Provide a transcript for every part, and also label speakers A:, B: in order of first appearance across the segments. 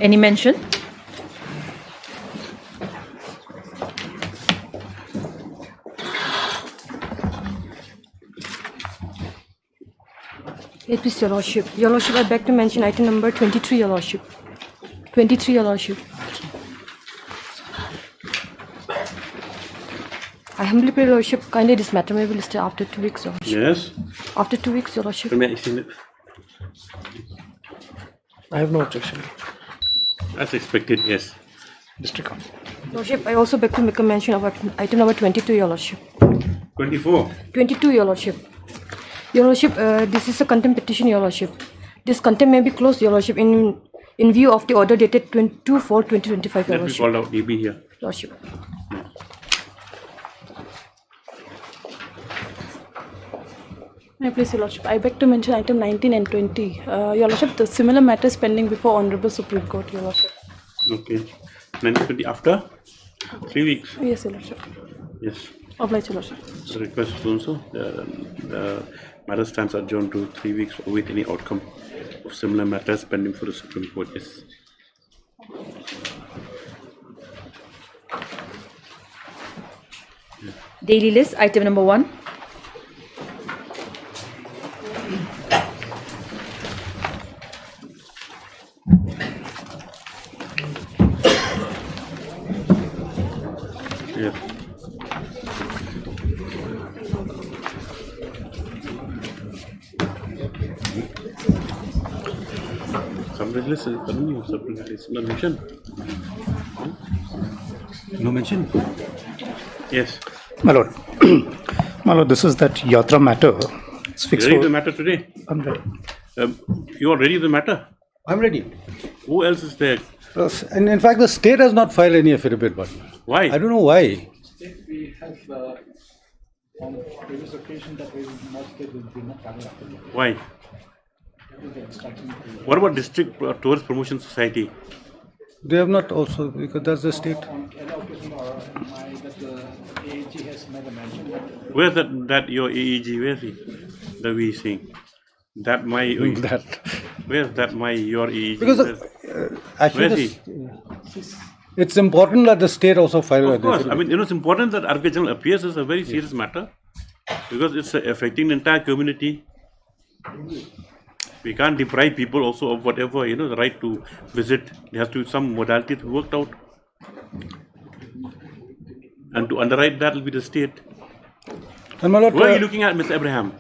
A: Any mention?
B: Yes, please, Your Lordship. Your Lordship, I beg to mention item number 23, Your Lordship. 23, Your Lordship. I humbly pray, Your Lordship, kindly this matter may be listed after 2 weeks, Your Lordship.
C: Yes.
B: After 2 weeks, Your Lordship.
D: I have no objection.
C: As expected, yes.
D: District Court.
B: Your Lordship, I also beg to make a mention of item number 22, Your Lordship.
C: 24.
B: 22, Your Lordship. Your Lordship, this is a contempt petition, Your Lordship. This contempt may be closed, Your Lordship, in view of the order dated 2/4/2025, Your
C: Let me
B: Lordship.
C: call out DB here.
B: Lordship.
E: May I please, Your Lordship, I beg to mention item 19 and 20. Your Lordship, the similar matters pending before Honorable Supreme Court, Your Lordship.
C: Okay. 1920 after 3 weeks.
E: Yes, Your Lordship.
C: Yes.
E: Obliged, Your Lordship.
C: The request is also the matter stands adjourned to 3 weeks with any outcome of similar matters pending for the Supreme Court. Yes.
A: Daily list, item number 1.
C: Yes. Subject list is subject list. No mention.
F: No mention.
C: Yes.
D: My Lord. My Lord, this is that Yatra matter. It's fixed.
C: Ready the matter today?
D: I'm ready.
C: You are ready with the matter?
F: I'm ready.
C: Who else is there?
F: And in fact, the state has not filed any affidavit, but
C: Why?
F: I don't know why.
G: We have on previous occasion that we not get will be not coming up.
C: Why?
G: That is the instruction.
C: What about District Tourist Promotion Society?
F: They have not also, because that's the state.
G: On any occasion or that the AAG has made a mention that
C: Where's that your AEG? Where is he? The we saying that my
F: That.
C: where's that my your AEG?
F: Because actually,
C: where is
F: this- it's important that the state also file.
C: Of course, I mean, it's important that Advocate General appears as a very serious matter because it's affecting the entire community. We can't deprive people also of whatever, the right to visit. There has to be some modality to be worked out. And to underwrite that will be the state.
F: And my Lord,
C: Where are you looking at, Mr. Abraham?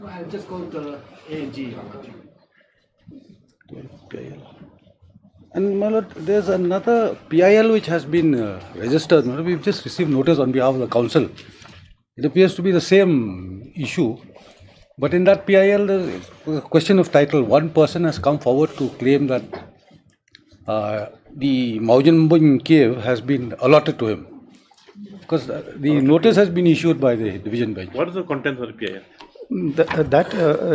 G: I just go to AAG.
F: and my Lord, there's another PIL which has been registered. We've just received notice on behalf of the council. It appears to be the same issue. But in that PIL, there's a question of title. One person has come forward to claim that the Maundran cave has been allotted to him. Because the notice has been issued by the division bench.
C: What is the content of the PIL?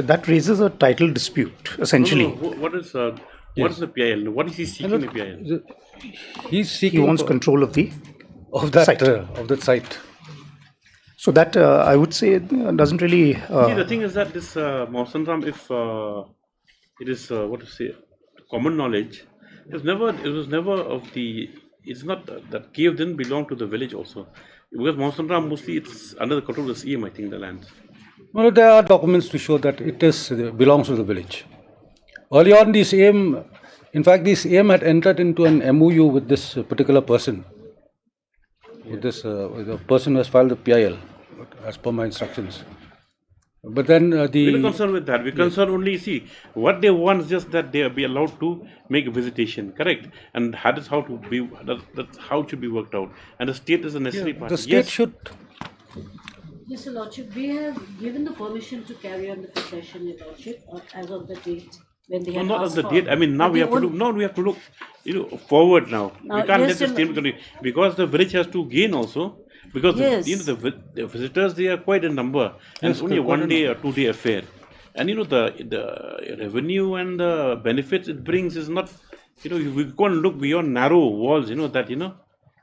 D: That raises a title dispute, essentially.
C: No. What is the PIL? What is he seeking in the PIL?
F: He's
D: He
F: seeking
D: wants control of the
F: that
D: site. So that, I would say, doesn't really...
C: See, the thing is that this Maundran, if it is, common knowledge, it was never of the, it's not, that cave didn't belong to the village also. Because Maundran, mostly it's under the control of the CM, I think, the lands.
F: Well, there are documents to show that it belongs to the village. Early on, the CM had entered into an MOU with this particular person. With the person who has filed the PIL, as per my instructions. But then
C: We're not concerned with that. We're concerned only, see, what they want is just that they be allowed to make a visitation, correct? And that's how it should be worked out. And the state is a necessary part.
F: the state should...
H: Yes, Your Lordship, we have given the permission to carry on the procession, Your Lordship, as of the date when they have
C: Not as
H: asked
C: the
H: for.
C: date. I mean, now
H: But
C: we
H: they
C: have to
H: won't-
C: look. No, we have to look. Forward now.
H: Now,
C: We can't
H: yes,
C: let the state continue because the village has to gain also. Because
H: Yes.
C: the visitors, they are quite a number, and it's only a 1 day or 2 day affair. And the revenue and the benefits it brings is not. We can't look beyond narrow walls.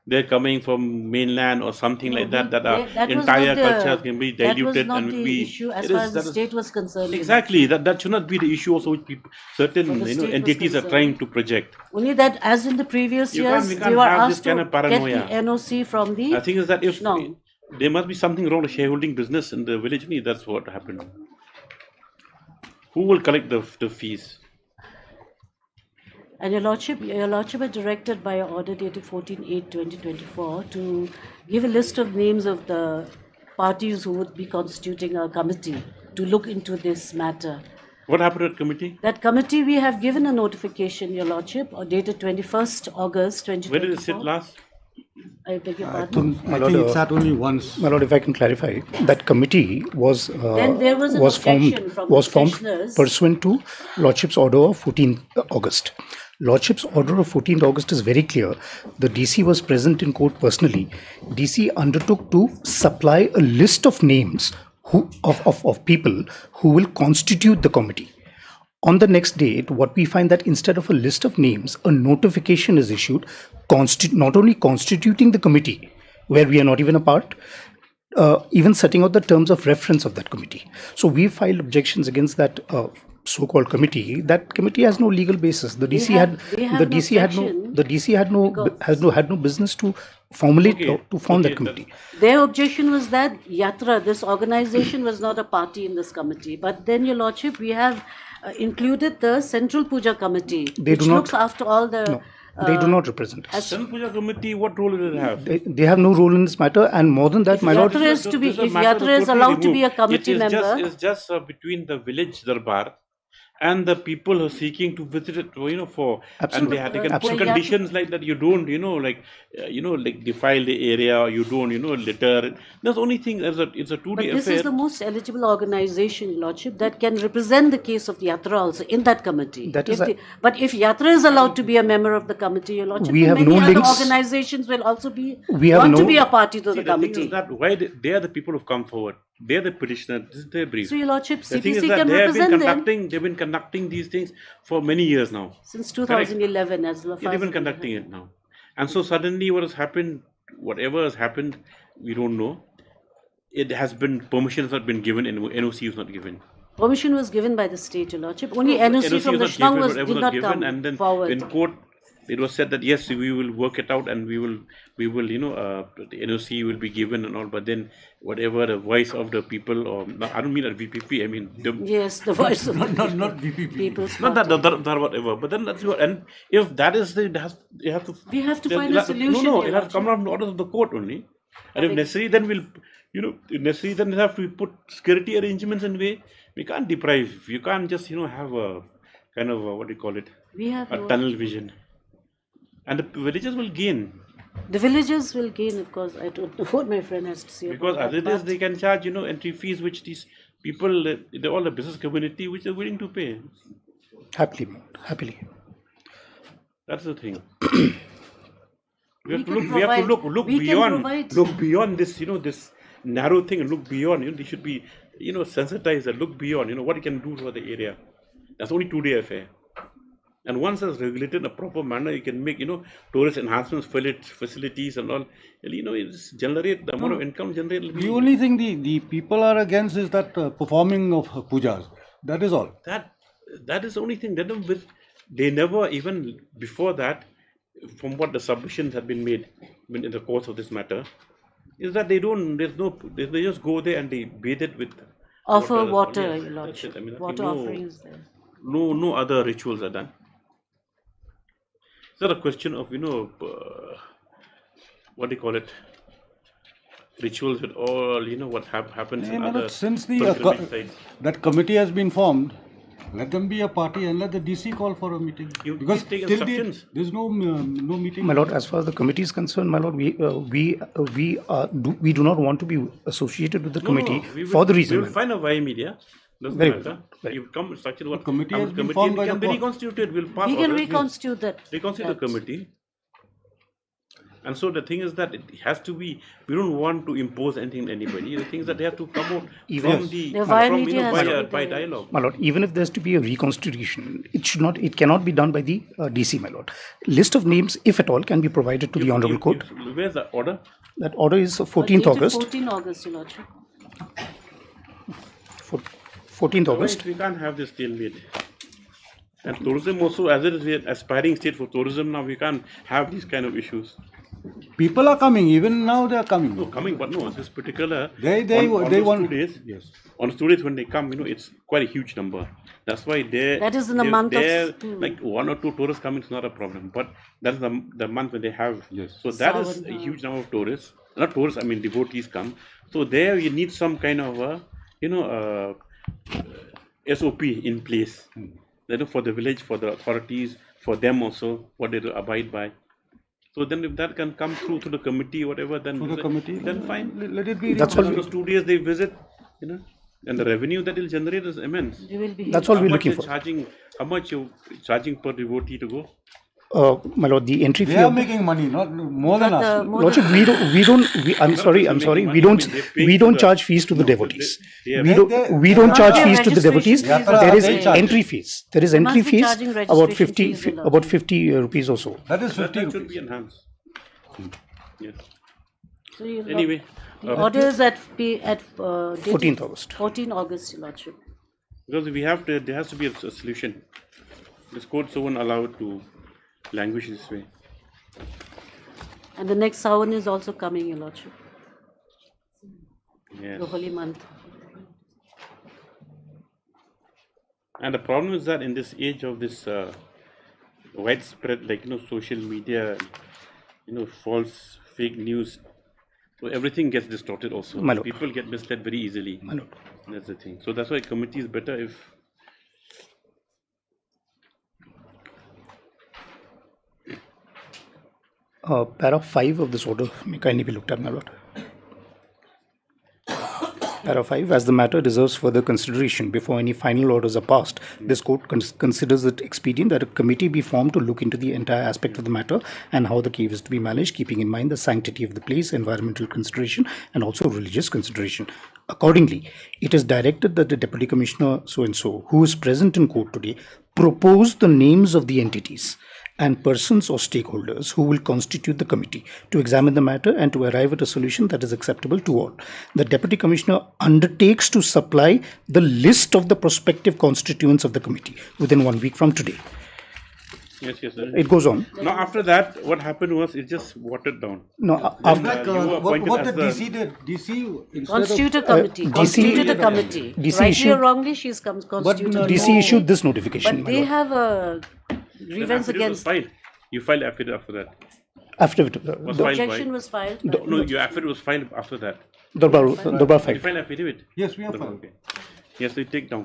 C: they're coming from mainland or something like that, that our
H: That was
C: entire
H: not the-
C: culture can be
H: That was
C: diluted
H: not
C: and will
H: the
C: be.
H: issue as
C: it
H: far
C: is-
H: as the
C: that is-
H: state was concerned.
C: Exactly, that should not be the issue also which people, certain
H: For the state was
C: entities are
H: concerned.
C: trying to project.
H: Only that, as in the previous
C: We
H: years,
C: can't
H: they were
C: have this
H: asked to
C: kind of paranoia.
H: get the NOC from the.
C: I think is that if
H: Shnong.
C: there must be something wrong with shareholding business in the village, that's what happened. Who will collect the fees?
H: And Your Lordship is directed by order dated 14/8/2024 to give a list of names of the parties who would be constituting a committee to look into this matter.
C: What happened at committee?
H: That committee, we have given a notification, Your Lordship, or dated 21st August 2024.
C: Where did it sit last?
H: I beg your pardon.
F: I think it sat only once.
D: My lord, if I can clarify, that committee was
H: Then there was an
D: formed
H: objection from the petitioners.
D: pursuant to Lordship's order of 14th August. Lordship's order of 14th August is very clear. The DC was present in court personally. DC undertook to supply a list of names of people who will constitute the committee. On the next date, what we find that instead of a list of names, a notification is issued, not only constituting the committee, where we are not even a part, even setting out the terms of reference of that committee. So we filed objections against that so-called committee. That committee has no legal basis. The DC had no business to formulate to form that committee.
H: Their objection was that Yatra, this organization, was not a party in this committee. But then, Your Lordship, we have included the Central Puja Committee, which looks after all the.
D: They do not represent us.
C: Central Puja Committee, what role does it have?
D: They have no role in this matter, and more than that, my lord.
H: If Yatra is allowed to be a committee member,
C: It's just between the village darbar and the people who are seeking to visit it, for.
D: Absolutely.
C: And they can put
D: Absolutely.
C: conditions like that. You don't, like defile the area. You don't, litter. That's the only thing. It's a 2-day
H: but this
C: affair.
H: is the most eligible organization, Your Lordship, that can represent the case of Yatra also in that committee.
D: That is
H: But if Yatra is allowed to be a member of the committee, Your Lordship,
D: We have
H: many
D: no
H: other
D: links.
H: organizations will also be
D: We have
H: want to
D: no-
H: be a party to
C: See,
H: the
C: the thing
H: committee.
C: is that why they are the people who've come forward. They are the petitioner. This is their brief.
H: So, Your Lordship,
C: The thing is
H: CPC
C: that
H: can
C: they have been
H: represent them
C: conducting. They've been conducting these things for many years now.
H: since 2011 as well.
C: Yeah, they've been conducting it now. And so suddenly what has happened, whatever has happened, we don't know. It has been, permission has not been given, and NOC is not given.
H: Permission was given by the state, Your Lordship. Only
C: The
H: NOC from the
C: was not
H: Shnong
C: given,
H: was,
C: whatever
H: did
C: was
H: not
C: given,
H: come
C: and then
H: forward.
C: in court it was said that yes, we will work it out, and we will, the NOC will be given and all. But then whatever the voice of the people, or I don't mean at VPP, I mean
H: Yes, the voice of
F: Not VPP.
H: people's
C: not
H: party.
C: that whatever. But then that's what, and if that is the, you have to.
H: We have to
C: Then
H: find
C: it'll
H: a solution,
C: No,
H: Your
C: it has to come out from the orders of the court only. And if necessary, then we'll, if necessary, then we'll have to put security arrangements in way. We can't deprive. You can't just, have a kind of what do you call it?
H: We have
C: A
H: no-
C: tunnel vision. And the villagers will gain.
H: The villagers will gain, of course. I don't know what my friend has to say
C: Because
H: about
C: as it
H: that,
C: is, they can charge, entry fees which these people, all the business community, which are willing to pay.
D: Happily, my lord, happily.
C: That's the thing.
H: We
C: We
H: can
C: have to
H: provide-
C: look
H: we can
C: beyond,
H: provide-
C: look beyond this, this narrow thing, and look beyond. They should be, sensitized and look beyond, what it can do for the area. That's only 2-day affair. And once it's regulated in a proper manner, you can make, tourist enhancements, facilities and all. It's generate the amount of income generated.
F: The only thing the people are against is that performing of pujas. That is all.
C: That is the only thing. They never, even before that, from what the submissions have been made in the course of this matter, is that they just go there and they bathe it with
H: offer water,
C: Yes,
H: Your
C: that's it.
H: Lordship.
C: I mean,
H: Water offerings there.
C: no other rituals are done. It's not a question of, what do you call it? Rituals with all, what happens in other
F: Since
C: pilgrimage sites.
F: that committee has been formed, let them be a party and let the DC call for a meeting.
C: You
F: Because
C: take
F: till
C: instructions.
F: there's no meeting.
D: My lord, as far as the committee is concerned, my lord, we do not want to be associated with the committee
C: we will,
D: for the reason.
C: we will find a via media. Doesn't
D: Very
C: matter.
D: good. Very
C: You come structured what
F: committee has been
C: committee
F: formed by
C: can
F: the
C: be
F: court.
C: reconstituted. We'll pass
H: We can
C: orders.
H: reconstitute that.
C: Reconstitute the committee. And so the thing is that it has to be, we don't want to impose anything on anybody. The things that they have to come out from the,
H: The via
C: from,
H: media has to be
C: by
H: the-
C: dialogue.
D: My lord, even if there's to be a reconstitution, it cannot be done by the DC, my lord. List of names, if at all, can be provided to the Honorable Court.
C: Where's the order?
D: That order is 14th
H: Dated
D: August.
H: 14 August, Your Lordship.
D: 14th
C: Otherwise,
D: August.
C: we can't have this stalemate. And tourism also, as it is, we are aspiring state for tourism now, we can't have these kind of issues.
F: People are coming, even now they are coming.
C: No, coming, but no, this particular,
F: They
C: on those
F: want
C: 2 days,
F: Yes.
C: on those 2 days when they come, it's quite a huge number. That's why
H: That is in the month of-
C: like 1 or 2 tourists coming is not a problem, but that's the month when they have.
F: Yes.
C: So that is a
H: Savan,
C: huge number of tourists, not tourists, I mean devotees come. So there you need some kind of a, SOP in place. For the village, for the authorities, for them also, what they will abide by. So then if that can come through to the committee, whatever, then
F: To the committee,
C: then fine.
F: Let it be.
D: That's all.
C: Those 2 days they visit, and the revenue that will generate is immense.
H: You will be
D: That's all
C: How
D: we're
C: much
D: looking
C: you're
D: for.
C: how much you charging per devotee to go?
D: My lord, the entry fee.
F: They are making money, not more than
H: But,
F: us.
D: Lordship, I'm sorry, we don't charge fees to the devotees. We don't charge
H: Not
D: fees to the devotees.
H: registration
F: fees
D: There is
F: they charge.
D: entry fees. There is
H: They
D: entry
H: must be
D: fees
H: charging
D: about
H: registration
D: 50,
H: fees, Lord.
D: about 50 rupees or so.
F: That is 50
C: That should be
F: rupees.
C: enhanced. Yes.
H: So you
C: Anyway,
H: the order is at
D: 14th August.
H: 14 August, Your Lordship.
C: because there has to be a solution. This court so won't allow it to languish this way.
H: And the next Sawan is also coming, Your Lordship.
C: Yes.
H: The holy month.
C: And the problem is that in this age of this widespread, social media, false, fake news, so everything gets distorted also.
D: My lord.
C: People get misled very easily.
D: My lord.
C: That's the thing. So that's why committee is better if
D: Para 5 of this order may kindly be looked at, my lord. Para 5, as the matter deserves further consideration before any final orders are passed, this court considers it expedient that a committee be formed to look into the entire aspect of the matter and how the cave is to be managed, keeping in mind the sanctity of the place, environmental consideration, and also religious consideration. Accordingly, it is directed that the Deputy Commissioner so-and-so, who is present in court today, propose the names of the entities and persons or stakeholders who will constitute the committee to examine the matter and to arrive at a solution that is acceptable to all. The Deputy Commissioner undertakes to supply the list of the prospective constituents of the committee within 1 week from today.
C: yes.
D: It goes on.
C: Now after that, what happened was it just watered down.
D: No,
F: In
D: after
F: fact,
C: you were appointed
F: what the
C: as the-
F: DC did, DC instead
H: Constitute a
F: of
H: committee. Constitute a committee.
D: DC
H: Rightly
D: issued-
H: or wrongly, she's constituted.
F: no,
D: DC issued this notification.
H: But
D: my
H: they
D: lord.
H: have a
C: Then
H: grievance
C: affidavit was
H: against.
C: filed. You filed affidavit after that.
D: Affidavit.
C: Was filed
H: Objection
C: by.
H: was filed.
C: No, your affidavit was filed after that.
D: Darbar
C: You
D: filed.
C: filed affidavit.
F: Yes, we have filed.
C: Okay. Yes, we take down.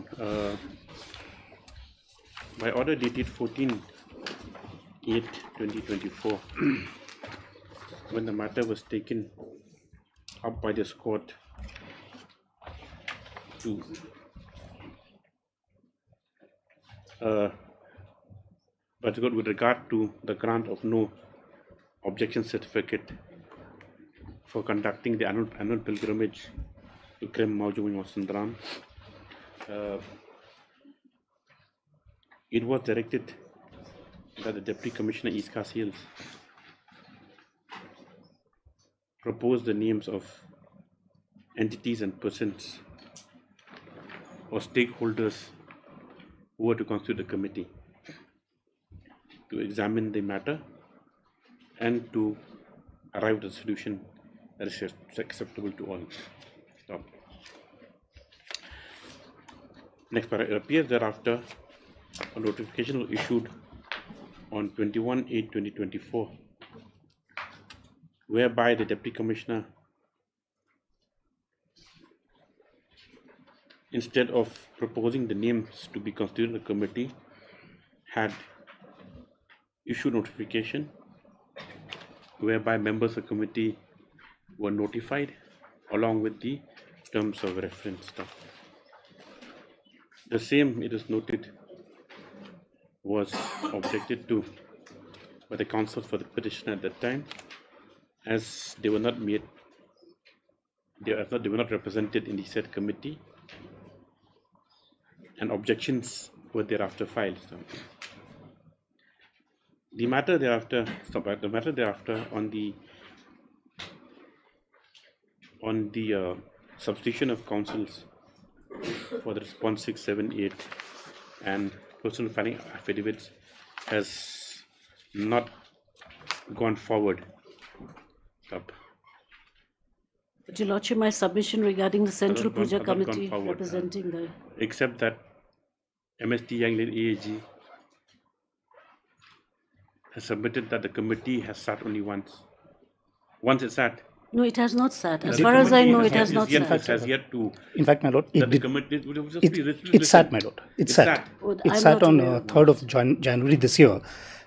C: By order dated 14/8/2024, when the matter was taken up by this court to with regard to the grant of no objection certificate for conducting the annual pilgrimage to Krem Maujung Maundran, it was directed that the Deputy Commissioner East Coast Hills propose the names of entities and persons or stakeholders who were to constitute the committee to examine the matter and to arrive at a solution that is acceptable to all. Stop. Next paragraph. It appears thereafter a notification was issued on 21/8/2024, whereby the Deputy Commissioner, instead of proposing the names to be constituted in the committee, had issued notification whereby members of the committee were notified along with the terms of reference. The same, it is noted, was objected to by the counsel for the petitioner at that time, as they were not made, they were not represented in the said committee, and objections were thereafter filed. So, the matter thereafter on the substitution of counsels for the response 6, 7, 8 and personal filing affidavits has not gone forward. Stop.
H: But Your Lordship, my submission regarding the Central
C: Hasn't
H: Puja
C: gone
H: Committee
C: forward,
H: representing the...
C: except that MST Young Lady AAG has submitted that the committee has sat only once. Once it sat.
H: No, it has not sat. As
C: The
H: far as I
C: committee
H: know, it has not
C: yet,
H: sat.
C: has yet to.
D: In fact, my lord,
C: That
D: it
C: the
D: did.
C: committee
D: It sat, my lord. It sat.
H: Oh,
D: It
H: I'm
D: sat
H: not
D: on
H: aware of
D: 3rd of January this year.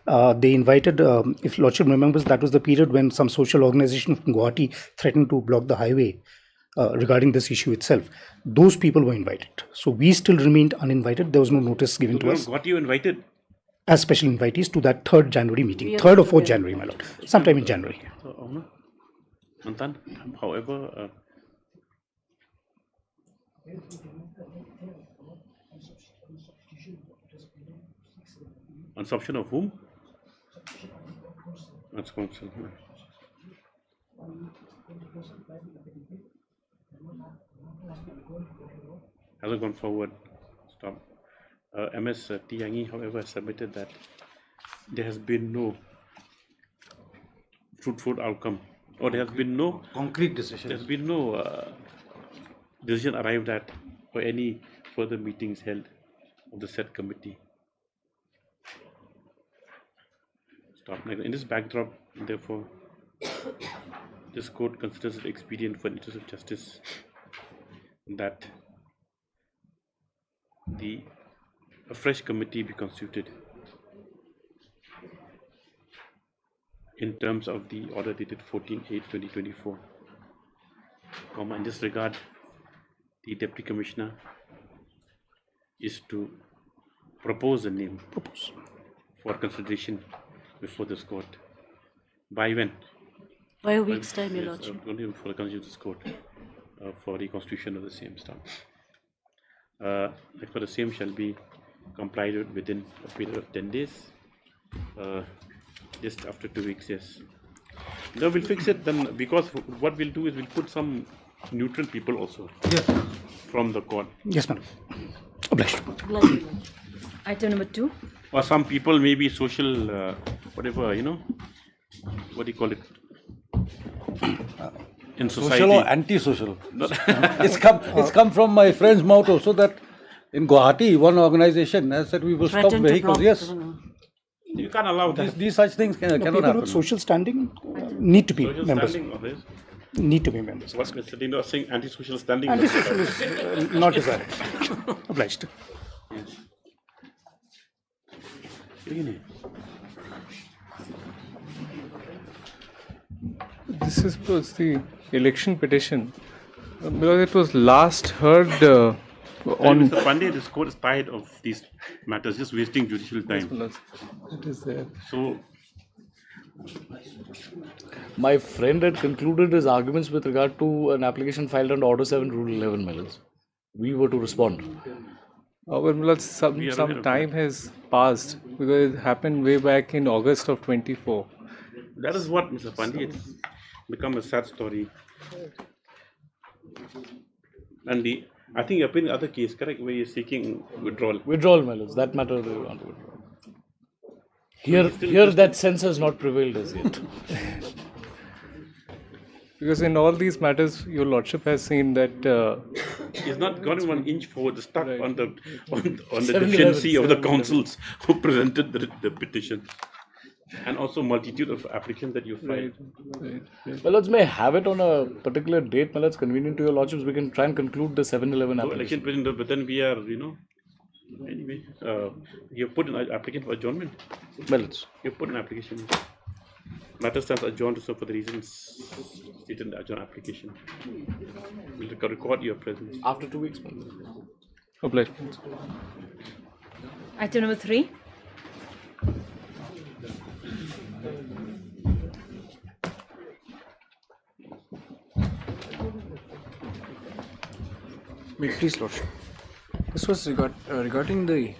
D: They invited, if Lordship remembers, that was the period when some social organization from Guwahati threatened to block the highway regarding this issue itself. Those people were invited. So we still remained uninvited. There was no notice given to us
C: Got you invited.
D: as special invitees to that 3rd January meeting.
H: We are
D: 3rd or
H: not
D: 4th
H: aware.
D: January, my lord. Sometime in January.
C: Mantan, however, on substitution of whom? That's counsel. Hasn't gone forward. Stop. MS Tiangi, however, submitted that there has been no fruitful outcome, or there has been no
F: Concrete decision.
C: there's been no decision arrived at or any further meetings held of the said committee. Stop. In this backdrop, therefore, this court considers it expedient for the interest of justice that a fresh committee be constituted in terms of the order dated 14/8/2024. In this regard, the Deputy Commissioner is to propose a name for consideration before this court. By when?
H: By a week's time, Your
C: Yes,
H: Lordship.
C: only for the constitution of this court for the constitution of the same stuff. For the same shall be complied with within a period of 10 days. Just after 2 weeks, yes. No, we'll fix it then, because what we'll do is we'll put some neutral people also from the court.
D: Yes, madam. Obliged.
H: Obliged, Your Lordship.
A: Item number 2.
C: Or some people may be social, whatever, what do you call it? In society.
F: Social or anti-social? It's come from my friend's mouth also that in Guwahati, one organization has said we will stop
H: Threatened to
F: vehicles.
H: block
F: Yes,
C: You can't allow that.
F: these such things cannot
D: People
F: happen.
D: with social standing need to be
C: Social
D: members.
C: standing of this.
D: Need to be members.
C: What Mr. Dino is saying, anti-social standing.
D: Anti-social is not desired. Obliged.
I: This was the election petition because it was last heard on.
C: Mr. Pandey, this court is tired of these matters, just wasting judicial time.
I: It is there.
C: So,
J: My friend had concluded his arguments with regard to an application filed under Order 7, Rule 11, Mills. We were to respond.
I: But some time has passed because it happened way back in August of 24.
C: that is what, Mr. Pandey, it's become a sad story. And I think you're in the other case, correct, where you're seeking withdrawal.
J: Withdrawal, Mills. That matter we want to withdraw. Here that sense has not prevailed as yet.
I: Because in all these matters, Your Lordship has seen that
C: He's not gone 1 inch forward, stuck
I: Right.
C: on the
J: 7-11,
C: deficiency of the councils who presented the petition. And also multitude of applications that you filed.
J: Well, let's may have it on a particular date. Well, it's convenient to Your Lordships. We can try and conclude the 7-11
C: So
J: application.
C: election president, but then we are, anyway, you have put an application for adjournment.
J: Well, it's
C: You have put an application. Matter stands adjourned to serve for the reasons stated in the adjourned application. We'll record your presence.
J: after 2 weeks.
I: obliged.
A: Item number 3.
G: May it please, Lordship. This was regarding the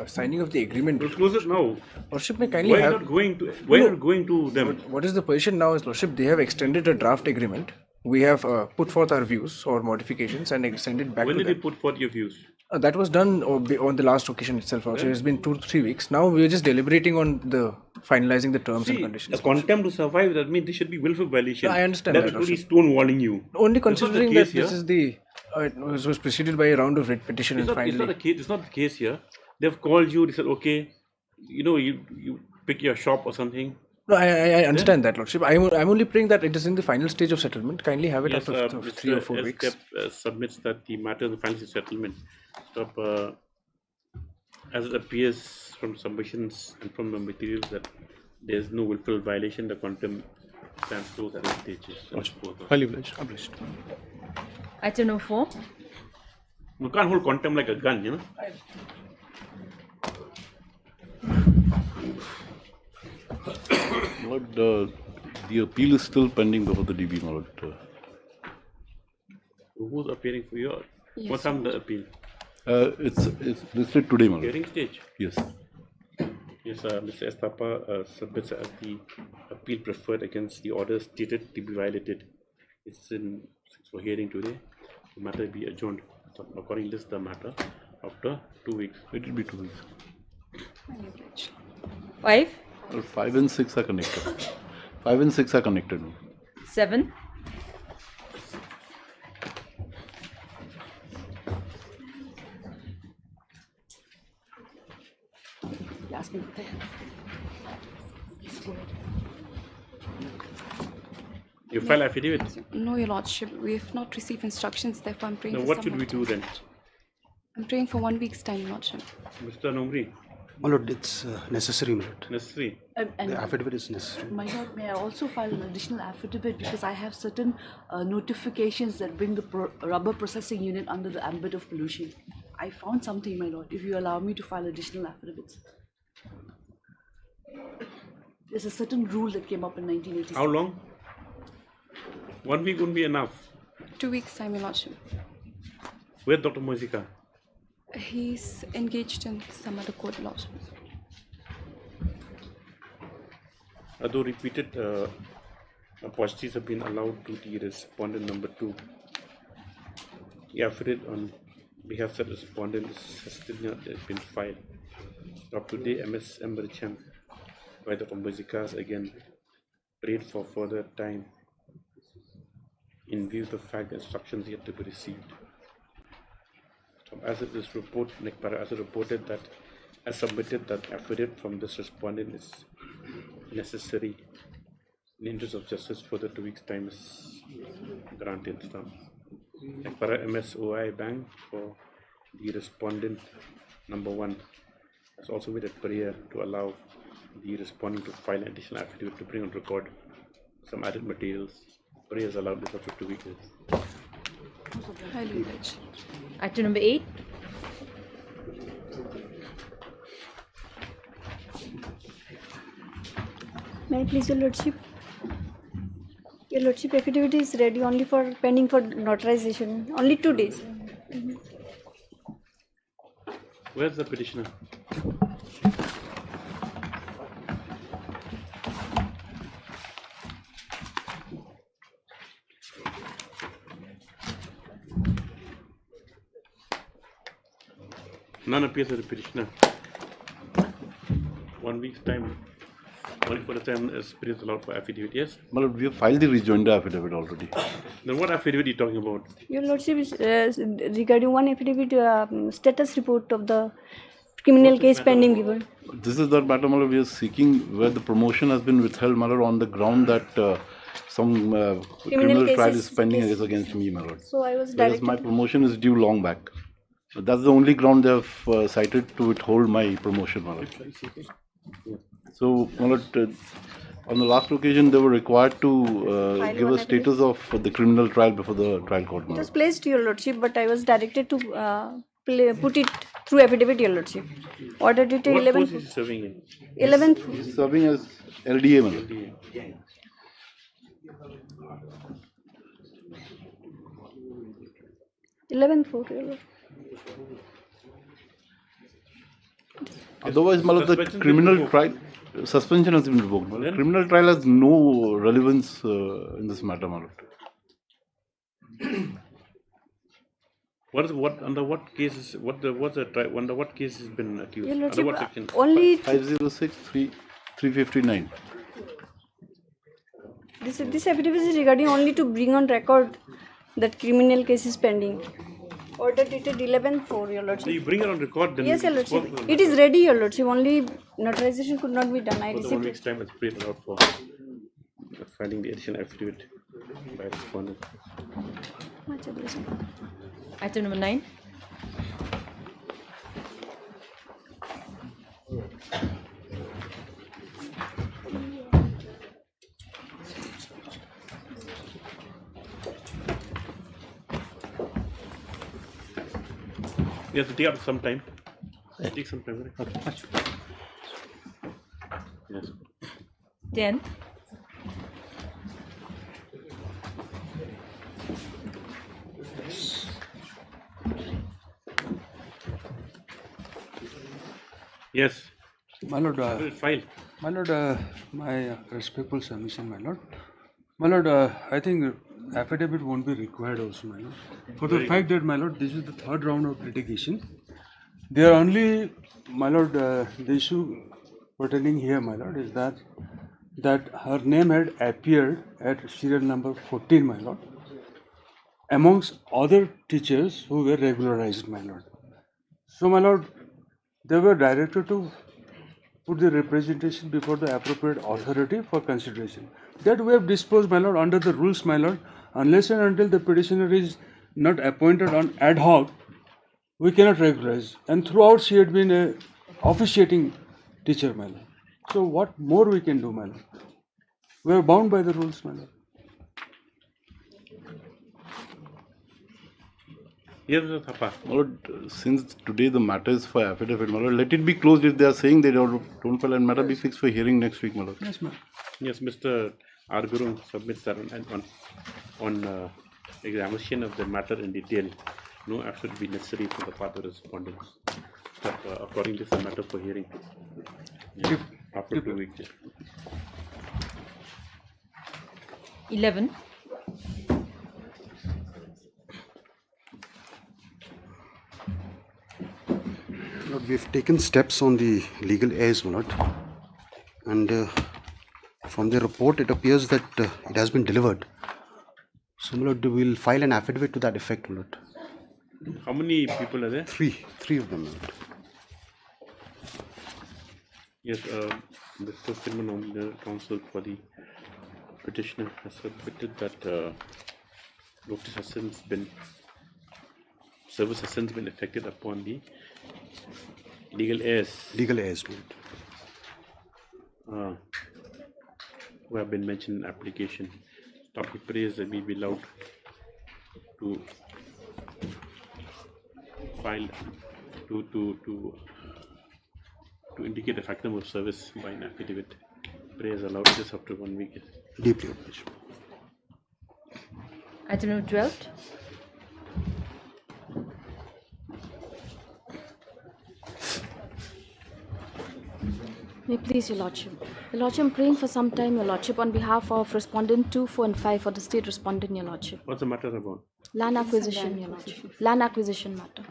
G: signing of the agreement.
C: We'll close it now.
G: Lordship, may kindly
C: Why are
G: have.
C: you not going to? Why are you not going to them?
G: What is the position now is, Lordship, they have extended a draft agreement. We have put forth our views or modifications and extended back
C: When
G: to
C: did you
G: them.
C: put forth your views?
G: That was done on the last occasion itself. Lordship. It's been 2 to 3 weeks. Now we are just deliberating on the finalizing the terms and
C: See,
G: conditions.
C: a contempt to survive, that means this should be willful violation.
G: I understand
C: That's
G: that,
C: really
G: Lordship.
C: stonewalling you.
G: Only
C: That's not the
G: considering
C: case
G: that this
C: here.
G: is the it was preceded by a round of writ petition
C: It's
G: and
C: not, it's,
G: finally.
C: not the case, it's not the case here. They've called you, they said, okay, you pick your shop or something.
G: No, I understand that, Lordship. I'm only praying that it is in the final stage of settlement. Kindly have it
C: Yes,
G: after 3 or 4
C: Mr.
G: weeks.
C: SCAP submits that the matter of the final settlement. So, as it appears from submissions and from the materials that there is no willful violation, the contempt stands closed at this stage.
I: Highly obliged.
A: Item number 4.
C: You can't hold contempt like a gun, you know.
K: Lord, the appeal is still pending before the DB, my Lord.
C: Who's appearing for you? What time the appeal?
K: It's listed today, my Lord.
C: Hearing stage?
K: Yes.
C: Yes, Mr. Estapa submits the appeal preferred against the order stated to be violated. It's for hearing today. The matter will be adjourned. So according to this, the matter after 2 weeks.
K: It will be 2 weeks.
A: 5,
K: Well, 5 and 6 are connected. 5 and 6 are connected.
A: 7,
C: You file affidavit.
L: No, Your Lordship, we have not received instructions, therefore I'm praying
C: Now
L: for
C: what
L: some
C: should we
L: more
C: do then?
L: time. I'm praying for 1 week's time, Your Lordship.
C: Mr. Nomri,
D: My lord, it's necessary, my lord.
C: necessary.
H: And
D: The affidavit is necessary.
H: my lord, may I also file an additional affidavit because I have certain notifications that bring the rubber processing unit under the ambit of pollution. I found something, my lord, if you allow me to file additional affidavits. There's a certain rule that came up in 1986.
C: How long? 1 week wouldn't be enough.
L: 2 weeks' time, Your Lordship.
C: Where's Dr. Moisika?
L: He's engaged in some other court, Your Lordship.
C: Although repeated apostrophes have been allowed to the respondent number 2, the affidavit on behalf of the respondent has still not been filed. Up to date, MS Emberchan by the Moisikas again prayed for further time in view of the fact that instructions yet to be received. So as it is reported that as submitted that affidavit from this respondent is necessary in the interest of justice, further 2 weeks time is granted. So, para MSOI Bank for the respondent number 1 has also made a prayer to allow the respondent to file an additional affidavit to bring on record some added materials. Prayer is allowed this after 2 weeks.
L: Highly obliged.
A: item number 8.
M: May I please, Your Lordship? Your Lordship, affidavit is ready only for pending for notarization. Only 2 days.
C: Where's the petitioner? None appears as a petitioner. 1 week's time. Only for the time as period allowed for affidavit, yes?
K: Well, we have filed the rejoinder affidavit already.
C: Then what affidavit are you talking about?
M: Your Lordship is regarding one affidavit status report of the criminal case pending given.
K: This is that matter, Malad, we are seeking where the promotion has been withheld, Malad, on the ground that some criminal trial is pending against me, Malad.
M: So I was
K: Whereas
M: directed.
K: my promotion is due long back. So that's the only ground they have cited to withhold my promotion, Malad. So, Malad, on the last occasion, they were required to give a status of the criminal trial before the trial court.
M: It was placed, Your Lordship, but I was directed to put it through affidavit, Your Lordship. Ordered it to
C: What
M: 11th.
C: post is he serving in?
M: 11th.
K: He's serving as LDA, Malad.
M: 11/4, Your Lordship.
K: Otherwise, Malad, the criminal trial suspension has been revoked. Malad. Criminal trial has no relevance in this matter, Malad.
C: Under what cases? Under what case has been accused?
M: Your
C: Under what
M: Lordship,
C: section?
M: only
K: 506 359.
M: this affidavit is regarding only to bring on record that criminal case is pending. Order dated 11/4, Your Lordship.
C: So you bring it on record, then
M: Yes, Your
C: it's
M: Lordship.
C: possible.
M: It is ready, Your Lordship. Only notarization could not be done. I
C: For the 1
M: received
C: week's
M: it.
C: time, it's paid out for filing the additional affidavit by respondent.
A: Item number 9.
C: You have to take up some time. Take some time. Right? Okay. Yes.
A: 10.
C: Yes.
N: My Lord,
C: file.
N: My Lord, my respectful submission, my Lord. My Lord, I think affidavit won't be required also, my Lord. For the fact that, my Lord, this is the third round of litigation. They are only, my Lord, the issue pertaining here, my Lord, is that her name had appeared at serial number 14, my Lord, amongst other teachers who were regularized, my Lord. So, my Lord, they were directed to put the representation before the appropriate authority for consideration. That we have disposed, my Lord, under the rules, my Lord, unless and until the petitioner is not appointed on ad hoc, we cannot regularize. And throughout she had been a officiating teacher, my Lord. So what more we can do, my Lord? We are bound by the rules, my Lord.
C: Yes, Mr. Thapa.
K: My Lord, since today the matter is for affidavit, my Lord, let it be closed if they are saying they don't file, and matter be fixed for hearing next week, my Lord.
N: Yes, ma'am.
C: Yes, Mr. R. Guru submits that on examination of the matter in detail. No action will be necessary for the part of the respondents. But according to the matter for hearing, after 2 weeks.
A: 11.
O: Lord, we have taken steps on the legal heirs, my Lord, and from the report it appears that it has been delivered. So, my Lord, we will file an affidavit to that effect, my Lord.
C: How many people are there?
O: Three of them, my Lord.
C: Yes, the first on the counsel for the petitioner has submitted that notice has since been, service has since been effected upon the legal heirs.
O: Legal heirs, my Lord.
C: Who have been mentioned in application. Topic praise that we be allowed to file to indicate the factum of service by an affidavit. Praise allowed this after 1 week.
O: Deeply obliged.
A: Item number 12.
P: May it please, Your Lordship. Your Lordship, I'm praying for some time, Your Lordship, on behalf of respondent 2, 4, and 5 for the state respondent, Your Lordship.
C: What's the matter about?
P: Land acquisition, Your Lordship. Land acquisition matter.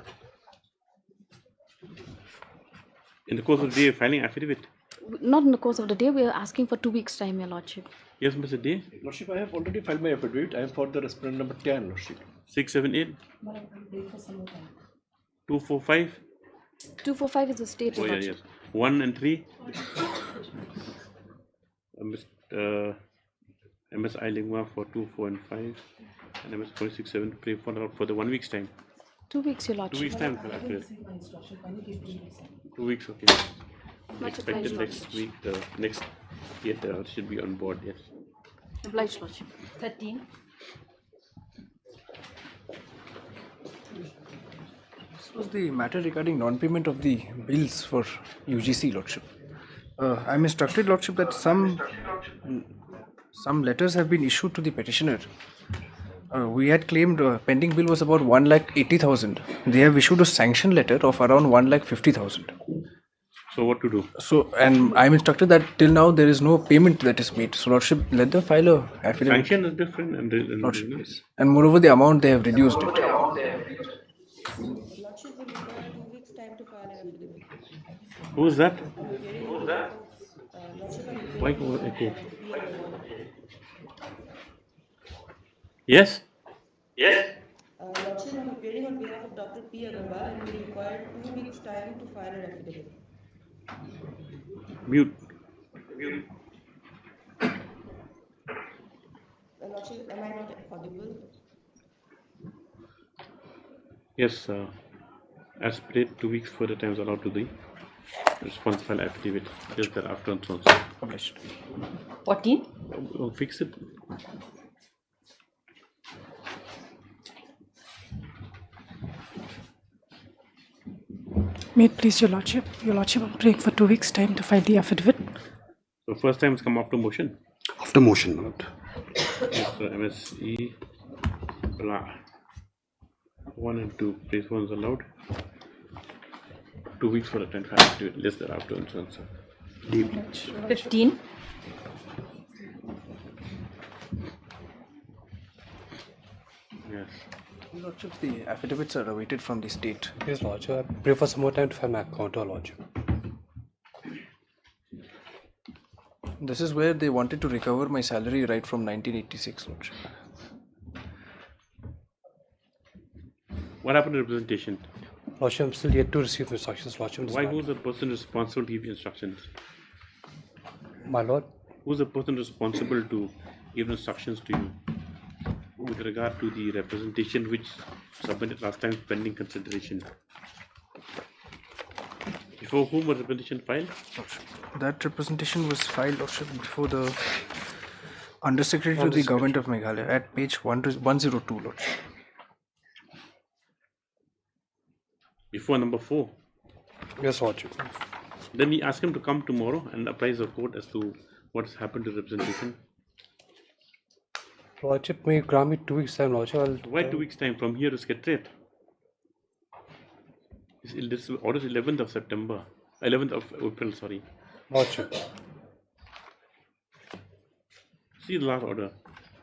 C: In the course of the day, filing affidavit?
P: Not in the course of the day, we are asking for 2 weeks' time, Your Lordship.
C: Yes, Mr. Day.
Q: Lordship, I have already filed my affidavit. I am for the respondent number 10, Lordship.
C: 6, 7, 8? 2, 4, 5?
P: 2, 4, 5 is the state,
C: Oh,
P: Your
C: yeah,
P: Lordship.
C: yes. 1 and 3? MS Lingua for 2, 4, and 5. And MS 46, 7 to pray for the 1 week's time.
P: 2 weeks, Your Lordship.
C: 2 weeks time for affidavit. 2 weeks, okay.
P: Much
C: Expected
P: obliged,
C: next week, the next year should be on board, yes.
P: Obliged, Lordship.
A: 13.
G: This was the matter regarding non-payment of the bills for UGC, Lordship. I am instructed, Lordship, that some letters have been issued to the petitioner We had claimed pending bill was about 1,80,000. They have issued a sanction letter of around 1,50,000.
C: So what to do?
G: So, and I'm instructed that till now there is no payment that is made. So, Lordship, let them file a affidavit.
C: Sanction is different, and
G: Lordship, yes. And moreover, the amount they have reduced it.
C: Who is that? Why go echo? Yes?
R: Yes. Lordship, I'm appearing on behalf of Dr. P. Agarwal and we require 2 weeks' time to file an affidavit.
C: Mute.
R: Lordship, am I not audible?
C: Yes, as stated, 2 weeks further time is allowed to the response file affidavit. Just thereafter and so on.
G: Published.
A: 14.
C: We'll fix it.
E: May it please your Lordship. Your Lordship, I'm praying for 2 weeks' time to file the affidavit.
C: So first time it's come after motion.
O: After motion, Lord.
C: Yes, MSE. Blah. 1 and 2. Place 1 is allowed. 2 weeks for the time to file affidavit. Less thereafter and so on.
A: 15.
C: Yes.
G: Lordship, the affidavits are awaited from the state.
S: Yes, Lordship. I pray for some more time to file my counter, Lordship.
G: This is where they wanted to recover my salary right from 1986, Lordship.
C: What happened to representation?
S: Lordship, I'm still yet to receive instructions, Lordship.
C: Why? Who's the person responsible to give instructions?
S: My Lord.
C: Who's the person responsible to give instructions to you with regard to the representation which submitted last time pending consideration? Before whom was representation filed?
G: That representation was filed, Lordship, before the Undersecretary to the Government of Meghalaya at page 102, Lordship.
C: Before number 4?
S: Yes, Lordship.
C: Then we ask him to come tomorrow and apprise the court as to what has happened to representation.
S: Lordship, may you grant me 2 weeks' time, Lordship?
C: Why 2 weeks' time? From here to Secretariat. This order is 11th of September. 11th of April, sorry.
S: Lordship.
C: See the last order.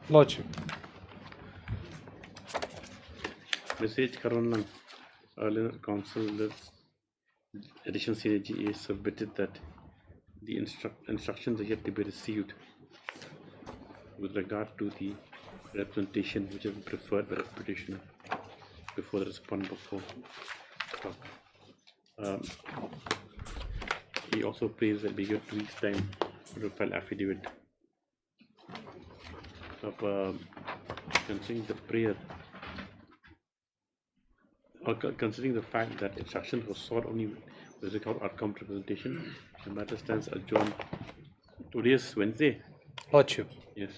S: Lordship.
C: Message Karanlang. Earlier council additional CAGA submitted that the instructions are yet to be received with regard to the representation which has been preferred by the petitioner before the respondent before. He also prays that we give 2 weeks time to file affidavit. So, considering the prayer, or considering the fact that instructions were sought only with regard to outcome representation, the matter stands adjourned. Today is Wednesday.
S: Lordship.
C: Yes.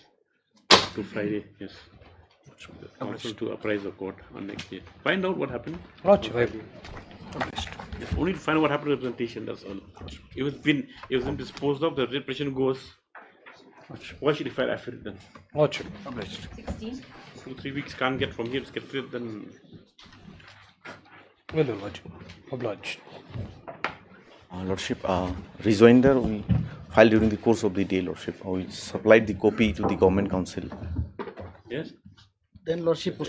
C: To Friday. Yes. Council to apprise the court on next day. Find out what happened.
S: Lordship.
C: Yes, only to find out what happened to representation. That's all. It was been disposed of. The repression goes. Why should he file affidavit then?
S: Lordship.
A: 16.
C: 2-3 weeks can't get from here to Secretariat, then.
S: Well, Lordship. Obliged.
T: Lordship, rejoinder we filed during the course of the day, Lordship. We supplied the copy to the Government Council.
C: Yes.
U: Then, Lordship,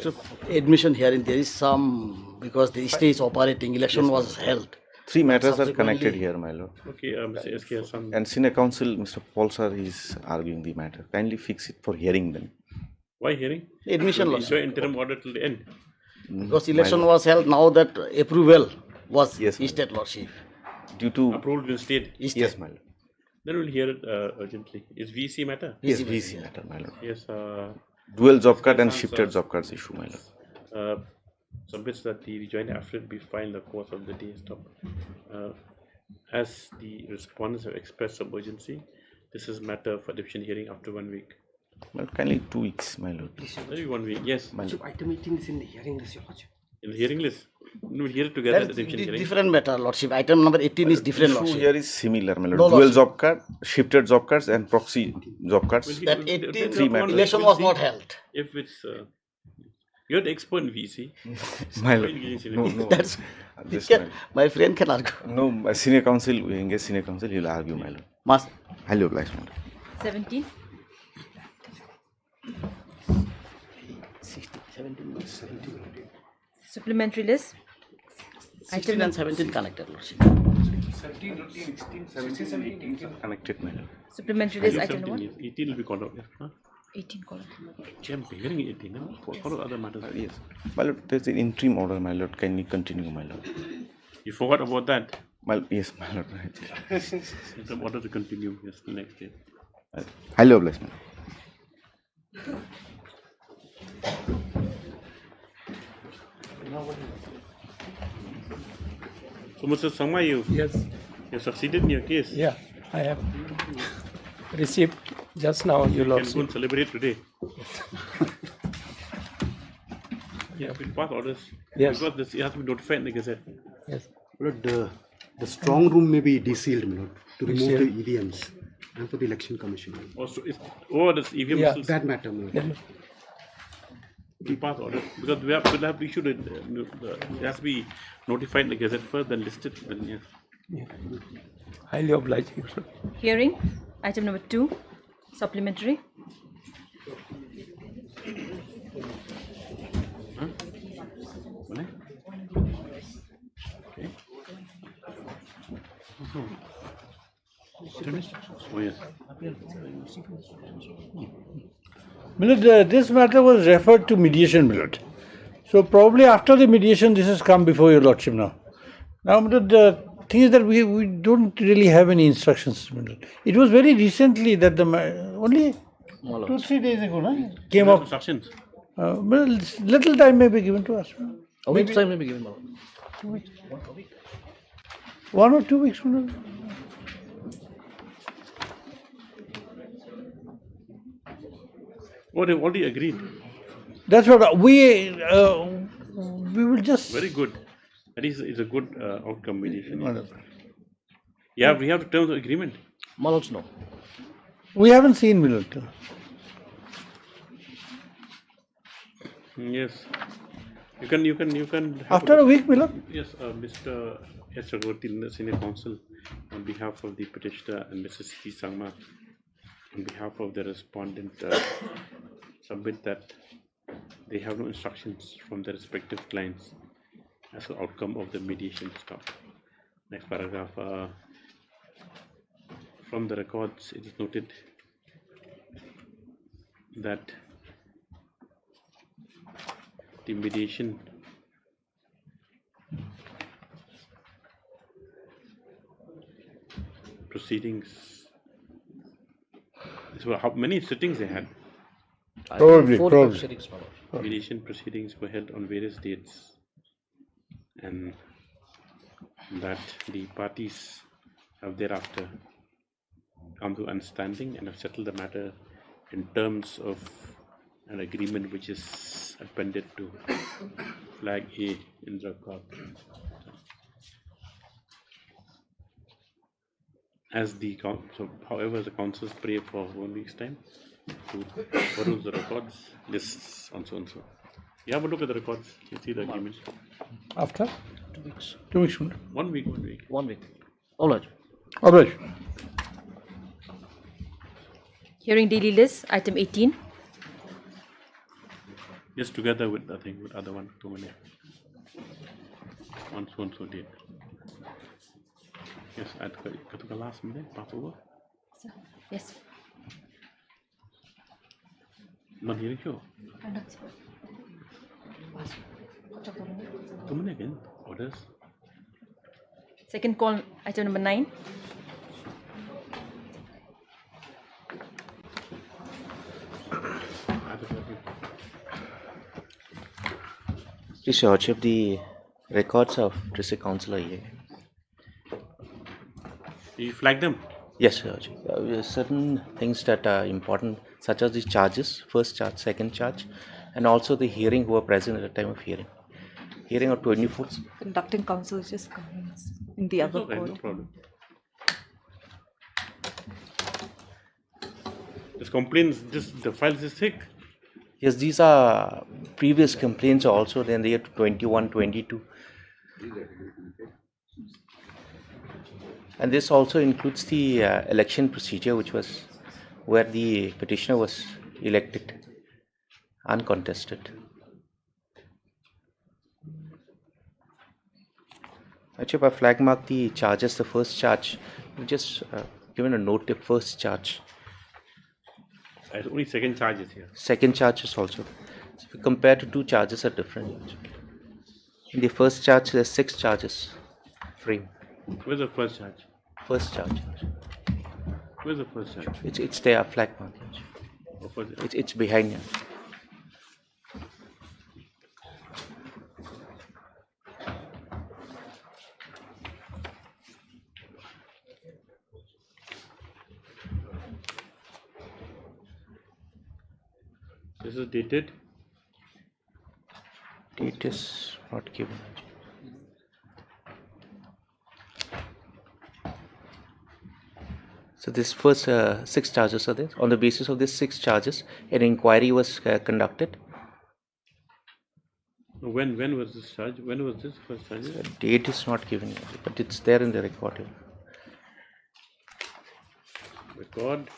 U: admission hearing, there is some, because the state is operating, election was held.
T: 3 matters are connected here, my Lord.
C: Okay, Mr. SK has some.
T: And Senior Counsel, Mr. Paul sir, is arguing the matter. Kindly fix it for hearing then.
C: Why hearing?
U: Admission,
C: Lordship. Issue interim order till the end.
U: Because election was held, now that approval was state, Lordship.
T: Due to
C: approved in state.
T: Yes, my Lord.
C: Then we'll hear it urgently. Is VC matter?
T: Yes, VC matter, my Lord.
C: Yes.
T: Dual job card and shifted job cards issue, my Lord.
C: Submits that the rejoined affidavit be filed in the course of the day. Stop. As the respondents have expressed some urgency, this is matter for division hearing after 1 week.
T: Well, kindly 2 weeks, my Lord.
C: Maybe 1 week. Yes.
T: My Lord.
U: Item 18 is in the hearing list, Your Lordship.
C: In the hearing list? We'll hear it together.
U: That is different matter, Lordship. Item number 18 is different,
T: issue
U: Lordship.
T: here is similar, my Lord.
U: No,
T: Dual
U: Lordship.
T: job card, shifted job cards and proxy job cards.
U: That 18
T: 3 matters.
U: election was not held.
C: If it's You're the expert in VC.
T: My
C: Why
T: lord,
C: engaging
T: no,
C: senior
T: no.
C: counsel?
T: Just
P: my friend can argue.
T: No, my senior counsel, we engage senior counsel, he'll argue, my lord.
P: Master.
T: Highly obliged, my lord.
A: 17.
P: 17.
A: Supplementary list.
P: 16 and 17 connected, Lordship.
T: 17, 16, 17, 18 are connected, my lord.
A: Supplementary list item number
C: 17, 18 will be called out. Yeah. Huh?
A: 18 column.
C: Hearing 18. Huh? Follow other matters.
T: Yes. My lord, there's an interim order, my lord. Can you continue, my lord?
C: You forgot about that?
T: Yes, my lord. Right.
C: The order to continue. Yes, the next day.
T: Highly obliged, my lord.
C: So, Mr. Sangma, you succeeded in your case?
S: Yeah, I have received just now,
C: you
S: Your
C: can go and celebrate today.
S: Yeah.
C: We'll pass orders.
S: Yes.
C: Because this has to be notified in the Gazette.
S: Yes.
O: But the strong room may be desealed, my lord, to remove
S: Desealed.
O: the EVMs and for the election commission.
C: Also, this EVM
O: Yeah,
C: still-
O: that matter, my lord.
C: We pass orders because we'll have issued it. It has to be notified in the Gazette first, then listed. Then yes.
S: Yeah. Highly obliged, sir.
A: Hearing item number 2. Supplementary.
C: Huh? Mana? Okay. Oh yes.
B: Milord, this matter was referred to mediation, Milord. So probably after the mediation, this has come before your lordship now. Now, Milord, the thing is that we don't really have any instructions, Milord. It was very recently that only 2-3 days ago, no? Came up.
C: Instructions.
B: Well, little time may be given to us.
U: A week's time may be given, my lord.
B: 2 weeks. 1 or 2 weeks, Milord.
C: Oh, they've already agreed.
B: That's what we will just.
C: Very good. That is a good outcome mediation. Yeah, we have terms of agreement.
U: My lords, no.
B: We haven't seen Milord.
C: Yes. You can.
B: After a week, Milord?
C: Yes, Mr. S. Chakravarti, the Senior Counsel, on behalf of the petitioner and Mrs. C. Sangma, on behalf of the respondent, submit that they have no instructions from their respective clients as an outcome of the mediation stop. Next paragraph. From the records, it is noted that the mediation proceedings. So how many sittings they had?
B: Probably.
C: Mediation proceedings were held on various dates, and that the parties have thereafter come to understanding and have settled the matter in terms of an agreement which is appended to flag A in the record. However, the councils pray for 1 week's time to peruse the records, lists, and so and so. You have a look at the records, you see the agreement.
B: After?
U: 2 weeks.
B: 2 weeks.
C: 1 week.
U: 1 week. All right.
B: All right.
A: Hearing daily list item 18.
C: Just together with I think with other one, 2 minutes. On so and so date. Yes, at the last minute, pass over.
A: Yes.
C: Not hearing show. 2 minutes again. Orders.
A: Second call item number 9.
T: Please, Your Lordship, the records of district council are here.
C: You flag them?
T: Yes, Your Lordship. Certain things that are important, such as the charges, first charge, second charge, and also the hearing who are present at the time of hearing. Hearing of 24th.
L: Conducting counsel is just comments in the other court.
C: No problem. This complaint, the file is thick.
T: Yes, these are previous complaints also, then the year 21, 22. And this also includes the election procedure, which was where the petitioner was elected uncontested. Actually, if I flag mark the charges, the first charge, just given a note, the first charge.
C: There's only second charges here.
T: Second charges also. So if you compare to two charges are different. In the first charge, there's 6 charges. Frame.
C: Where's the first charge?
T: First charge.
C: Where's the first charge?
T: It's there, flag mark. It's behind you.
C: This is dated.
T: Date is not given. So this first 6 charges are there. On the basis of these 6 charges, an inquiry was conducted.
C: When was this charge? When was this first charge?
T: The date is not given yet, but it's there in the record.
C: Record.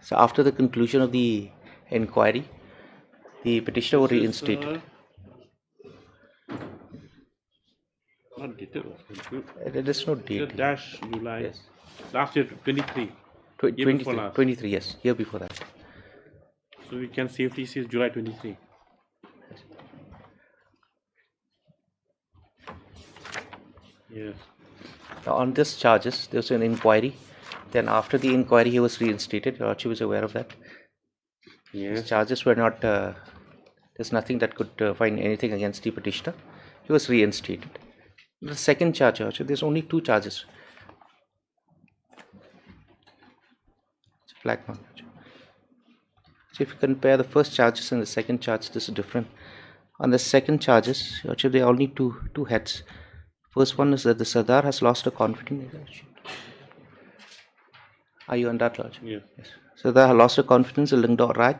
T: So after the conclusion of the inquiry, the petitioner was reinstated.
C: Not dated.
T: There is no date.
C: Dash July.
T: Yes.
C: Last year, 23.
T: 23, yes, year before that.
C: So we can safely say July 23. Yes.
T: Now on this charges, there was an inquiry. Then after the inquiry, he was reinstated. Your Archie was aware of that.
C: Yes.
T: His charges were not, there's nothing that could find anything against the petitioner. He was reinstated. The second charge, Archie, there's only 2 charges. It's a flag mark. So if you compare the first charges and the second charge, this is different. On the second charges, Archie, they all need two heads. First one is that the Sardar has lost a confidence. Are you on that, Lodge?
C: Yes.
T: So they have lost a confidence in Lingdor Raj,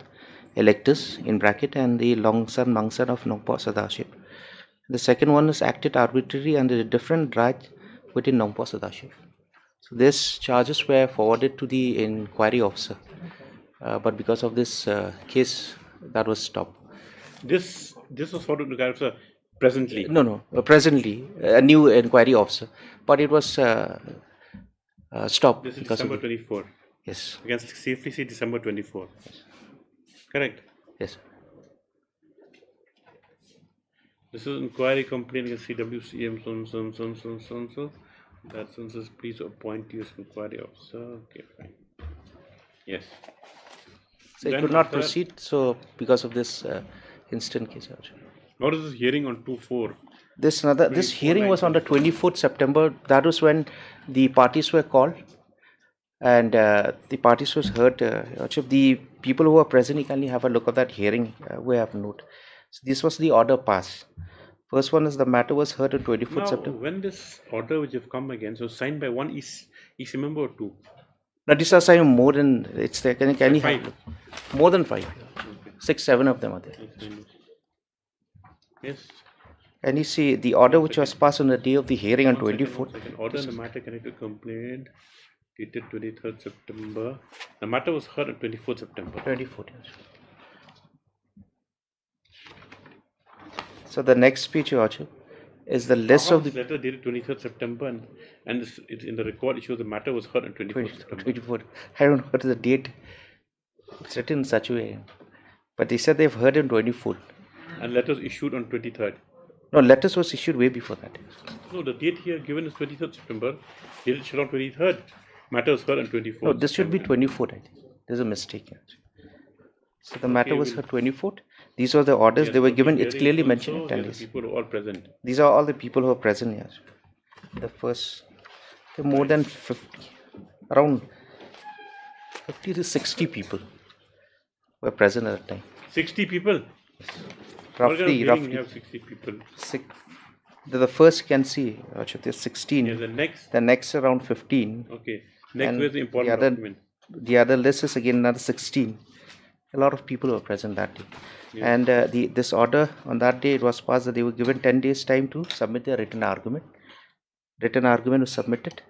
T: electors in bracket, and the Longsan Mangsan of Nongpo Sadaship. The second one is acted arbitrarily under a different Raj within Nongpo Sadaship. So these charges were forwarded to the inquiry officer, but because of this case, that was stopped.
C: This was forwarded to the officer presently?
T: No, presently, a new inquiry officer, but it was stopped.
C: This is
T: because
C: December
T: of
C: 24.
T: Yes.
C: We can safely say December 24.
T: Yes.
C: Correct?
T: Yes.
C: This is inquiry complaint against CWCM so. That says please appoint you as inquiry officer. Okay, fine. Yes.
T: So it could not proceed, so because of this instant case.
C: What is this hearing on 2/4?
T: This hearing was on the 24th September. That was when the parties were called and the parties was heard. The people who were present, you can have a look at that hearing. We have note. So this was the order passed. First one is the matter was heard on 24th September.
C: When this order which have come against was signed by one EC member or 2?
T: Now this is signed more than, it's there. Can you have
C: 5?
T: More than 5. 6, 7 of them are there.
C: Yes.
T: And you see the order which was passed on the day of the hearing on 24th.
C: Order in the matter connected complaint dated 23rd September. The matter was heard on 24th September.
T: 24th, yes. So the next page, Archie, is the list of the
C: letter dated 23rd September and it's in the record. It shows the matter was heard on 24th September.
T: 24th. I don't know what is the date. It's written in such a way. But they said they've heard on 24th.
C: And letters issued on 23rd.
T: No, letters was issued way before that.
C: No, the date here given is 23rd September. Dated issued on 23rd. Matter was heard on 24th.
T: No, this should be 24th, I think. There's a mistake here. So the matter was heard 24th. These are the orders they were given. It's clearly mentioned.
C: People who are all present.
T: These are all the people who are present here. The first, more than 50, around 50 to 60 people were present at the time.
C: 60 people?
T: Roughly.
C: Have 60 people.
T: The first can see, there's 16.
C: Yeah, the next
T: around 15.
C: Okay. Next,
T: And
C: where's the important document?
T: the other list is again another 16. A lot of people were present that day.
C: Yeah.
T: And this order on that day, it was passed that they were given 10 days time to submit their written argument. Written argument was submitted,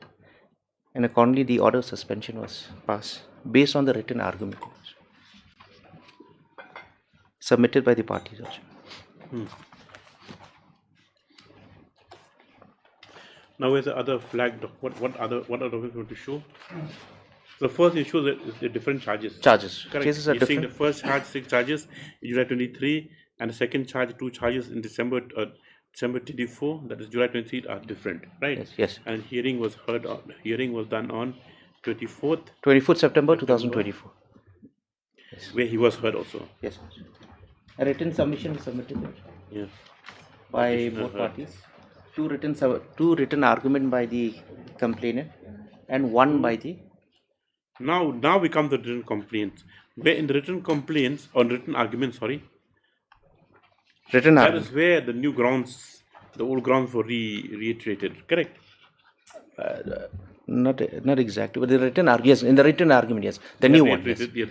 T: and accordingly the order of suspension was passed based on the written argument submitted by the parties also.
C: Now, where's the other flag? What other documents want to show? The first issue is the different charges.
T: Charges.
C: Correct.
T: Cases are
C: You're saying
T: different.
C: the first charge 6 charges in July 23, and the second charge 2 charges in December 24. That is July 23 are different, right?
T: Yes. Yes.
C: And hearing was done on
T: 24th September 2024.
C: Yes. Where he was heard also.
T: Yes. A written submission was submitted
C: Yes.
T: by
C: Petitioner
T: both
C: heard.
T: parties. Two written argument by the complainant and one by the.
C: Now we come to written complaints. Where in the written complaints or written arguments,
T: Written
C: that
T: argument.
C: is where the new grounds, the old grounds were reiterated. Correct.
T: Not exactly, but the written argument. Yes, in the written argument, yes, the new one. Yes. Yes,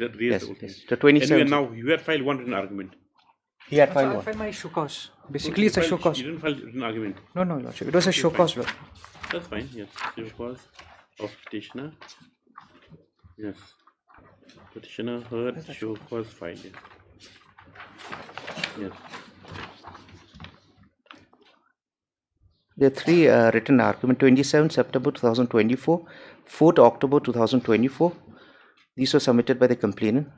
T: yes. The 27th.
C: Anyway, now you had filed one written argument.
T: He had
G: So
T: filed
G: I
T: one.
G: filed my show cause. Basically, it's a show cause.
C: You didn't file written argument.
G: No, Your Lordship. It was a show cause, Lord.
C: That's fine. Yes, show cause of petitioner. Yes, petitioner heard. Show cause filed. Yes. Yes.
T: There are three written arguments: 27 September 2024, 4th October 2024. These were submitted by the complainant.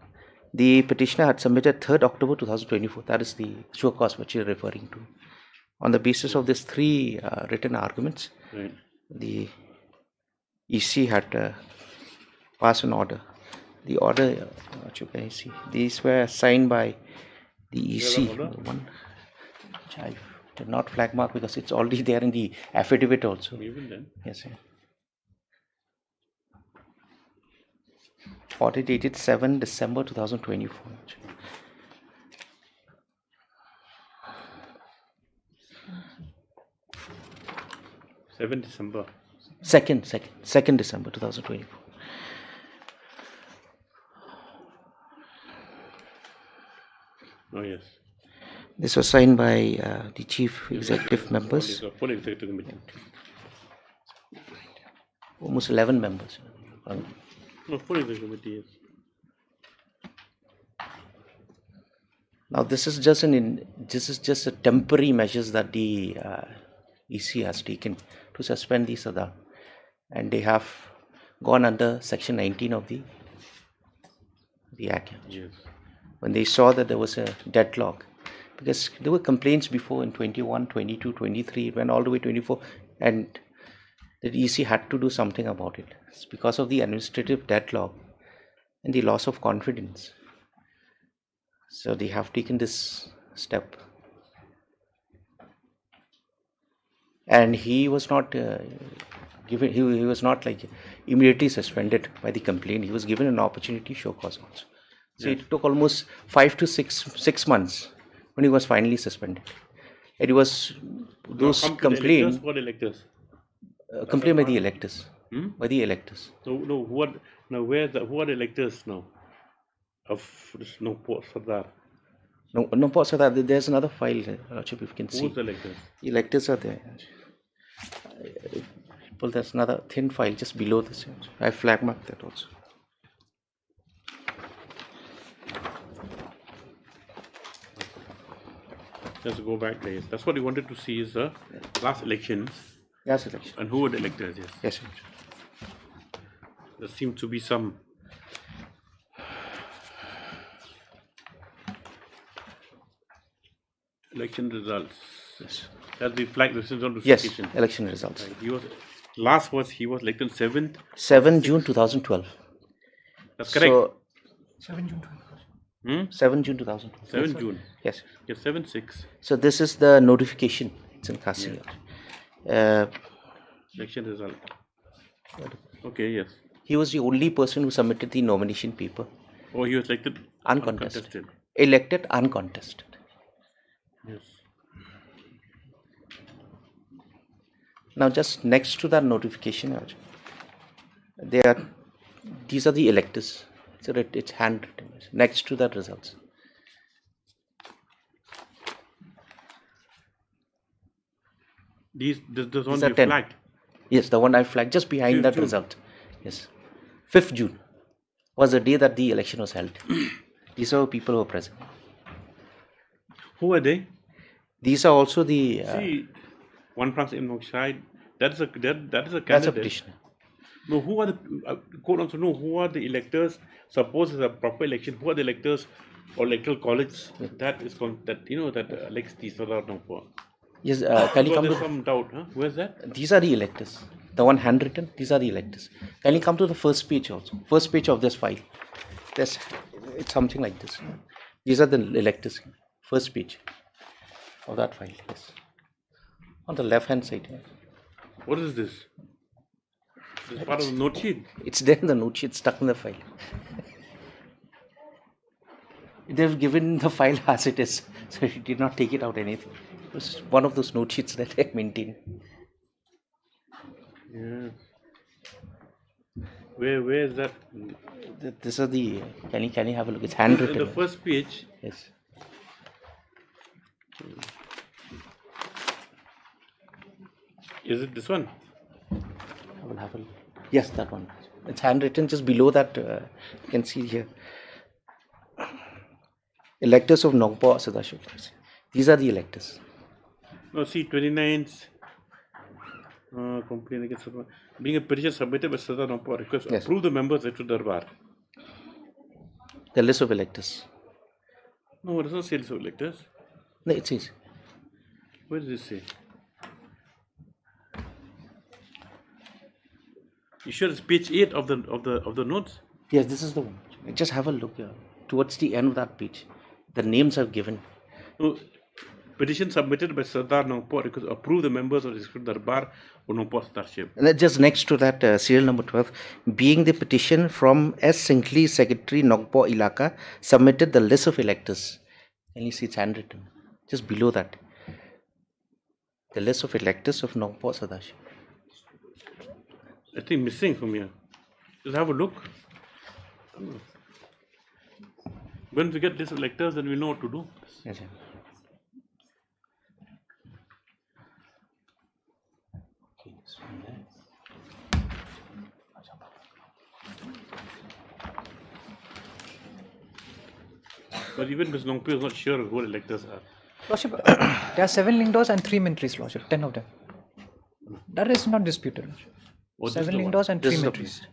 T: The petitioner had submitted 3rd October 2024. That is the show cause which you are referring to. On the basis of these three written arguments,
C: Right.
T: the EC had passed an order. The order, what you can see, these were signed by the EC.
C: You have an order?
T: One, which I did not flag mark because it's already there in the affidavit also.
C: Even then.
T: Yes, sir. Order dated 7 December 2024.
C: 7 December.
T: 2nd December 2024.
C: Oh yes.
T: This was signed by the chief executive members,
C: Full executive committee.
T: almost 11 members.
C: No, full executive committee. Yes.
T: Now this is just a temporary measures that the EC has taken to suspend the Sadar, and they have gone under section 19 of the Act.
C: Yes.
T: When they saw that there was a deadlock, because there were complaints before in 21, 22, 23, it went all the way 24, and the EC had to do something about it. It's because of the administrative deadlock and the loss of confidence. So they have taken this step. And he was not given, he was not like immediately suspended by the complaint. He was given an opportunity to show cause also. So
C: Yes.
T: it took almost 5 to 6 months when he was finally suspended. And it was those
C: Now come to the
T: complaints,
C: electors. What electors?
T: complained by the electors.
C: Hmm?
T: By the electors.
C: No. Who are the electors now? Of this Sardar.
T: No, so that there's another file, Lordship, if you can see.
C: Who's the electors?
T: Electors are there. Well, there's another thin file just below this. I flag marked that also.
C: Let's go back there. That's what we wanted to see is the last elections.
T: Last election.
C: And who were the electors? Yes.
T: Yes.
C: There seems to be some election results.
T: Yes.
C: That's the flag resistance on
T: Yes,
C: notification.
T: election results.
C: Right. He was elected 7th.
T: 7 June 2012.
C: That's correct.
T: So,
G: 7 June
T: 7 June 2012.
C: 7 June.
T: Yes.
C: Yes, 7/6.
T: So this is the notification. It's in Kasi.
C: Election result. Okay, yes.
T: He was the only person who submitted the nomination paper.
C: Oh, he was elected
T: Uncontested. Elected uncontested.
C: Yes.
T: Now just next to that notification, These are the electors. So it's handwritten next to the results.
C: This one
T: are
C: you
T: 10.
C: flagged.
T: Yes, the one I flagged just behind that
C: June.
T: result. Yes. 5th June was the day that the election was held. These are people who were present.
C: Who are they?
T: These are also the.
C: See, one France in Mokside. That is a candidate.
T: That's a petitioner.
C: No, who are the court also know who are the electors? Suppose it's a proper election. Who are the electors or electoral college that is that elects these or not for?
T: Yes, can you come
C: there's
T: to
C: some doubt, huh? Who is that?
T: These are the electors. The one handwritten. These are the electors. Can you come to the first page also? First page of this file. It's something like this. These are the electors. First page of that file. Yes. On the left hand side. Yes.
C: What is this? This is part of the note sheet.
T: It's there in the note sheet, stuck in the file. They've given the file as it is, so he did not take it out anything. It was one of those note sheets that I maintain.
C: Yeah. Where is that?
T: This is the. Can you have a look? It's handwritten.
C: The first page.
T: Yes.
C: Is it this one?
T: I will have a look. Yes, that one. It's handwritten just below that. You can see here. Electors of Nongpo Sadaship. These are the electors.
C: No, see, 29th. Complaint against being a petition submitted by Sadar Nongpo request approve the members to Darbar.
T: The list of electors.
C: No, it does not say list of electors.
T: No, it says.
C: Where does it say? You sure it's page 8 of the notes?
T: Yes, this is the one. Just have a look here. Towards the end of that page, the names are given.
C: No, petition submitted by Sardar Nongpo request approve the members of the district Darbar or Nongpo Sardarship.
T: And just next to that, serial number 12, being the petition from S. Sinclair, Secretary Nongpo Ilaka, submitted the list of electors. And you see it's handwritten. Just below that, the list of electors of Nongpo Sardarship.
C: I think missing from here. Just have a look. When we get this electors, then we know what to do.
T: Yes, sir.
C: But even Ms. Nongpo is not sure who the electors are.
F: Lordship, there are 7 lingdos and 3 mentries, Lordship, 10 of them. That is not disputed, Lordship. 7 lingdos and 3 mentries.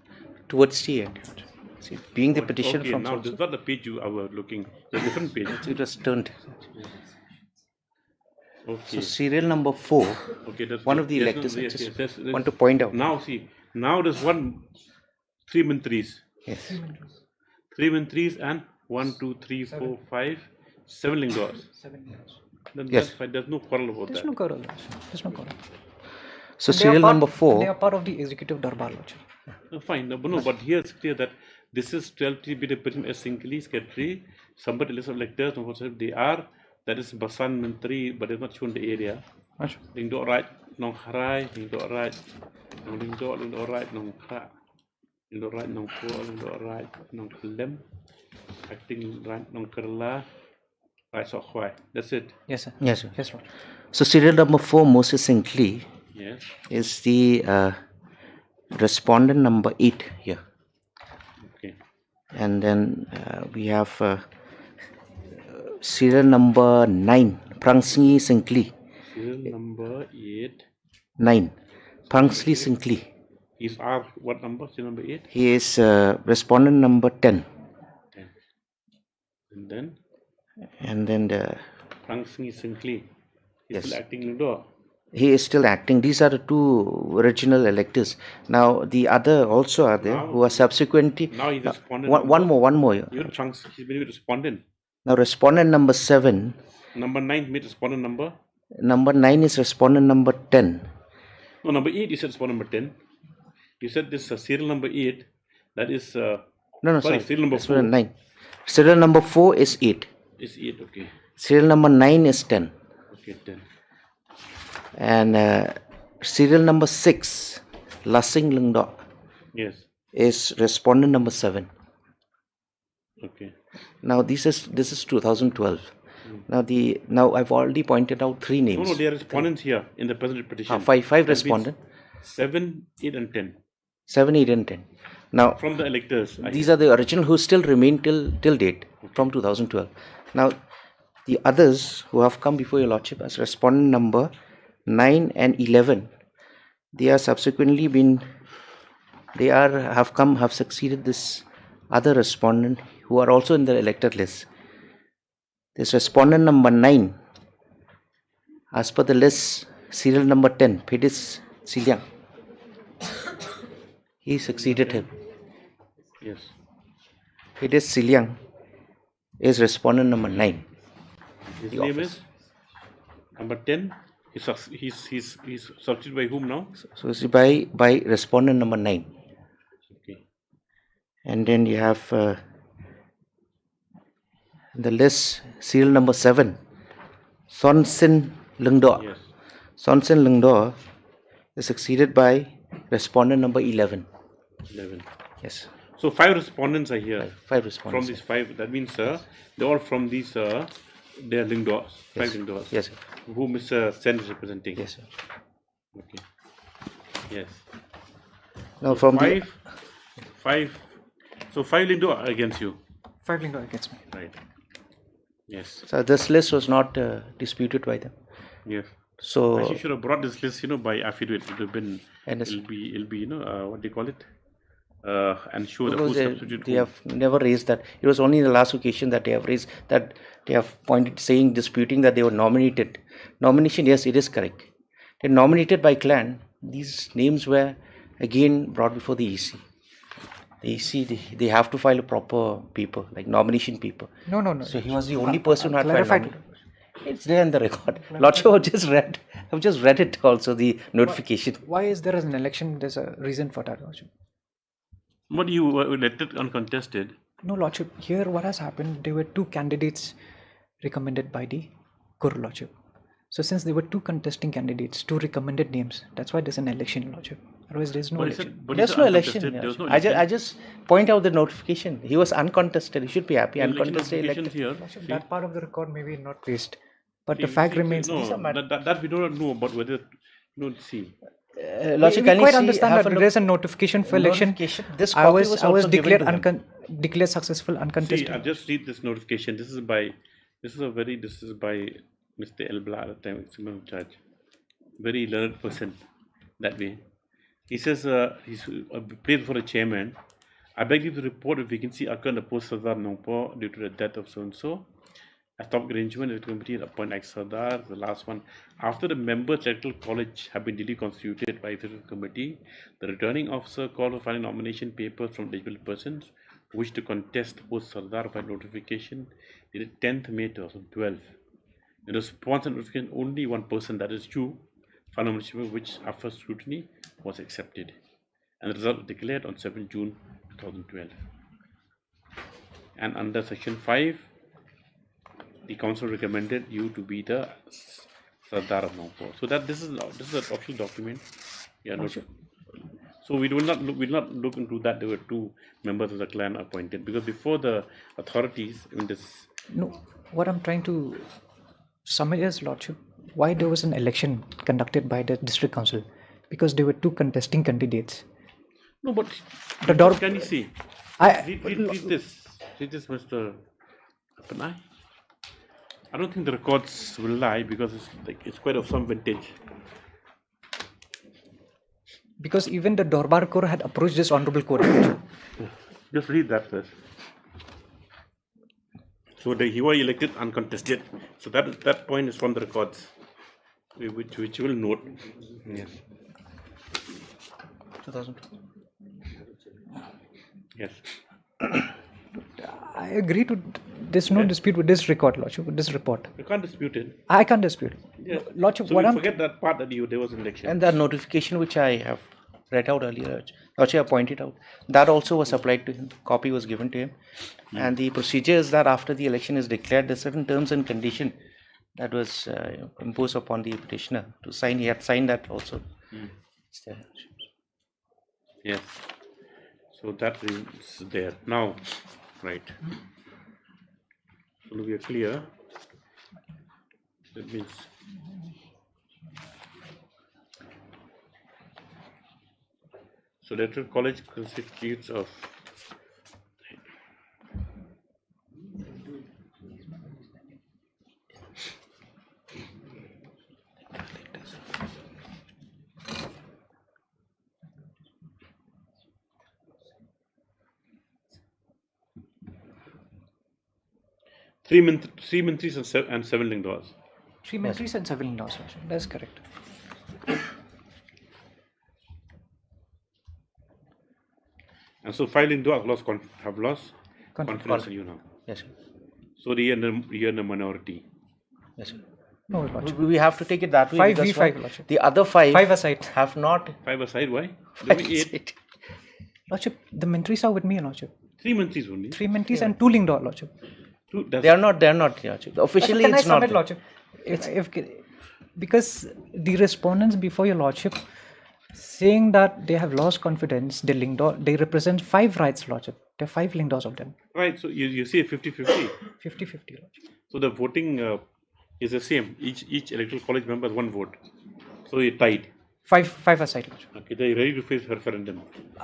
T: Towards the end. See, being the petition
C: okay,
T: from.
C: Now, this is not the page you were looking, it's a different page.
T: It was turned.
C: Okay.
T: So, serial number 4,
C: okay, that's
T: one
C: good.
T: of the
C: Yes,
T: electors,
C: no,
T: I
C: yes,
T: just
C: yes,
T: want to point out.
C: Now, see, now there's 3 mentries.
T: Yes.
C: 3 mentries and 1, 2, 3, 4, 5, 7 lingdos.
F: 7 lingdos.
C: Then
T: Yes.
C: that's fine. There's no quarrel about
F: There's
C: that.
F: no quarrel. There's no quarrel.
T: So,
F: They are
T: serial
F: part-
T: number 4.
F: They are part of the executive Darbar, Lordship.
C: Fine, no, but here it's clear that this is 12 be the person as singly secretary, somebody list of electors, and whatsoever they are, that is Basan Mentri, but it's not shown the area.
F: Achha.
C: Lingdo right, Nong Harai, Lingdo right, Lingdo right, Nong Kra, Lingdo right, Nong Po, Lingdo right, Nong Lem, acting right, Nong Kerala, right, so Hwai. That's it.
F: Yes, sir.
T: Yes, sir.
F: Yes, Lord.
T: So, serial number 4, Moses Sinclair,
C: Yes.
T: is the respondent number 8 here.
C: Okay.
T: And then we have serial number 9, Prangsi Sinclair.
C: Serial number 8.
T: 9, Prangsi Sinclair.
C: Is R what number? Serial number 8.
T: He is respondent number 10.
C: 10. And then
T: And then the,
C: Prang Singh Sinclair. He's
T: Yes.
C: still acting Lingdo.
T: he is still acting. These are the 2 original electors. Now the other also are there who are subsequently.
C: Now he's respondent.
T: One more.
C: Even Prang, he's been respondent.
T: Now respondent number 7.
C: Number 9 made respondent number.
T: Number 9 is respondent number 10.
C: No, number 8 you said respondent number 10. You said this serial number 8. That is.
T: No,
C: Serial number 4
T: respondent 9. Serial number 4 is 8.
C: is 8. Okay.
T: Serial number 9 is 10.
C: Okay, 10.
T: And serial number 6, Lasing Lungdo.
C: Yes.
T: is respondent number 7.
C: Okay.
T: Now this is 2012. Now I've already pointed out 3 names.
C: No, there are respondents here in the present petition.
T: Five respondents.
C: 7, 8 and 10.
T: 7, 8 and 10. Now
C: from the electors.
T: These are the original who still remain till date from 2012. Now the others who have come before your lordship as respondent number 9 and 11, they are subsequently have succeeded this other respondent who are also in the elected list. This respondent number 9, as per the list, serial number 10, Pedis Siliang, he succeeded him.
C: Yes.
T: Pedis Siliang is respondent number 9.
C: His name is number 10. He's succeeded by whom now?
T: So it's by respondent number 9.
C: Okay.
T: And then you have the list serial number 7, Sonsin Lungdo.
C: Yes.
T: Sonsin Lungdo is succeeded by respondent number 11.
C: 11.
T: Yes.
C: So 5 respondents are here.
T: 5 respondents.
C: From these 5, that means they're all from these, they are Lingdos, 5 Lingdos.
T: Yes, sir.
C: Who Mr. Sen is representing.
T: Yes, sir.
C: Okay. Yes.
T: Now
C: So
T: from
C: five. So 5 Lindo are against you.
F: 5 Lindo against me.
C: Right. Yes.
T: So this list was not disputed by them.
C: Yes.
T: So
C: actually, should have brought this list, by affidavit. It would have been.
T: And
C: it'll be, what do you call it? And show the
T: because
C: who substitute
T: they
C: who.
T: have never raised that. It was only the last occasion that they have raised that. They have disputing that they were nominated. Nomination, yes, it is correct. They nominated by clan. These names were again brought before the EC. The EC, they have to file a proper paper, like nomination paper.
F: No.
T: So he was the only person who had
F: clarified.
T: filed. It's there in the record. Lordship I've just read it also, the notification.
F: Why is there an election? There's a reason for that, Lordship.
C: What do you elected uncontested?
F: No, Lordship. Here, what has happened? There were 2 candidates recommended by the Court, Lordship. So, since there were 2 contesting candidates, 2 recommended names, that's why there's an election, Lordship. Otherwise, there's no election.
T: There's no election.
C: There's no
T: I just point out the notification. He was uncontested. He should be happy. Uncontested elected.
C: Here.
F: Lordship, that part of the record may be not placed, but the fact remains.
C: No, that we do not know about whether. See.
T: Lordship,
F: we quite understand that there is a notification for election.
T: This
F: I was
T: declared
F: declared successful uncontested.
C: See, I just read this notification. This is by Mr. Elbla at the time, maximum charge. Very learned person that way. He says he's played for the chairman. I beg you to report a vacancy occurred in the post Sardar Nongpo due to the death of so and so. A top arrangement with the committee appoint ex Sardar. The last one. After the members electoral college have been duly constituted by the committee, the returning officer called for filing nomination papers from eligible persons who wish to contest the post Sardar by notification dated 10th May 2012. In response to notification, only one person, that is you, filed nomination which after scrutiny was accepted, and the result was declared on 7 June 2012. And under section 5, the council recommended you to be the Sardar of Nongpo. So that this is an official document. Yeah, no, so we will not look into that. There were 2 members of the clan appointed, because before the authorities in this.
F: No, what I'm trying to summarize, Lordship, why there was an election conducted by the district council? Because there were 2 contesting candidates.
C: No, but can you see? Read this, Mr. Panay. I don't think the records will lie, because it's quite of some vintage.
F: Because even the Dorbar Court had approached this honorable court.
C: Just read that first. So he was elected uncontested. So that point is from the records, which you will note. Yes.
T: 2002.
C: Yes.
F: I agree to. There's no dispute with this record, Lordship, with this report.
C: You can't dispute it.
F: I can't dispute it.
C: Yeah.
F: Lordship,
C: so forget that part that there was an election.
T: And the notification which I have read out earlier, Lordship pointed out, that also was applied to him. Copy was given to him. And the procedure is that after the election is declared, there are certain terms and conditions that was imposed upon the petitioner to sign. He had signed that also.
C: Yes. So that is there now, right? So we are clear. That means so electoral college constitutes of three ministries and seven lingdors.
F: 3 ministries and 7 lingdors. That's correct.
C: And so 5 lingdors have lost confidence in you now.
T: Yes, sir.
C: So you're in a minority.
T: Yes, sir.
F: No, Lordship.
T: We have to take it that way.
F: 5v5, Lordship.
T: The other 5
F: aside
T: have not.
C: 5 aside, why?
T: 5
C: 8.
F: Lordship, the ministries are with me, Lordship.
C: 3 ministries only.
F: 3 ministries and 2 lingdor, Lordship.
T: They are not, Lordship. Officially,
F: Lordship,
T: it's not.
F: Submit, Lordship? Because the respondents before your Lordship saying that they have lost confidence, they represent 5 rights, Lordship. There are 5 lingdors of them.
C: Right, so you say 50-50.
F: 50-50, Lordship.
C: So the voting is the same. Each electoral college member has 1 vote. So you're tied.
F: 5 aside, Lordship.
C: Okay, they're ready to face referendum.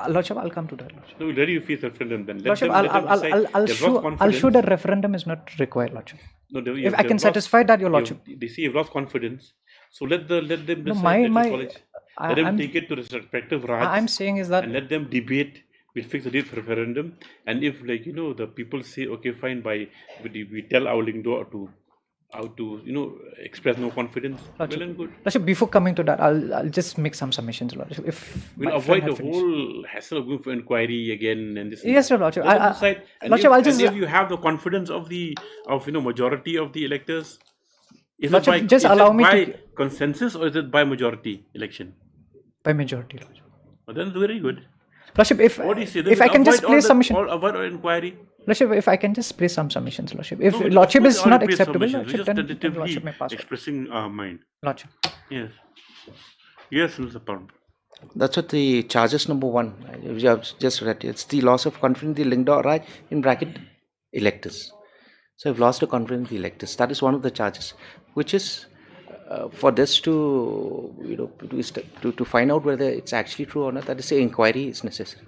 F: Lordship, I'll come to that, Lordship.
C: No, we're ready to face referendum then.
F: Lordship, I'll show that referendum is not required, Lordship.
C: No,
F: if I can satisfy that, your Lordship.
C: They see you've lost confidence. So let them decide.
F: No,
C: college. Let them take it to the respective Raj.
F: I'm saying is that.
C: And let them debate. We'll fix the date for referendum. And if, the people say, okay, fine, we tell our lingdor to how to, express no confidence,
F: Lordship,
C: well and good.
F: Lordship, before coming to that, I'll just make some submissions, Lordship. If
C: we'll avoid the whole hassle of going for inquiry again and this.
F: Yes, sir, Lordship.
C: Lordship,
F: if
C: you have the confidence of majority of the electors, is
F: Lordship,
C: it by,
F: just allow me
C: by
F: to
C: consensus or is it by majority election?
F: By majority, Lordship.
C: Well, then very good.
F: Lordship,
C: what do you say?
F: If I can just place submission.
C: Avoid inquiry.
F: Lordship, if I can just place some submissions, Lordship. If Lordship is not acceptable, Lordship, then Lordship may pass.
C: Expressing our mind.
F: Lordship.
C: Yes. Yes, Mr. Parm.
T: That's what the charges number 1. You have just read. It's the loss of confidence in the lingdor Raj in bracket electors. So I've lost the confidence in the electors. That is one of the charges, which is for this to to find out whether it's actually true or not. That is, an inquiry is necessary.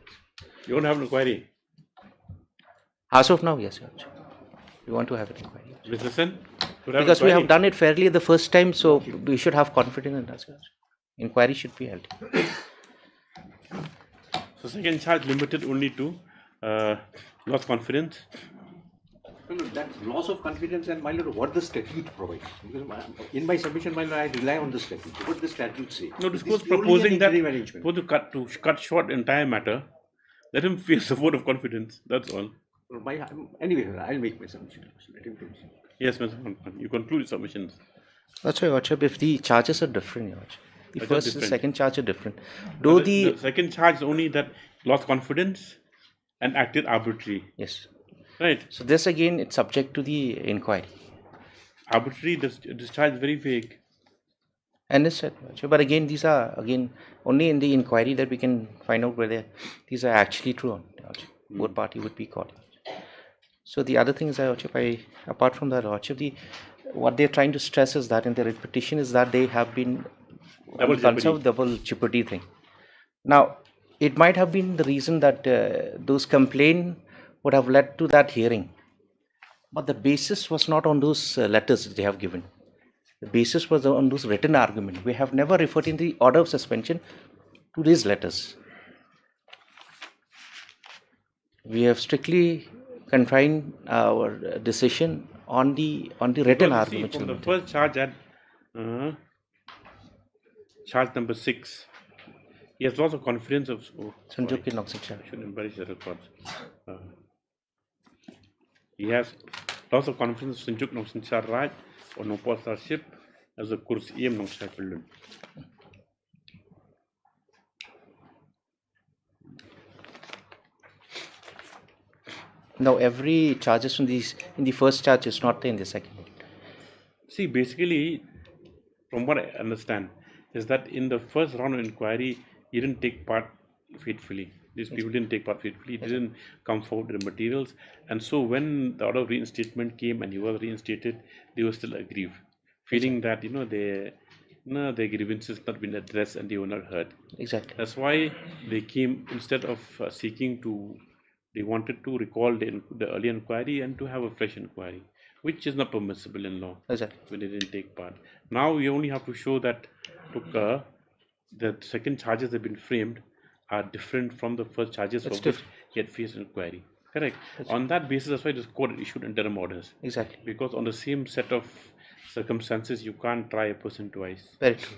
C: You don't have an inquiry.
T: As of now, yes, we want to have an inquiry.
C: Mr. Sen?
T: Because we have done it fairly the first time, so we should have confidence in that. Inquiry should be held.
C: So second charge limited only to lost confidence.
Q: That's loss of confidence and my lord, what the statute provides. Because in my submission, my lord, I rely on the statute. What the statute say?
C: No, this was proposing that to cut short entire matter. Let him face the vote of confidence. That's all.
Q: Anyway, I'll make my submission. Let him finish.
C: Yes, Mr. Khan, you conclude submissions.
T: That's why, Lordship, if the charges are different, the first and second charge are different. Though
C: the second charge is only that lost confidence and acted arbitrary.
T: Yes.
C: Right.
T: So this again, it's subject to the inquiry.
C: Arbitrary discharge is very vague.
T: Understood. But again, these are only in the inquiry that we can find out whether these are actually true or not. Both party would be caught. So the other thing is, apart from that, what they're trying to stress is that in their petition is that they have been double jeopardy thing. Now, it might have been the reason that those complaints would have led to that hearing, but the basis was not on those letters they have given. The basis was on those written arguments. We have never referred in the order of suspension to these letters. We have strictly confined our decision on the written arguments.
C: From the first charge at charge number 6, he has lots of confidence of. I should embellish the records. He has lots of confidence of Sanjuk Nongsanchar Raj or Nongpor Starship as a course EM Nongchai Pildun.
T: Now, every charges in the first charge is not there in the second.
C: See, basically, from what I understand, is that in the first round of inquiry, he didn't take part faithfully. These people didn't take part faithfully, didn't come forward with the materials, and so when the order of reinstatement came and he was reinstated, they were still aggrieved, feeling that their grievances not been addressed and they were not heard.
T: Exactly.
C: That's why they came, instead of they wanted to recall the early inquiry and to have a fresh inquiry, which is not permissible in law.
T: Exactly.
C: When they didn't take part. Now we only have to show that the second charges have been framed are different from the first charges for which he had faced inquiry. Correct. On that basis, that's why this court issued interim orders.
T: Exactly.
C: Because on the same set of circumstances, you can't try a person twice.
T: Very true.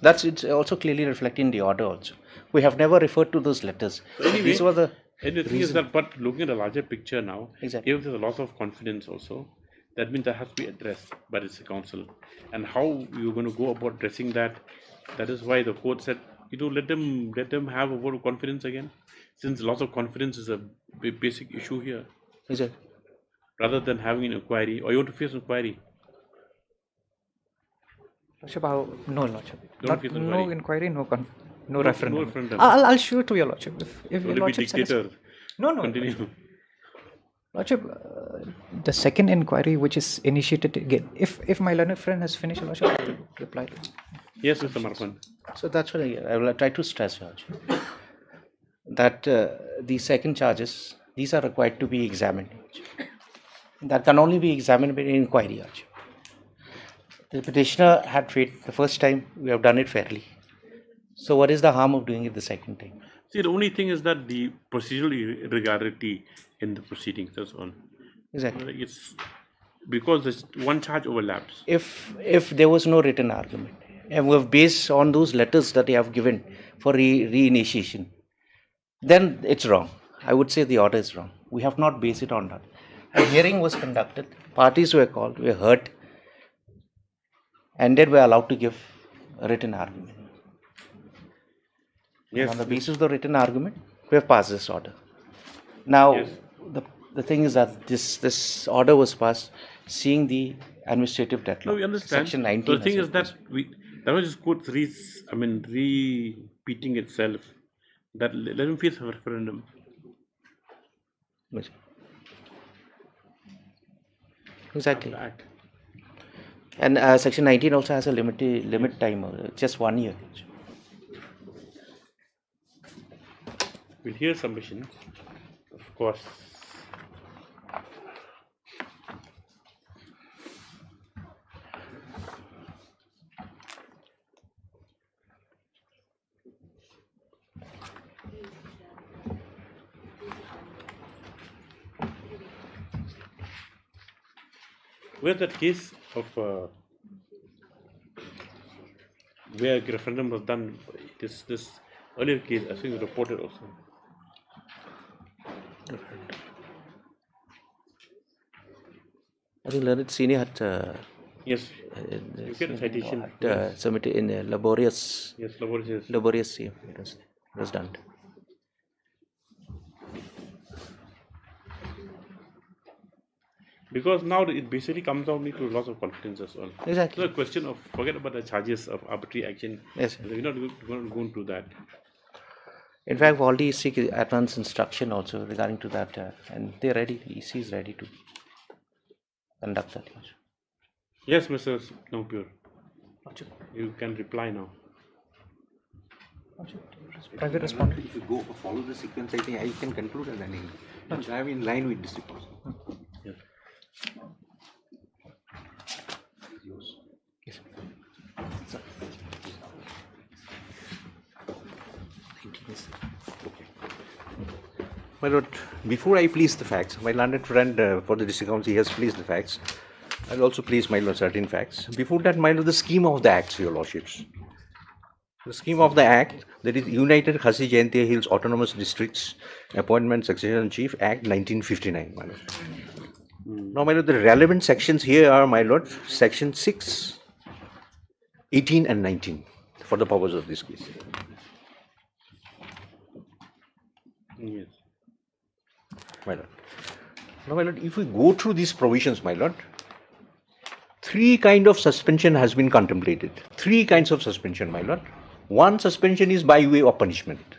T: It's also clearly reflected in the order also. We have never referred to those letters.
C: Anyway,
T: these were the
C: and the thing is that, but looking at the larger picture now,
T: exactly.
C: If there's a loss of confidence also, that means that has to be addressed by the council. And how you're going to go about addressing that, that is why the court said, let them have a vote of confidence again, since loss of confidence is a basic issue here.
T: Exactly.
C: Rather than having an inquiry, or you want to face inquiry.
F: Lordship, no, Lordship.
C: No
F: inquiry, no referendum.
C: No referendum.
F: I'll show it to your Lordship. If your
C: be
F: Lordship
C: dictator.
F: No.
C: Continue.
F: Lordship, the second inquiry which is initiated again, if my learned friend has finished, Lordship, I will reply to it.
C: Yes, Mr. Marpan.
T: So that's what I will try to stress, Lordship, that the second charges, these are required to be examined. That can only be examined by an inquiry. The petitioner had faith the first time, we have done it fairly. So what is the harm of doing it the second time?
C: See, the only thing is that the procedural irregularity in the proceedings, that's all.
T: Exactly.
C: It's because this one charge overlaps.
T: If there was no written argument, and we have based on those letters that they have given for reinitiation, then it's wrong. I would say the order is wrong. We have not based it on that. A hearing was conducted, parties were called, were heard, and then were allowed to give a written argument.
C: Yes.
T: And on the basis of the written argument, we have passed this order. Now,
C: yes.
T: The thing is that this order was passed seeing the administrative deadlock.
C: No, we understand.
T: Section 19.
C: So the thing is that that was just court repeating itself. That let him face a referendum.
T: Exactly. And Section 19 also has a limit time, just 1 year.
C: We'll hear submissions, of course. Where's that case of where a referendum was done? This earlier case, I think, was reported also.
T: I think Learned Senior had
C: yes, you get a citation.
T: Submitted in a laborious.
C: Yes, laborious.
T: Laborious, it was done.
C: Because now it basically comes down to loss of confidence as well.
T: Exactly.
C: So the question of forget about the charges of arbitrary action.
T: Yes.
C: We're not going to go into that.
T: In fact, Valdi seek advance instruction also regarding to that, and they're ready. EC is ready to conduct that.
C: Yes, Mr. Snowpure. You can reply now.
F: Private respondent.
Q: If you follow the sequence, I think I can conclude as an I am in line with this report.
C: Yes.
T: Yes.
Q: My lord, before I place the facts, my learned friend for the district council, he has placed the facts. I'll also place, my lord, certain facts. Before that, my lord, the scheme of the acts, your lordships. The scheme of the act, that is United Khasi Jaintia Hills Autonomous Districts Appointment Succession Chief Act 1959, my lord. Now, my lord, the relevant sections here are, my lord, section 6, 18 and 19 for the purpose of this case.
C: Yes.
Q: My lord. Now, my lord, if we go through these provisions, my lord, 3 kinds of suspension has been contemplated. 3 kinds of suspension, my lord. One suspension is by way of punishment.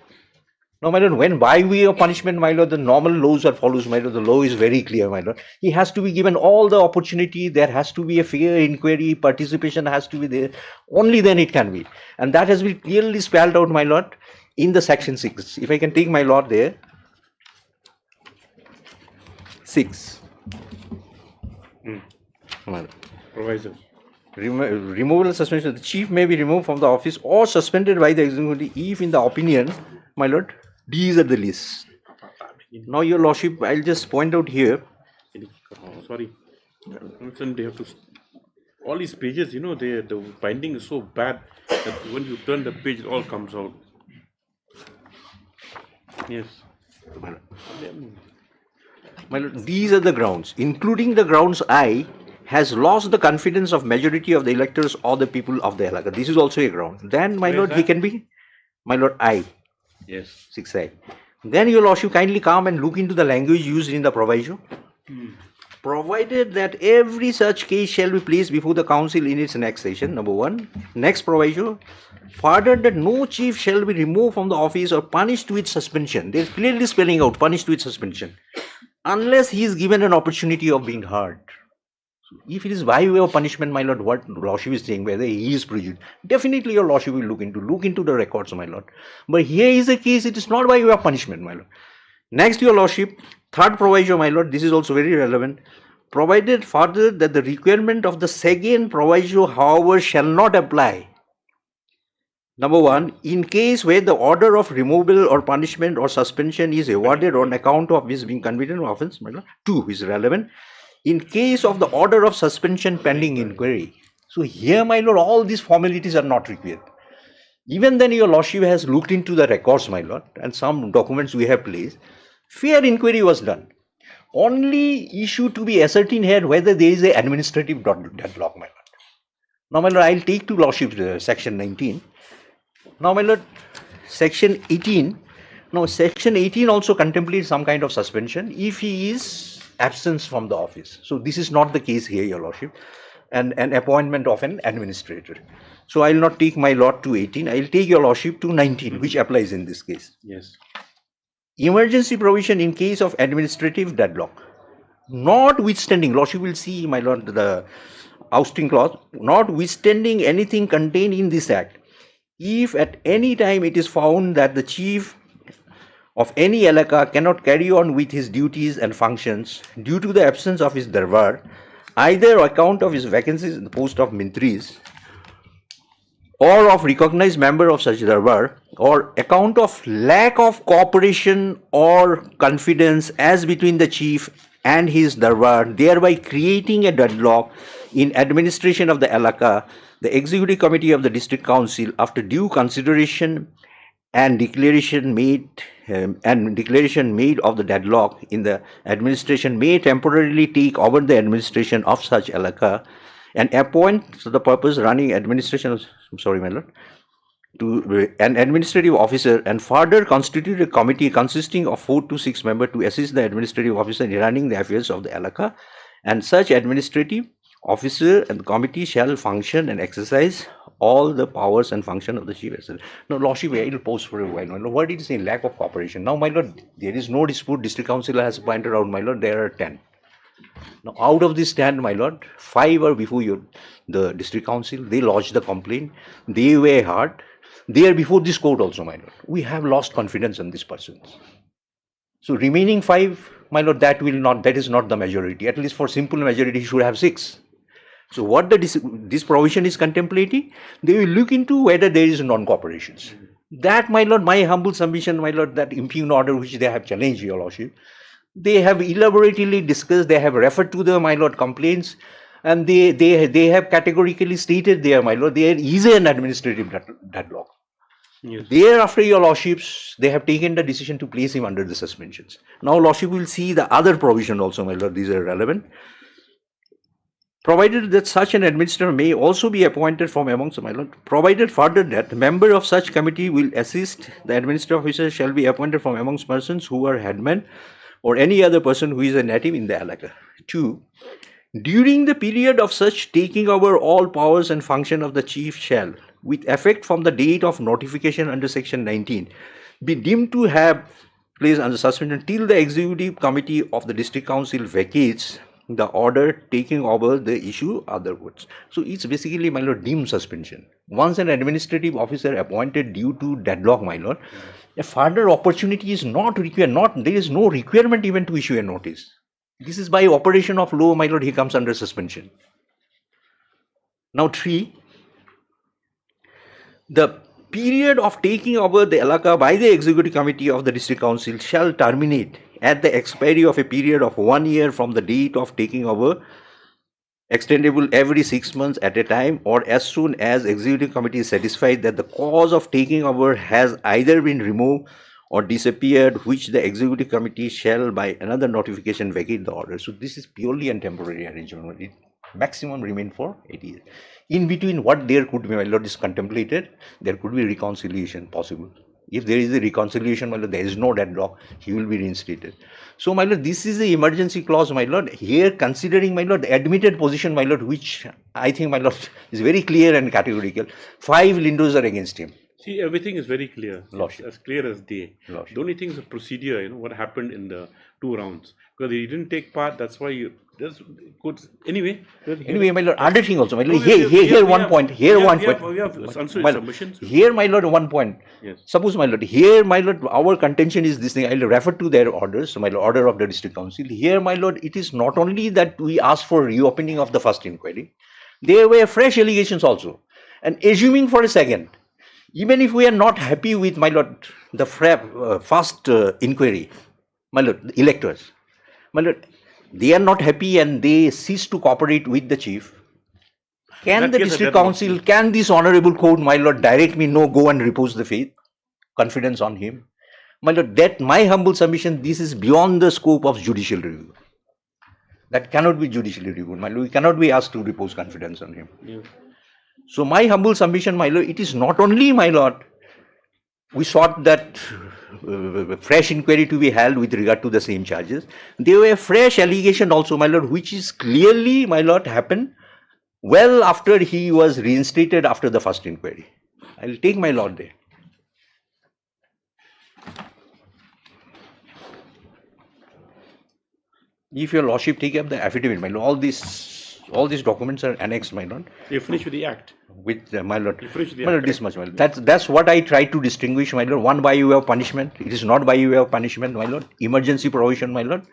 Q: Now, my lord, when by way of punishment, my lord, the normal laws are follows, my lord, the law is very clear, my lord. He has to be given all the opportunity, there has to be a fair inquiry, participation has to be there, only then it can be. And that has been clearly spelled out, my lord, in the section 6. If I can take my lord there, 6. My lord.
C: Proviso.
Q: Removal and suspension. The chief may be removed from the office or suspended by the executive if, in the opinion, my lord, these are the list. Now, your lordship, I'll just point out here.
C: Sorry. They have to. All these pages, you know, the binding is so bad that when you turn the page, it all comes out. Yes.
Q: My lord, these are the grounds, including the grounds I has lost the confidence of majority of the electors or the people of the Elaka. This is also a ground. Then, my lord, he can be, my lord, I.
C: Yes.
Q: 6I. Then, your lordship, kindly come and look into the language used in the proviso. Provided that every such case shall be placed before the council in its next session, number 1. Next proviso, further that no chief shall be removed from the office or punished with suspension. They are clearly spelling out punished with suspension, unless he is given an opportunity of being heard. If it is by way of punishment, my lord, what lordship is saying, whether he is prejudiced, definitely your lordship will look into the records, my lord. But here is a case, it is not by way of punishment, my lord. Next, your lordship, third proviso, my lord, this is also very relevant. Provided further that the requirement of the second proviso, however, shall not apply. Number 1, in case where the order of removal or punishment or suspension is awarded on account of his being convicted of offence, my lord. 2 is relevant. In case of the order of suspension pending inquiry. So here, my lord, all these formalities are not required. Even then, your lordship has looked into the records, my lord, and some documents we have placed. Fair inquiry was done. Only issue to be ascertained here whether there is an administrative deadlock, my lord. Now, my lord, I'll take to lordship section 19. Now, my lord, section 18. Now, section 18 also contemplates some kind of suspension if he is absence from the office. So this is not the case here, your lordship, and an appointment of an administrator. So I will not take my lord to 18. I will take your lordship to 19, which applies in this case.
C: Yes.
Q: Emergency provision in case of administrative deadlock. Notwithstanding, lordship will see, my lord, the ousting clause. Notwithstanding anything contained in this act, if at any time it is found that the chief of any Elaka cannot carry on with his duties and functions due to the absence of his darbar, either on account of his vacancies in the post of mintris, or of recognized member of such darbar, or account of lack of cooperation or confidence as between the chief and his darbar, thereby creating a deadlock in administration of the Elaka, the executive committee of the district council, after due consideration and declaration made of the deadlock in the administration, may temporarily take over the administration of such Elaka and appoint for the purpose running administration of, sorry, my lord, to an administrative officer, and further constitute a committee consisting of 4 to 6 members to assist the administrative officer in running the affairs of the Elaka, and such administrative officer and the committee shall function and exercise all the powers and function of the chief. Now, lordship, I will pause for a while. My lord, what did it say? Lack of cooperation. Now, my lord, there is no dispute. District council has pointed out, my lord, there are 10. Now, out of this 10, my lord, 5 are before the district council. They lodged the complaint. They were heard. They are before this court also, my lord. We have lost confidence in these persons. So, remaining 5, my lord, that is not the majority. At least for simple majority, he should have 6. So what this provision is contemplating, they will look into whether there is non-cooperations. That, my lord, my humble submission, my lord, that impugned order which they have challenged, your lordship, they have elaborately discussed, they have referred to the, my lord, complaints, and they have categorically stated there, my lord, there is an administrative deadlock.
C: Yes.
Q: Thereafter, your lordships, they have taken the decision to place him under the suspensions. Now, lordship will see the other provision also, my lord, these are relevant. Provided that such an administrator may also be appointed from amongst, my lord, provided further that the member of such committee will assist the administrative officer shall be appointed from amongst persons who are headmen or any other person who is a native in the Elaka. 2. During the period of such taking over all powers and function of the chief shall, with effect from the date of notification under section 19, be deemed to have placed under suspension till the executive committee of the district council vacates the order taking over the issue otherwards. So it's basically, my lord, deemed suspension. Once an administrative officer appointed due to deadlock, my lord, a further opportunity is not required. There is no requirement even to issue a notice. This is by operation of law, my lord, he comes under suspension. Now 3, the period of taking over the Elaka by the executive committee of the district council shall terminate at the expiry of a period of 1 year from the date of taking over, extendable every 6 months at a time, or as soon as executive committee is satisfied that the cause of taking over has either been removed or disappeared, which the executive committee shall by another notification vacate the order. So this is purely a temporary arrangement. It maximum remain for 8 years. In between, what there could be, my lord, is contemplated. There could be reconciliation possible. If there is a reconciliation, my lord, there is no deadlock, he will be reinstated. So, my lord, this is the emergency clause, my lord. Here, considering, my lord, the admitted position, my lord, which I think, my lord, is very clear and categorical. 5 lindos are against him.
C: See, everything is very clear.
Q: Lordship.
C: It's as clear as day.
Q: Lordship.
C: The only thing is the procedure, what happened in the 2 rounds. Because he didn't take part, that's why you... Anyway,
Q: my lord, other thing also, my lord, here one point. Here, my lord, one point.
C: Yes.
Q: Suppose, my lord, here, my lord, our contention is this thing. I'll refer to their orders, so my lord, order of the district council. Here, my lord, it is not only that we ask for reopening of the first inquiry, there were fresh allegations also. And assuming for a second, even if we are not happy with, my lord, the first inquiry, my lord, the electors, my lord, they are not happy and they cease to cooperate with the chief. Can the district council, can this honorable court, my lord, direct me, no, go and repose the faith, confidence on him? My lord, that my humble submission, this is beyond the scope of judicial review. That cannot be judicially reviewed, my lord. We cannot be asked to repose confidence on him.
C: Yeah.
Q: So my humble submission, my lord, it is not only, my lord, we sought that fresh inquiry to be held with regard to the same charges. There were fresh allegations also, my lord, which is clearly, my lord, happened well after he was reinstated after the first inquiry. I will take my lord there. If your lordship take up the affidavit, my lord, all these documents are annexed, my lord.
C: You finish with the act.
Q: With my lord,
C: my
Q: lord, this much, my lord. That's what I try to distinguish, my lord. One, by way of punishment. It is not by way of punishment, my lord. Emergency provision, my lord.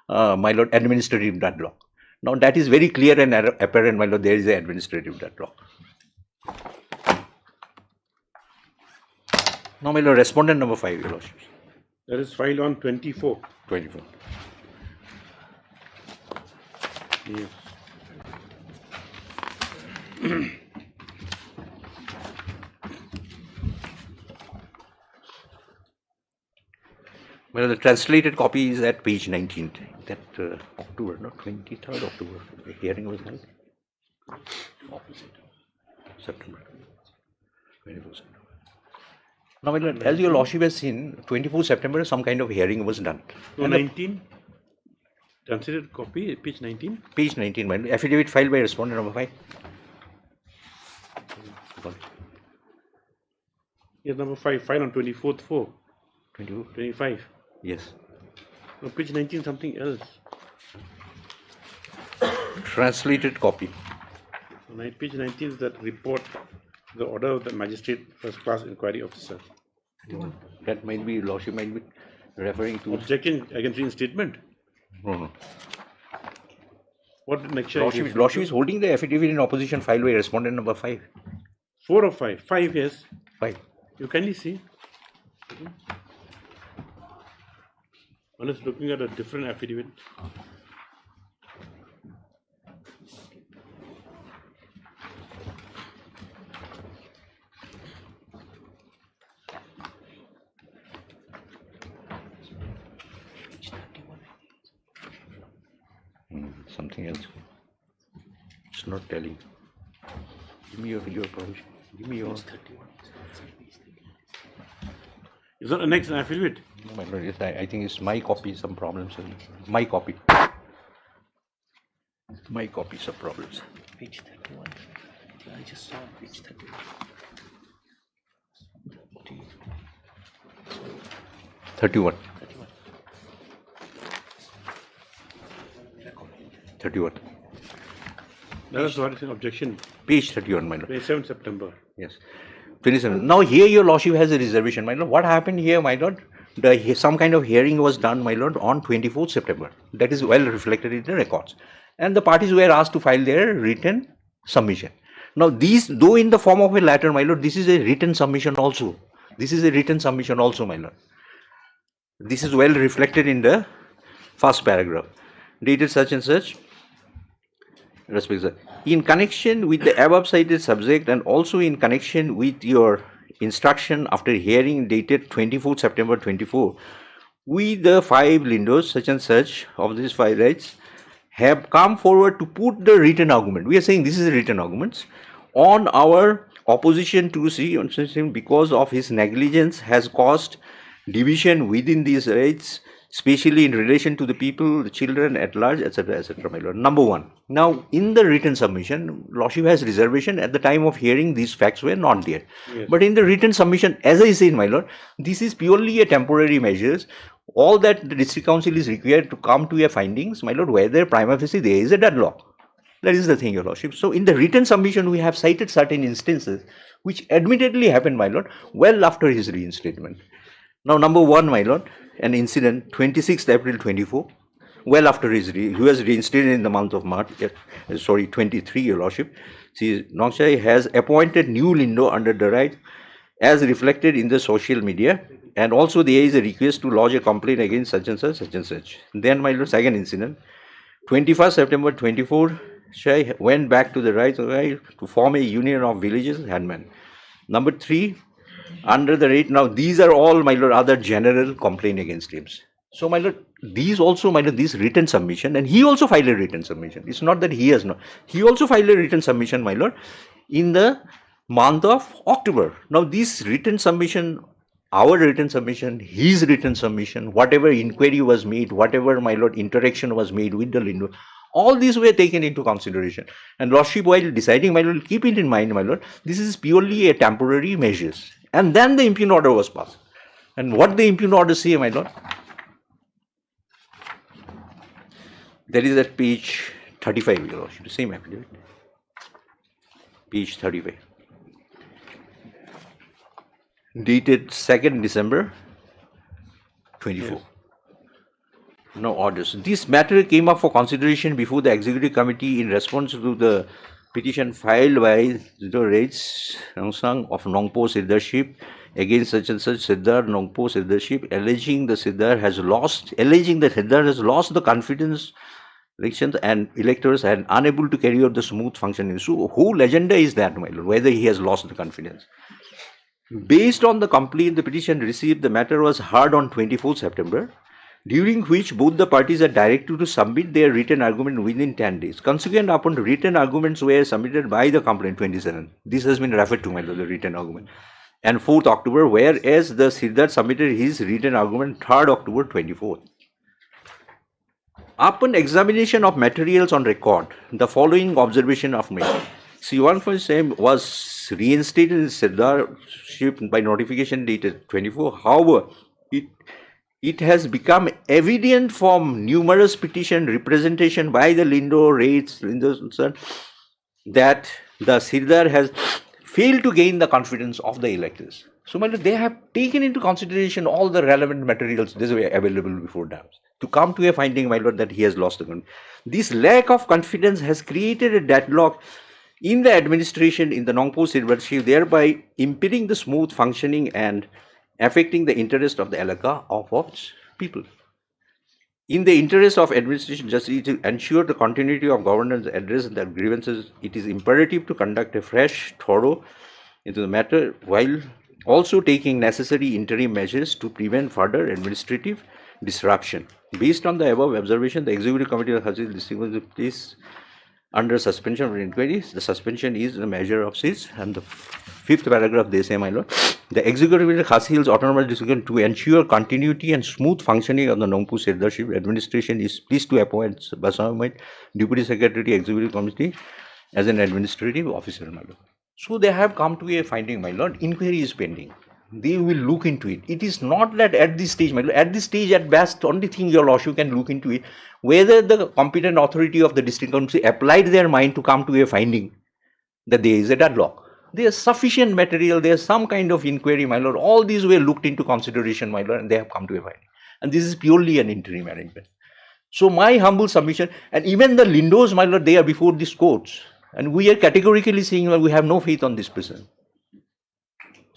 Q: My lord, administrative deadlock. Now that is very clear and apparent, my lord. There is an administrative deadlock. Now, my lord, respondent number 5, your lordship.
C: That is filed on 24.
Q: 24.
C: Yes.
Q: Well, the translated copy is at page 19. That October, not 23rd October. The hearing was held. Opposite. September. 24 September. Now, my lord, as your lordship has seen, 24 September, some kind of hearing was done.
C: No, 19. Translated copy, page 19.
Q: Page 19, my lord. Affidavit filed by respondent number 5.
C: Yes, number 5, filed on 24th 4.
Q: 25. Yes.
C: No, page 19, something else.
Q: Translated copy.
C: Page 19 is that report, the order of the magistrate first class inquiry officer.
Q: That might be, lordship might be referring to.
C: Objection against reinstatement?
Q: No.
C: What next?
Q: Lordship is holding the affidavit in opposition filed by respondent number 5.
C: 4 or 5? 5, yes.
Q: 5.
C: You kindly see. One is looking at a different affidavit.
Q: Something else. It's not telling. Give me your provision. Give me your.
C: Is that the next affidavit?
Q: No, my lord, yes, I think it's my copy, some problems. My copy. My copy, some problems.
S: Page 31. I just saw page 31.
Q: 31. 31.
C: That is what is in objection.
Q: Page 31, my lord.
C: 27 September.
Q: Yes. 27. Now here your lordship has a reservation, my lord. What happened here, my lord? Some kind of hearing was done, my lord, on 24th September. That is well reflected in the records. And the parties were asked to file their written submission. Now these, though in the form of a letter, my lord, this is a written submission also. This is a written submission also, my lord. This is well reflected in the first paragraph. Dated such and such. In connection with the above cited subject and also in connection with your instruction after hearing dated 24th September 24, we the 5 Lindos such and such of these 5 rights have come forward to put the written argument. We are saying this is written arguments on our opposition to see because of his negligence has caused division within these rights, especially in relation to the people, the children at large, etc., etc., my lord. Number 1. Now, in the written submission, lordship has reservation. At the time of hearing, these facts were not there. Yes. But in the written submission, as I said, my lord, this is purely a temporary measures. All that the district council is required to come to a findings, my lord, whether prima facie there is a deadlock. That is the thing, your lordship. So, in the written submission, we have cited certain instances which admittedly happened, my lord, well after his reinstatement. Now, number 1, my lord, an incident 26th April 24, well after he was reinstated in the month of March, 23, your lordship. See, Nongshai has appointed new Lindo under the right as reflected in the social media, and also there is a request to lodge a complaint against such and such, such and such. Then, my lord, second incident, 21st September 24, Shai went back to the right to form a union of villages, handmen. Number 3, under the rate, now these are all, my lord, other general complaint against him. So, my lord, these also, my lord, this written submission, and he also filed a written submission. It's not that he has not. He also filed a written submission, my lord, in the month of October. Now, this written submission, our written submission, his written submission, whatever inquiry was made, whatever, my lord, interaction was made with the Lindo, all these were taken into consideration. And lordship, while deciding, my lord, keep it in mind, my lord, this is purely a temporary measures. And then the impugn order was passed. And what the impugn order say, my lord? That is at page 35, your lordship, the same affidavit. Page 35. Dated 2nd December 24. Yes. No orders. This matter came up for consideration before the executive committee in response to the petition filed by the Rates Nongsang of Nongpo Siddharship against such and such Siddhar Nongpo Siddharship, alleging that Siddhar has lost the confidence elections and electors and unable to carry out the smooth functioning. So, whole agenda is that, my lord, whether he has lost the confidence. Based on the complaint the petition received, the matter was heard on 24th September. During which both the parties are directed to submit their written argument within 10 days. Consequent upon the written arguments were submitted by the complaint 27. This has been referred to, my lord, the written argument. And 4th October, whereas the Siddhar submitted his written argument 3rd October 24th. Upon examination of materials on record, the following observation of made. C1 was reinstated in Siddharship by notification dated 24. However, it has become evident from numerous petition representation by the Lindo rates that the Siddhar has failed to gain the confidence of the electors. So, my lord, they have taken into consideration all the relevant materials this way available before them to come to a finding, my lord, that he has lost the confidence. This lack of confidence has created a deadlock in the administration in the Nongpo Siddharship, thereby impeding the smooth functioning and affecting the interest of the Elaka of its people. In the interest of administration justice to ensure the continuity of governance, address their grievances, it is imperative to conduct a fresh, thorough into the matter while also taking necessary interim measures to prevent further administrative disruption. Based on the above observation, the Executive Committee of Hazil District is under suspension of inquiries. The suspension is a measure of cease, and the 5th paragraph they say, my lord, the Executive Committee of Hazil's autonomous decision to ensure continuity and smooth functioning of the Nongpo Siddharship administration is pleased to appoint Basamait Deputy Secretary Executive Committee as an administrative officer, my lord. So they have come to a finding, my lord, inquiry is pending. they will look into it. It is not that at this stage, my lord, at this stage at best, only thing your lordship can look into it, whether the competent authority of the district council applied their mind to come to a finding that there is a deadlock. There is sufficient material, there is some kind of inquiry, my lord. All these were looked into consideration, my lord, and they have come to a finding. And this is purely an interim arrangement. So my humble submission, and even the Lindos, my lord, they are before these courts. And we are categorically saying, well, we have no faith on this person.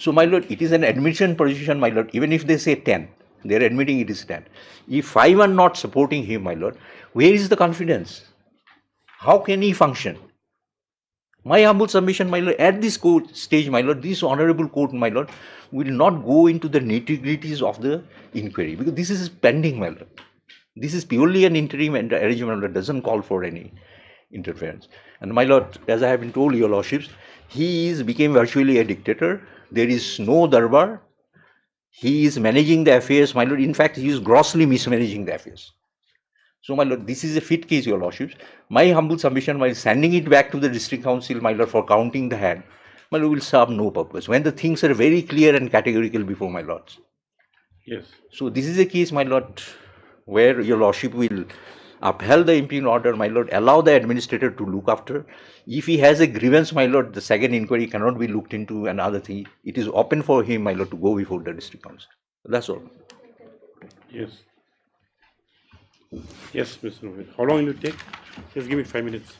Q: So, my lord, it is an admission position, my lord. Even if they say 10, they are admitting it is 10. If 5 are not supporting him, my lord, where is the confidence? How can he function? My humble submission, my lord, at this court stage, my lord, this honorable court, my lord, will not go into the nitty-gritties of the inquiry, because this is pending, my lord. This is purely an interim arrangement that doesn't call for any interference. And my lord, as I have been told, your lordships, he became virtually a dictator. There is no darbar. He is managing the affairs, my lord. In fact, he is grossly mismanaging the affairs. So, my lord, this is a fit case, your lordships. My humble submission, while sending it back to the district council, my lord, for counting the hand, my lord, will serve no purpose when the things are very clear and categorical before my lords.
C: Yes.
Q: So, this is a case, my lord, where your lordship will upheld the imperial order, my lord, allow the administrator to look after. If he has a grievance, my lord, the second inquiry cannot be looked into, another thing. It is open for him, my lord, to go before the district council. That's all.
C: Yes. Yes, Mr. Rohit. How long will it take? Just give me 5 minutes.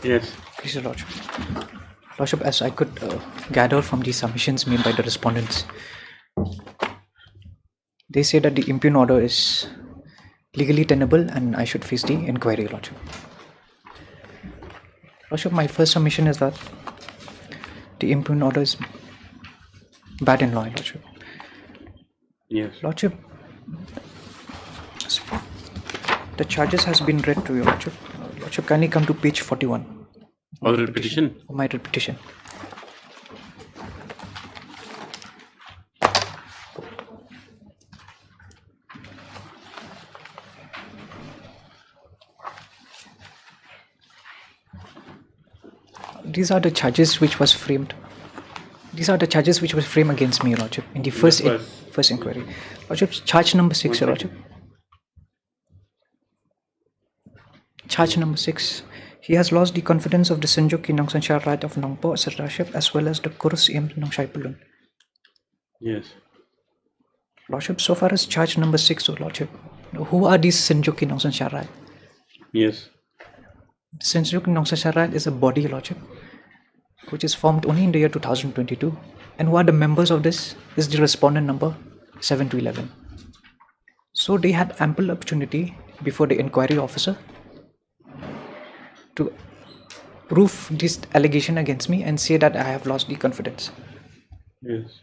C: Yes.
F: Please, Your Lordship. Lordship, as I could gather from the submissions made by the respondents, they say that the impugn order is legally tenable and I should face the inquiry, Lordship. Lordship, my first submission is that the impugn order is bad in law, Lordship.
C: Yes.
F: Lordship, the charges has been read to you, Lordship. Lordship, kindly come to page 41.
C: Of the petition?
F: Of my petition. These are the charges which was framed. These are the charges which was framed against me, Lordship, in the first inquiry. Lordship, charge number 6, Your Lordship. Charge number 6. He has lost the confidence of the Sanjok Kinongsanshar Raj of Nongpo Sardarship as well as the Kurus Im Nongshai Pulun.
C: Yes.
F: Lordship, so far as charge number 6, Lordship, who are these Sanjok Kinongsanshar Raj?
C: Yes.
F: Sanjok Kinongsanshar Raj is a body, Lordship, which is formed only in the year 2022. And who are the members of this? Is the respondent number 7 to 11. So they had ample opportunity before the inquiry officer to prove this allegation against me and say that I have lost the confidence.
C: Yes.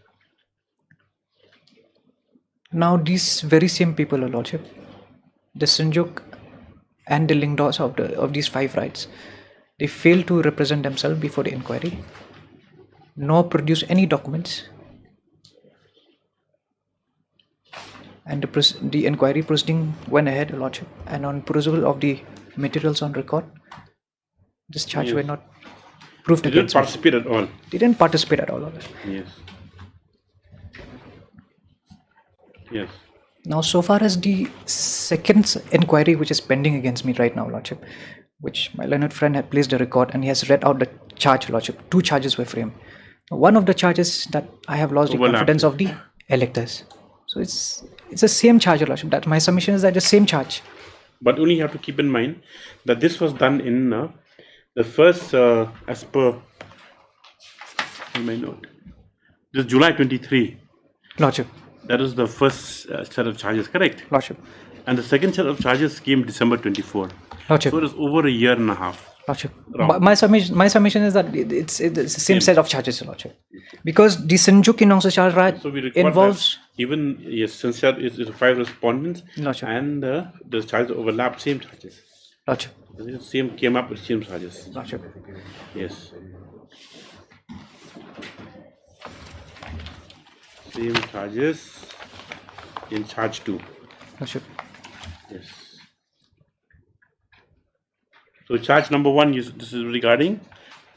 F: Now these very same people, Lordship, the Sanjok and the Lingdos of these 5 rights, they fail to represent themselves before the inquiry, nor produce any documents, and the inquiry proceeding went ahead, Lordship, and on perusal of the materials on record, this charge were not proved against
C: They didn't participate at all.
F: They didn't participate at all, Lordship.
C: Yes. Yes.
F: Now, so far as the second inquiry which is pending against me right now, Lordship, which my learned friend had placed a record and he has read out the charge, Lordship. 2 charges were framed. One of the charges that I have lost the confidence of the electors. So it's the same charge, Lordship. That my submission is that the same charge.
C: But only you have to keep in mind that this was done in the first, as per my note, this July 23.
F: Lordship.
C: That is the first set of charges, correct?
F: Lordship.
C: And the second set of charges came December 24.
F: Lordship.
C: So it is over a year and a half.
F: Lordship. My submission is that it's the same set of charges, Lordship. Because the Sanjok Kinongsanshar Raj involves...
C: Even, yes, since there is 5 respondents,
F: Lordship,
C: and the charges overlap, same charges.
F: Lordship.
C: The same came up with same charges.
F: Lordship.
C: Yes. Same charges in charge 2.
F: Lordship.
C: Yes. So charge number 1, this is regarding,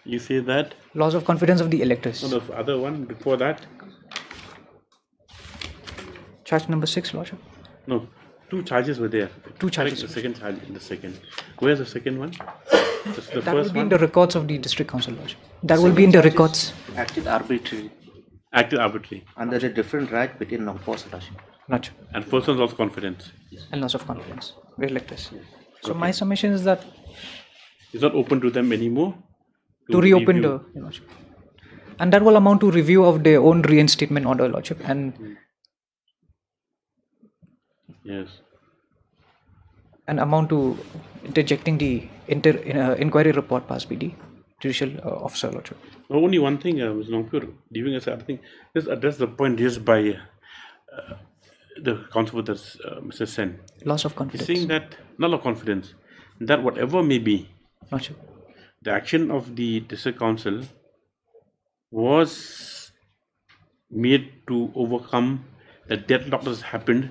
C: you say that...
F: Loss of confidence of the electors.
C: No, the other one before that.
F: Charge number 6, Lordship.
C: No, 2 charges were there.
F: 2 charges.
C: The second charge in the second. Where's the second one? The
F: that will be in the records of the district council, Lordship. That will be in the records.
T: Acted arbitrary.
C: Acted arbitrary.
T: And there's a different right between Nongpo and Lordship.
F: Lordship.
C: And person lost confidence.
F: And loss of confidence. Very electors. So my submission is that
C: it's not open to them anymore
F: to reopen the Lordship. And that will amount to review of their own reinstatement order, Lordship. And
C: yes.
F: And amount to interjecting the inquiry report passed by the judicial officer, Lordship.
C: Only one thing, Ms. Nongpur, leaving aside, I think, just address the point raised by the counsel with us, Mr. Sen.
F: Loss of confidence.
C: Saying that, not of confidence, that whatever may be,
F: Lordship,
C: the action of the district council was made to overcome the deadlock that has happened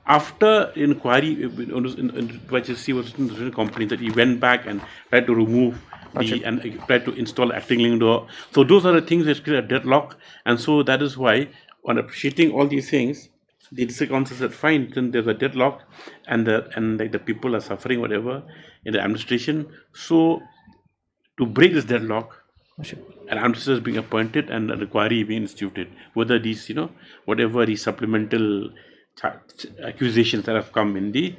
C: after inquiry, which you see was in the company, that he went back and tried to remove and tried to install acting link door. So those are the things that create a deadlock, and so that is why, on appreciating all these things, the district council said, fine, then there's a deadlock, and like the people are suffering whatever in the administration. So to break this deadlock, an administrator is being appointed and an inquiry being instituted. Whether these, whatever the supplemental accusations that have come in the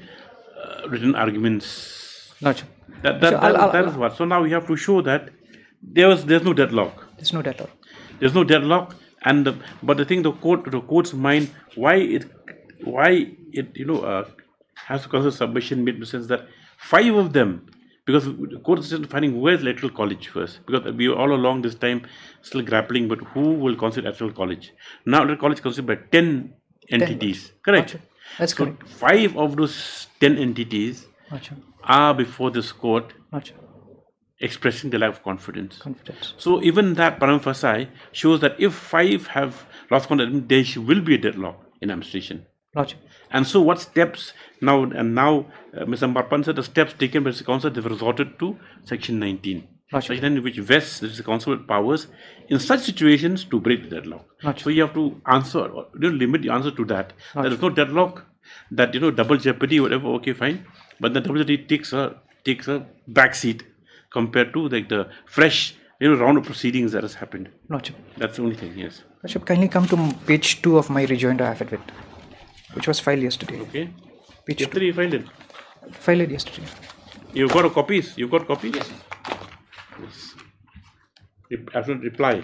C: written arguments
F: Lordship.
C: That is what. So now we have to show that there's no deadlock.
F: There's no deadlock.
C: There's no deadlock, but the thing the court's mind why it has to consider submission made in the sense that 5 of them, because the court is still finding where's electoral college first, because we all along this time still grappling, but who will consider electoral college? Now electoral college is considered by 10 entities, correct?
F: That's
C: so
F: correct.
C: 5 of those 10 entities are before this court expressing the lack of confidence. So even that param facie shows that if 5 have lost confidence, there will be a deadlock in administration. And so what steps now, Mr. Marpan said the steps taken by the council, they've resorted to section 19. Section 19 which vests the council with powers in such situations to break the deadlock. So you have to answer, limit the answer to that. There is no deadlock, that double jeopardy, whatever, okay, fine. But the double jeopardy takes a back seat compared to the fresh round of proceedings that has happened. That's the only thing, yes.
F: Lordship, kindly come to page 2 of my rejoinder affidavit, which was filed yesterday.
C: Okay.
F: Page
C: yesterday you filed it?
F: Filed it yesterday.
C: You've got copies? You've got copies? Yes. Absolute reply.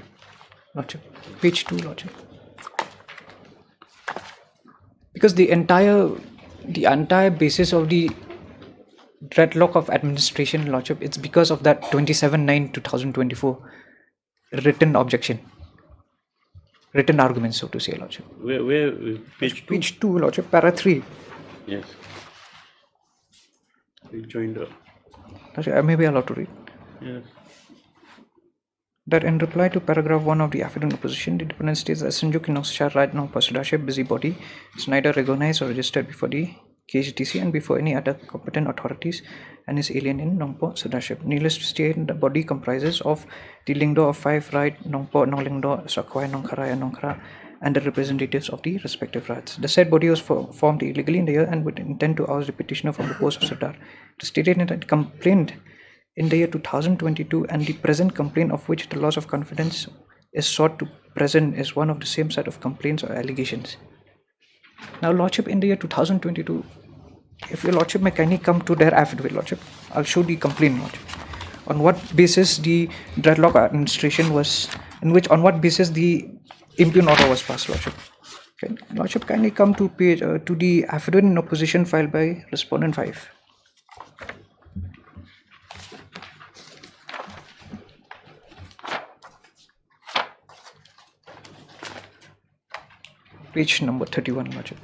F: Lordship. Page 2, Lordship. Because the entire basis of the dreadlock of administration, Lordship, it's because of that 27/9/2024 written objection. Written arguments, so to say, Lordship.
C: Where page 2?
F: Page 2, Lordship, para 3.
C: Yes. Rejoinder.
F: Lordship, I may be allowed to read.
C: Yes.
F: That in reply to paragraph 1 of the affidavit of opposition, the defendant states that Sanjuk Inoxchar right now Pasadashe busybody is neither recognized or registered before the KHTC and before any other competent authorities and is alien in Nongpo Sadaship. Needless to state, the body comprises of the Lingdo of 5 right, Nongpo, Nonglingdo, Sakwai, Nongkhara, and Nongkhara, and the representatives of the respective rights. The said body was formed illegally in the year and would intend to oust the petitioner from the post of Sardar. It stated that it complained in the year 2022 and the present complaint of which the loss of confidence is sought to present is one of the same set of complaints or allegations. Now, Lordship, in the year 2022, if your Lordship may kindly come to their affidavit, Lordship, I'll show the complaint, Lordship. On what basis the dreadlock administration was, on what basis the impugn order was passed, Lordship. Okay. Lordship, kindly come to page to the affidavit in opposition filed by respondent 5. Page number 31, Lordship.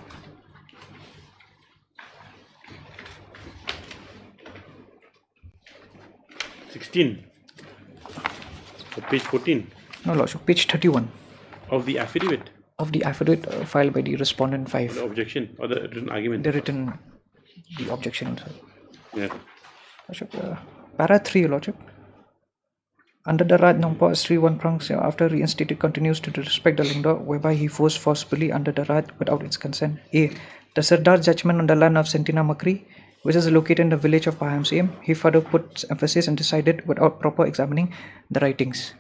C: Page 14.
F: No, Lordship, page 31.
C: Of the affidavit?
F: Of the affidavit filed by the respondent 5.
C: The objection or the written argument?
F: The objection.
C: Yeah.
F: Lordship, para 3, Lordship. Under the Raj Nongpo Sri One Prang, after reinstated, continues to disrespect the Lingdo, whereby he forced forcefully under the Raj without its consent. A. The Sardar's judgment on the land of Sentina Makri, which is located in the village of Paham Siem, he further put emphasis and decided without proper examining the writings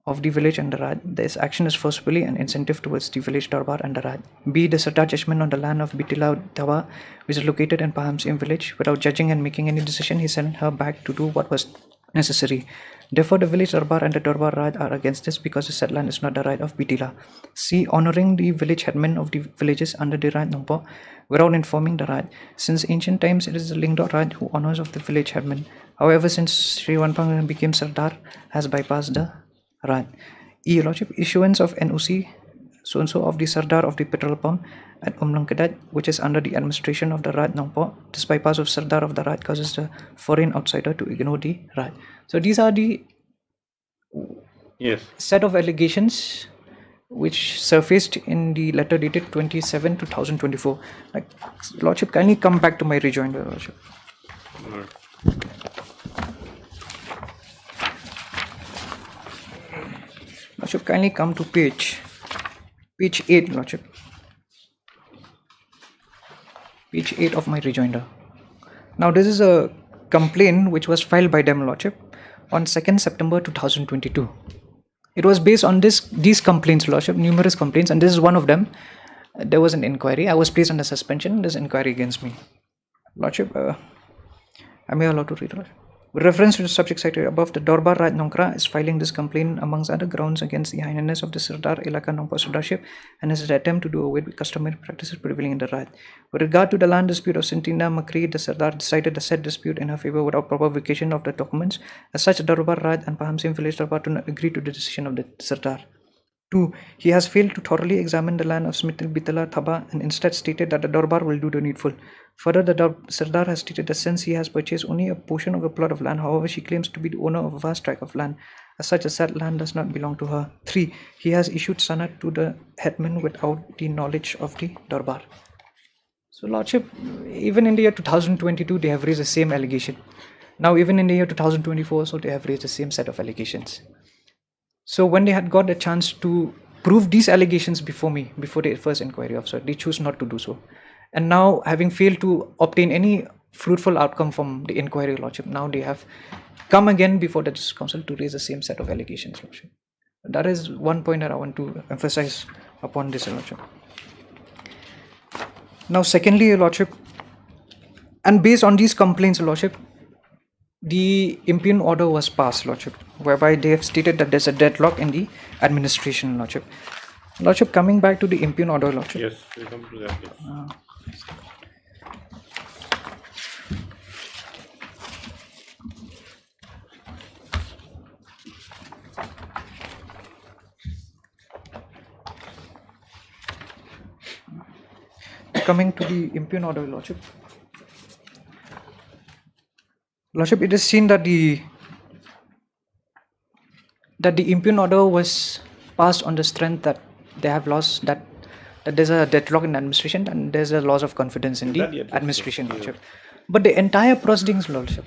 F: of the village and the Raj. This action is forcefully an incentive towards the village Darbar and the Raj. B. The Sardar judgment on the land of Bitila Dawa, which is located in Paham Siem village, without judging and making any decision, he sent her back to do what was necessary. Therefore, the village Darbar and the Darbar Raj are against this because the said land is not the right of Bitila. C. Honoring the village headmen of the villages under the Raj Nongpo without informing the Raj. Since ancient times, it is the Lingdo Raj who honors of the village headmen. However, since Sri Wanpang became Sardar, has bypassed the Raj. E. Lordship, issuance of NOC so-and-so of the Sardar of the petrol pump at Umlangkadat, which is under the administration of the Raj Nongpo. This bypass of Sardar of the Raj causes the foreign outsider to ignore the Raj. So these are the set of allegations which surfaced in the letter dated 27/2024. Like, Lordship, kindly come back to my rejoinder, Lordship. Lordship, kindly come to page 8, Lordship. Page 8 of my rejoinder. Now, this is a complaint which was filed by them, Lordship, on 2nd September 2022. It was based on these complaints, Lordship, numerous complaints, and this is one of them. There was an inquiry. I was placed under suspension. There's inquiry against me. Lordship, Am I allowed to read? With reference to the subject cited above, the Dorbar Raj Nongkra is filing this complaint amongst other grounds against the Highness of the Sirdar Elaka Nongpa Sardarship and his attempt to do away with customary practices prevailing in the Raj. With regard to the land dispute of Sintina Makri, the Sirdar decided the said dispute in her favor without proper vacation of the documents. As such, Dorbar Raj and Pahamsim village Dorbar do not agree to the decision of the Sirdar. 2. He has failed to thoroughly examine the land of Smithil Bitala Thaba and instead stated that the Dorbar will do the needful. Further, the Sirdar has stated that since he has purchased only a portion of a plot of land, however, she claims to be the owner of a vast tract of land. As such, the said land does not belong to her. 3. He has issued sanad to the headman without the knowledge of the Dorbar. So, Lordship, even in the year 2022, they have raised the same allegation. Now, even in the year 2024, so they have raised the same set of allegations. So when they had got a chance to prove these allegations before me, before the first inquiry officer, they chose not to do so. And now, having failed to obtain any fruitful outcome from the inquiry, Lordship, now they have come again before the Justice Council to raise the same set of allegations, Lordship. That is one point that I want to emphasize upon this, Lordship. Now, secondly, Lordship, and based on these complaints, Lordship, the impugn order was passed, Lordship, whereby they have stated that there's a deadlock in the administration, Lordship. Lordship, coming back to the impugn order, Lordship.
C: Yes, we come to that. Yes.
F: Coming to the impugn order, Lordship. Lordship, it is seen that the impugn order was passed on the strength that they have lost, that there's a deadlock in administration and there's a loss of confidence in the administration, Lordship. But the entire proceedings, Lordship,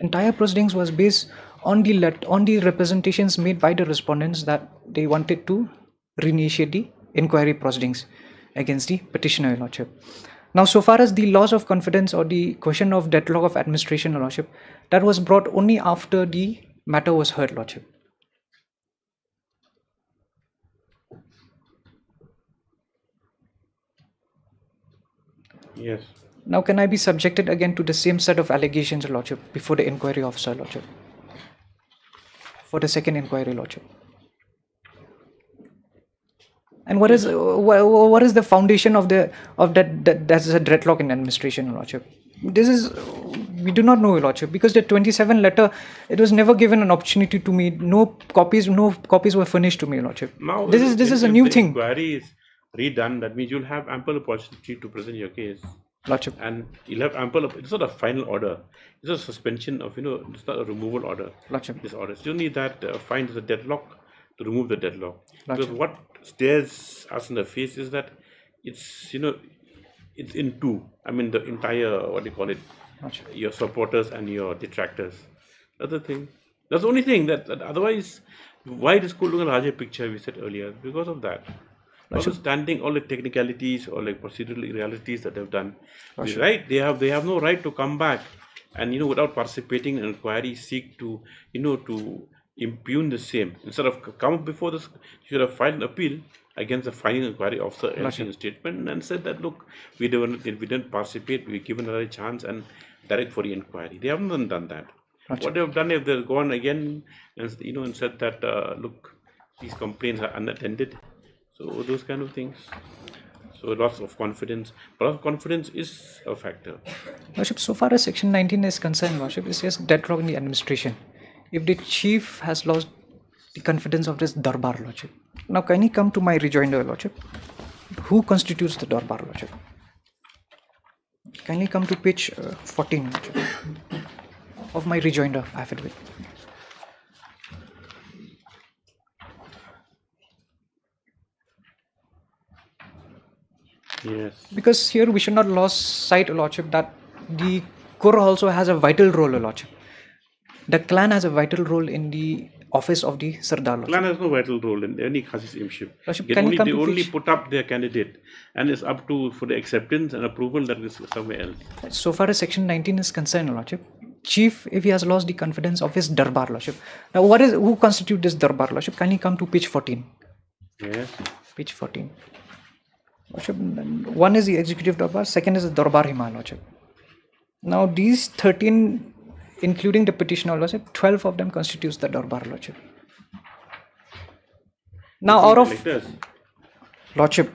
F: was based on the representations made by the respondents that they wanted to reinitiate the inquiry proceedings against the petitioner, Lordship. Now, so far as the loss of confidence or the question of deadlock of administration, Lordship, that was brought only after the matter was heard, Lordship.
C: Yes.
F: Now, can I be subjected again to the same set of allegations, Lordship, before the inquiry officer, Lordship? For the second inquiry, Lordship. And what is the foundation of that that's a deadlock in administration, Lordship? This is, we do not know, Lordship, because the 27 letter, it was never given an opportunity to me. No copies were furnished to me, Lordship.
C: Now,
F: this is a new thing.
C: Inquiry is redone. That means you'll have ample opportunity to present your case,
F: Lordship.
C: And you'll have ample. It's not a final order. It's a suspension of, it's not a removal order.
F: Lordship.
C: This order. So you need that find the deadlock to remove the deadlock.
F: Lordship.
C: Because what stares us in the face is that it's it's in two. I mean, the entire, what do you call it?
F: Lordship.
C: Your supporters and your detractors. That's the thing. That's the only thing that otherwise, why this could look at a larger picture we said earlier? Because of that. Understanding all the technicalities or like procedural irregularities that they've done, right? They have no right to come back and without participating in an inquiry seek to to impugn the same. Instead of come before this, you should have filed an appeal against the final inquiry officer issuing a statement and said that look, we didn't participate, we given another chance and direct for the inquiry. They haven't done that. What they've done is they've gone again and and said that look, these complaints are unattended. So those kind of things. So loss of confidence. Loss of confidence is a factor.
F: Lordship, so far as Section 19 is concerned, Lordship, it says deadlock in the administration. If the chief has lost the confidence of this Darbar, Lordship. Now, can you come to my rejoinder, Lordship? Who constitutes the Darbar, Lordship? Can you come to page 14, Lordship, of my rejoinder affidavit?
C: Yes.
F: Because here we should not lose sight, Lordship, that the Kur also has a vital role, Lordship. The clan has a vital role in the office of the Sirdar, Lordship.
C: Clan has no vital role in any Khasismship.
F: They
C: only put up their candidate and it's up to for the acceptance and approval that is somewhere else.
F: So far as Section 19 is concerned, Lordship, chief, if he has lost the confidence of his Darbar, Lordship. Now, who constitutes this Darbar, Lordship? Can you come to page 14?
C: Yes.
F: Page 14. Lordship, one is the executive Darbar, second is the Darbar Hima, Lordship. Now, these 13 including the petitioner lordship, 12 of them constitutes the Darbar lordship. Now out of
C: Electors.
F: lordship,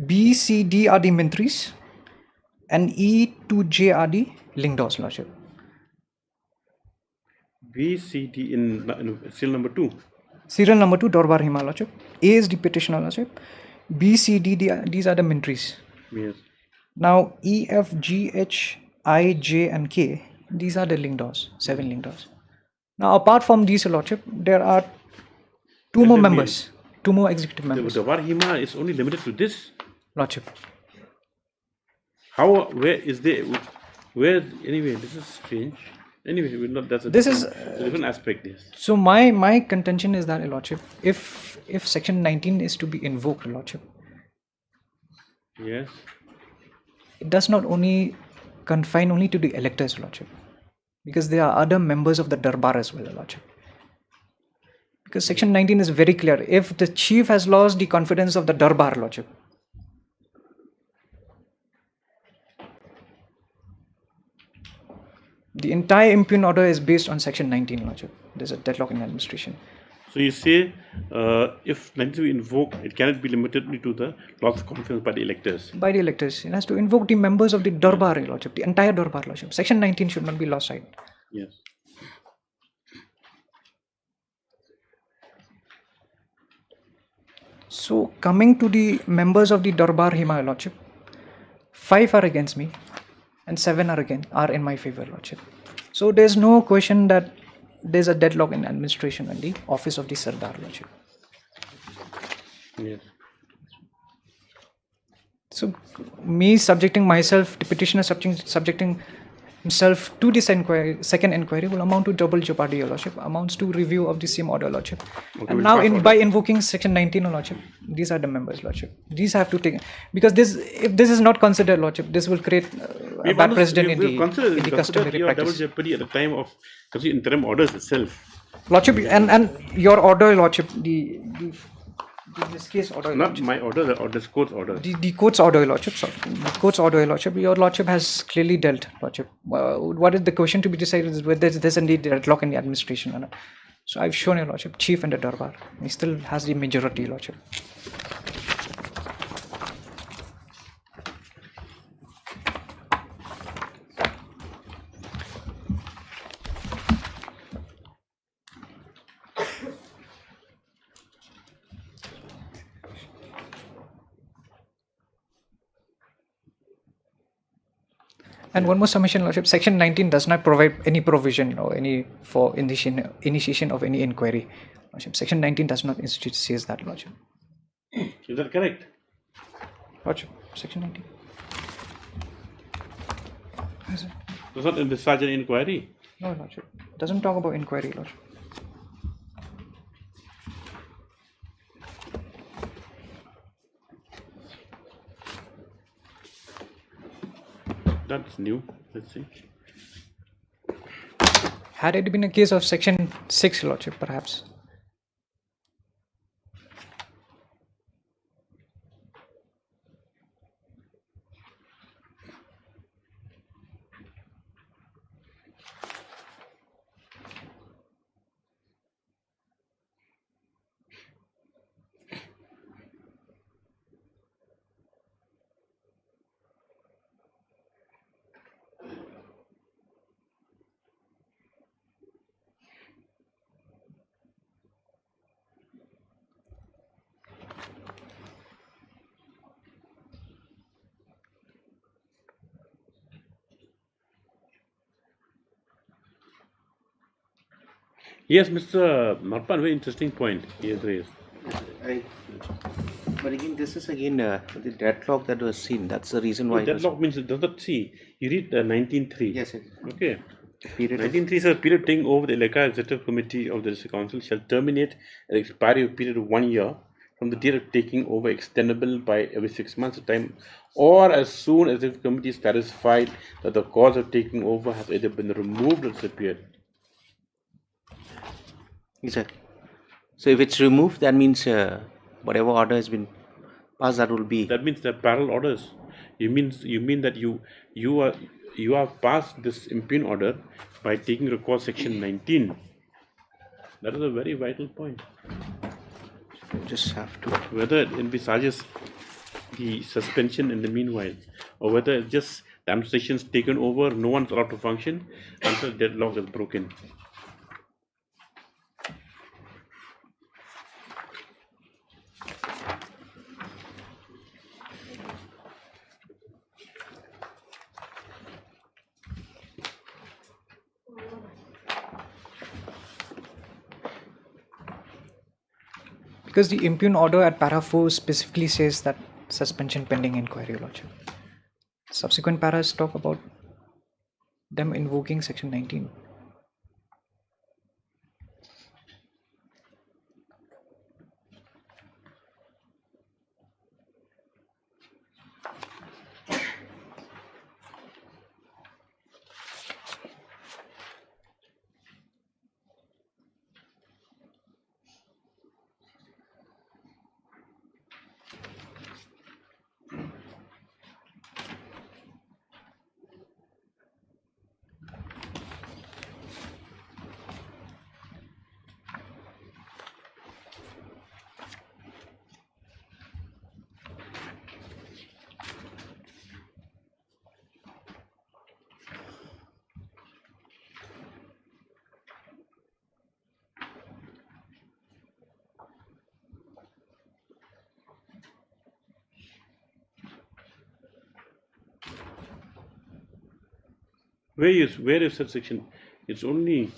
F: B, C, D are the mantris and E to J are the lingdos lordship.
C: B, C, D in serial number 2.
F: Serial number 2, Darbar Hima lordship. A is the petitioner lordship. B, C, D, these are the mantris.
C: Yes.
F: Now E, F, G, H, I, J and K, these are the lingdos, 7 lingdos. Now apart from these lordship, there are two more members, 2 more executive members.
C: The Darbar Hima is only limited to this?
F: Lordship.
C: How, where is there, where, anyway, this is strange. Anyway, we're not, that's a different aspect, yes.
F: So my contention is that, lordship, if section 19 is to be invoked, lordship,
C: Yes.
F: it does not only confine only to the electors, lordship, because there are other members of the Darbar as well, lordship. Because section 19 is very clear. If the chief has lost the confidence of the Darbar, lordship, the entire impugn order is based on section 19, lordship. There's a deadlock in administration.
C: So you say if 19 to be invoked, it cannot be limited to the loss of confidence by the electors.
F: By the electors, it has to invoke the members of the Darbar, lordship, the entire Darbar, lordship. Section 19 should not be lost sight.
C: Yes.
F: So coming to the members of the Darbar Hima, lordship, 5 are against me and 7 are in my favor, lordship. So there's no question that there's a deadlock in administration and the office of the Sardar, lordship.
C: Yes.
F: So me subjecting myself, the petitioner subjecting himself to this second inquiry will amount to double jeopardy, your lordship, amounts to review of the same order, lordship.
C: Okay,
F: And now by invoking section 19, lordship, these are the members, lordship. These have to take, because if this is not considered, lordship, this will create a bad precedent in the customary
C: your double
F: practice.
C: jeopardy at the time of interim orders itself.
F: Lordship, and your order, lordship, this case order,
C: Not
F: lordship.
C: my order, the order's court's order.
F: The court's order, lordship, sorry. The court's order, lordship, your lordship has clearly dealt, lordship. What is the question to be decided is whether there's indeed a deadlock in the administration or not. So I've shown your lordship, chief and the Darbar. He still has the majority, lordship. And one more submission, lordship. Section 19 does not provide any provision or any for initiation of any inquiry, lordship. Section 19 does not says that, lordship.
C: Is that correct?
F: Lordship, section 19. Is it?
C: Does not envisage an inquiry?
F: No, lordship. Doesn't talk about inquiry, lordship.
C: That's new. Let's see.
F: Had it been a case of section 6, lordship, perhaps.
C: Yes, Mr. Marpan, very interesting point he has raised.
T: But again, this is the deadlock that was seen. That's the reason why.
C: Deadlock means it does not see. You read 19.3.
T: Yes, yes.
C: Okay.
T: Period
C: 19.3 says period taking over the Eleka Executive Committee of the District Council shall terminate at the expiry of a period of 1 year from the date of taking over, extendable by every 6 months of time, or as soon as the committee is satisfied that the cause of taking over has either been removed or disappeared.
T: Exactly. So if it's removed, that means whatever order has been passed, that will be.
C: That means they're parallel orders. You mean that you are you have passed this impugn order by taking recourse section 19. That is a very vital point.
Q: You just have to.
C: Whether it envisages the suspension in the meanwhile, or whether it's just the administration's taken over, no one's allowed to function until deadlock is broken.
F: Because the impugn order at para 4 specifically says that suspension pending inquiry, Your Lordship. Subsequent paras talk about them invoking section 19.
C: Where is that section? It's only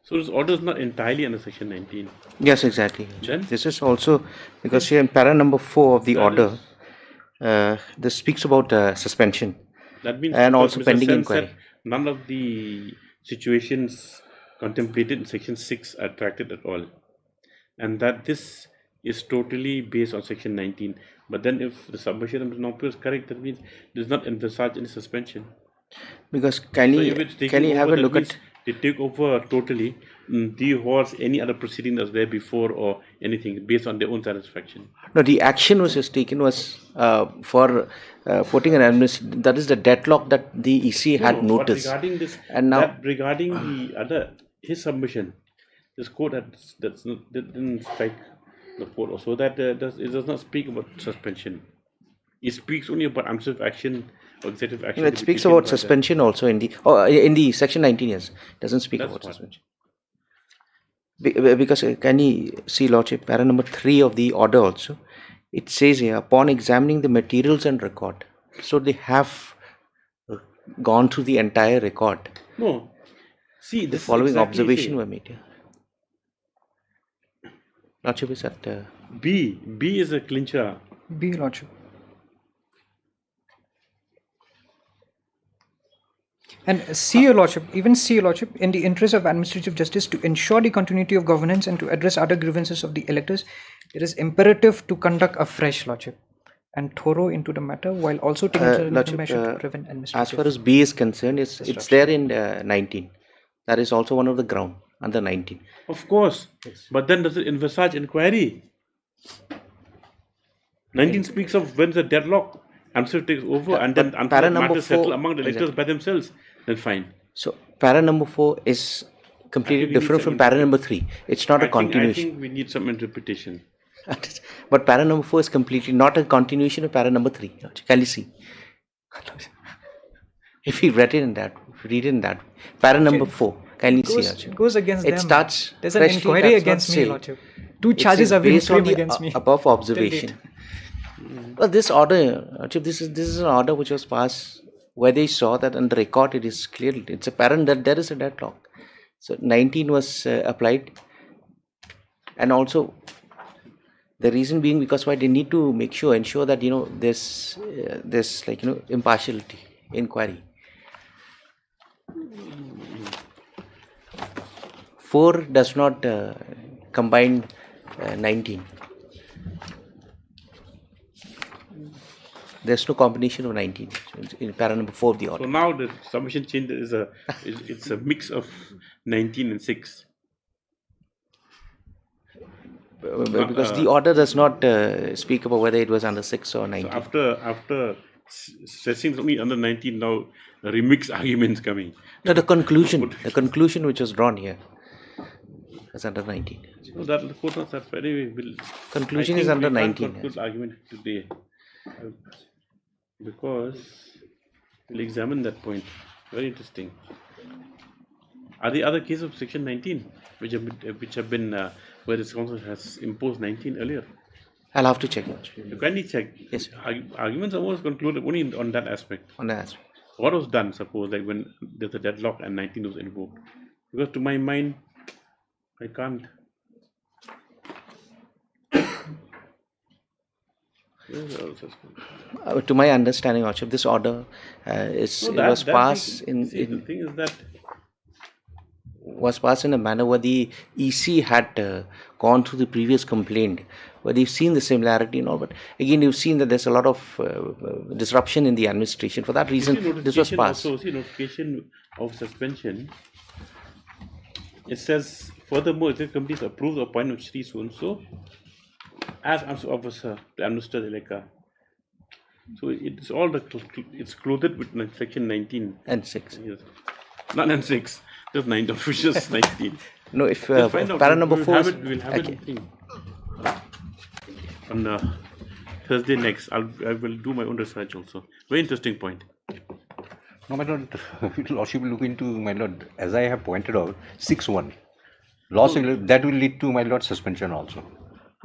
C: so this order is not entirely under section 19.
T: Yes, exactly.
C: Then?
T: This is also because here in para number 4 of the order, this speaks about suspension.
C: That means
T: and also
C: Mr.
T: pending
C: Sen
T: inquiry.
C: said none of the situations contemplated in section 6 are attracted at all, and that this is totally based on section 19. But then if the submission of the Nompu is correct, that means it does not envisage any suspension.
T: Because can
C: So
T: you
C: if it's taking
T: have
C: over,
T: a
C: that
T: look
C: means
T: at
C: they take over totally, the horse, any other proceeding that's there before or anything based on their own satisfaction.
T: no, the action was just taken was for putting an administration, that is the deadlock that the EC had
C: No,
T: noticed.
C: But regarding this,
T: And now
C: that regarding the other, his submission, this court that didn't strike the court also, that it does not speak about suspension. It speaks only about administrative action or executive action.
T: it
C: to be
T: speaks
C: taken
T: about
C: by the-
T: suspension also in the section 19, yes. Doesn't speak
C: That's
T: about
C: what.
T: suspension. Because can you see, Lordship, para number 3 of the order also, it says here, upon examining the materials and record. So they have gone through the entire record.
C: No. See,
T: The
C: this is
T: following
C: exactly
T: observation
C: same.
T: were made here. Lordship is at
C: B is a clincher.
F: B, Lordship. And C, Your Lordship, even C, Your Lordship, in the interest of administrative justice, to ensure the continuity of governance and to address other grievances of the electors, it is imperative to conduct a fresh, Lordship, and thorough into the matter, while also taking
T: Lordship,
F: measure to prevent
T: as
F: administrative.
T: far as B is concerned, it's there in 19. That is also one of the ground under 19.
C: Of course. But then does it envisage inquiry? 19 speaks of when the deadlock, answer takes over, and then until
T: para
C: the
T: number
C: matter settle
T: 4
C: among the electors
T: exactly.
C: by themselves, then fine.
T: So para number 4 is completely
C: we need
T: different
C: some
T: from para number 3. It's not a
C: I
T: continuation.
C: think we need some interpretation.
T: But para number 4 is completely not a continuation of para number 3. Can you see? If you read it in that, para number 4, can you see?
F: It goes against
T: It
F: them.
T: starts.
F: There's an
T: freshly,
F: inquiry
T: that's
F: against
T: not
F: me,
T: say.
F: Lordship. 2
T: It
F: charges
T: says
F: have been
T: based on
F: framed
T: the
F: against me.
T: above observation. Well, this order, this is an order which was passed where they saw that on the record it is clearly, it's apparent that there is a deadlock. So 19 was applied, and also the reason being because why they need to ensure that there's impartiality inquiry. 4 does not combine 19. There's no combination of 19 in para number 4 of the order.
C: So now the submission change it's a mix of 19 and 6.
T: Because the order does not speak about whether it was under 6 or 19.
C: So after stressing only under 19, now the remix arguments coming.
T: No, the conclusion which was drawn here is under 19.
C: So that the court notes that anyway will.
T: Conclusion is under 19.
C: Conclude argument today because we'll examine that point. Very interesting. Are the other cases of section 19 which have been where this council has imposed 19 earlier?
T: I'll have to check.
C: You kindly check.
T: Yes.
C: Arguments are almost concluded only on that aspect.
T: On that aspect.
C: What was done, suppose, like when there's a deadlock and 19 was invoked? Because to my mind, I can't.
T: To my understanding, Archib, this order was passed in a manner where the EC had gone through the previous complaint, where they've seen the similarity and all. But again, you've seen that there's a lot of disruption in the administration. For that reason, this was passed.
C: Also, notification of suspension. It says, furthermore, if the company approves the appointment of Shri so-and-so as officer to administer the Leka. So it's all it's clothed with section 19
T: and 6.
C: Yes. Not and 6, just 9 officials 19.
T: No, if para number 4
C: we'll have it on Thursday next. I will do my own research also. Very interesting point.
Q: No, my lord, Lordship will look into, my lord, as I have pointed out, 6-1. Loss that will lead to, my lord, suspension also.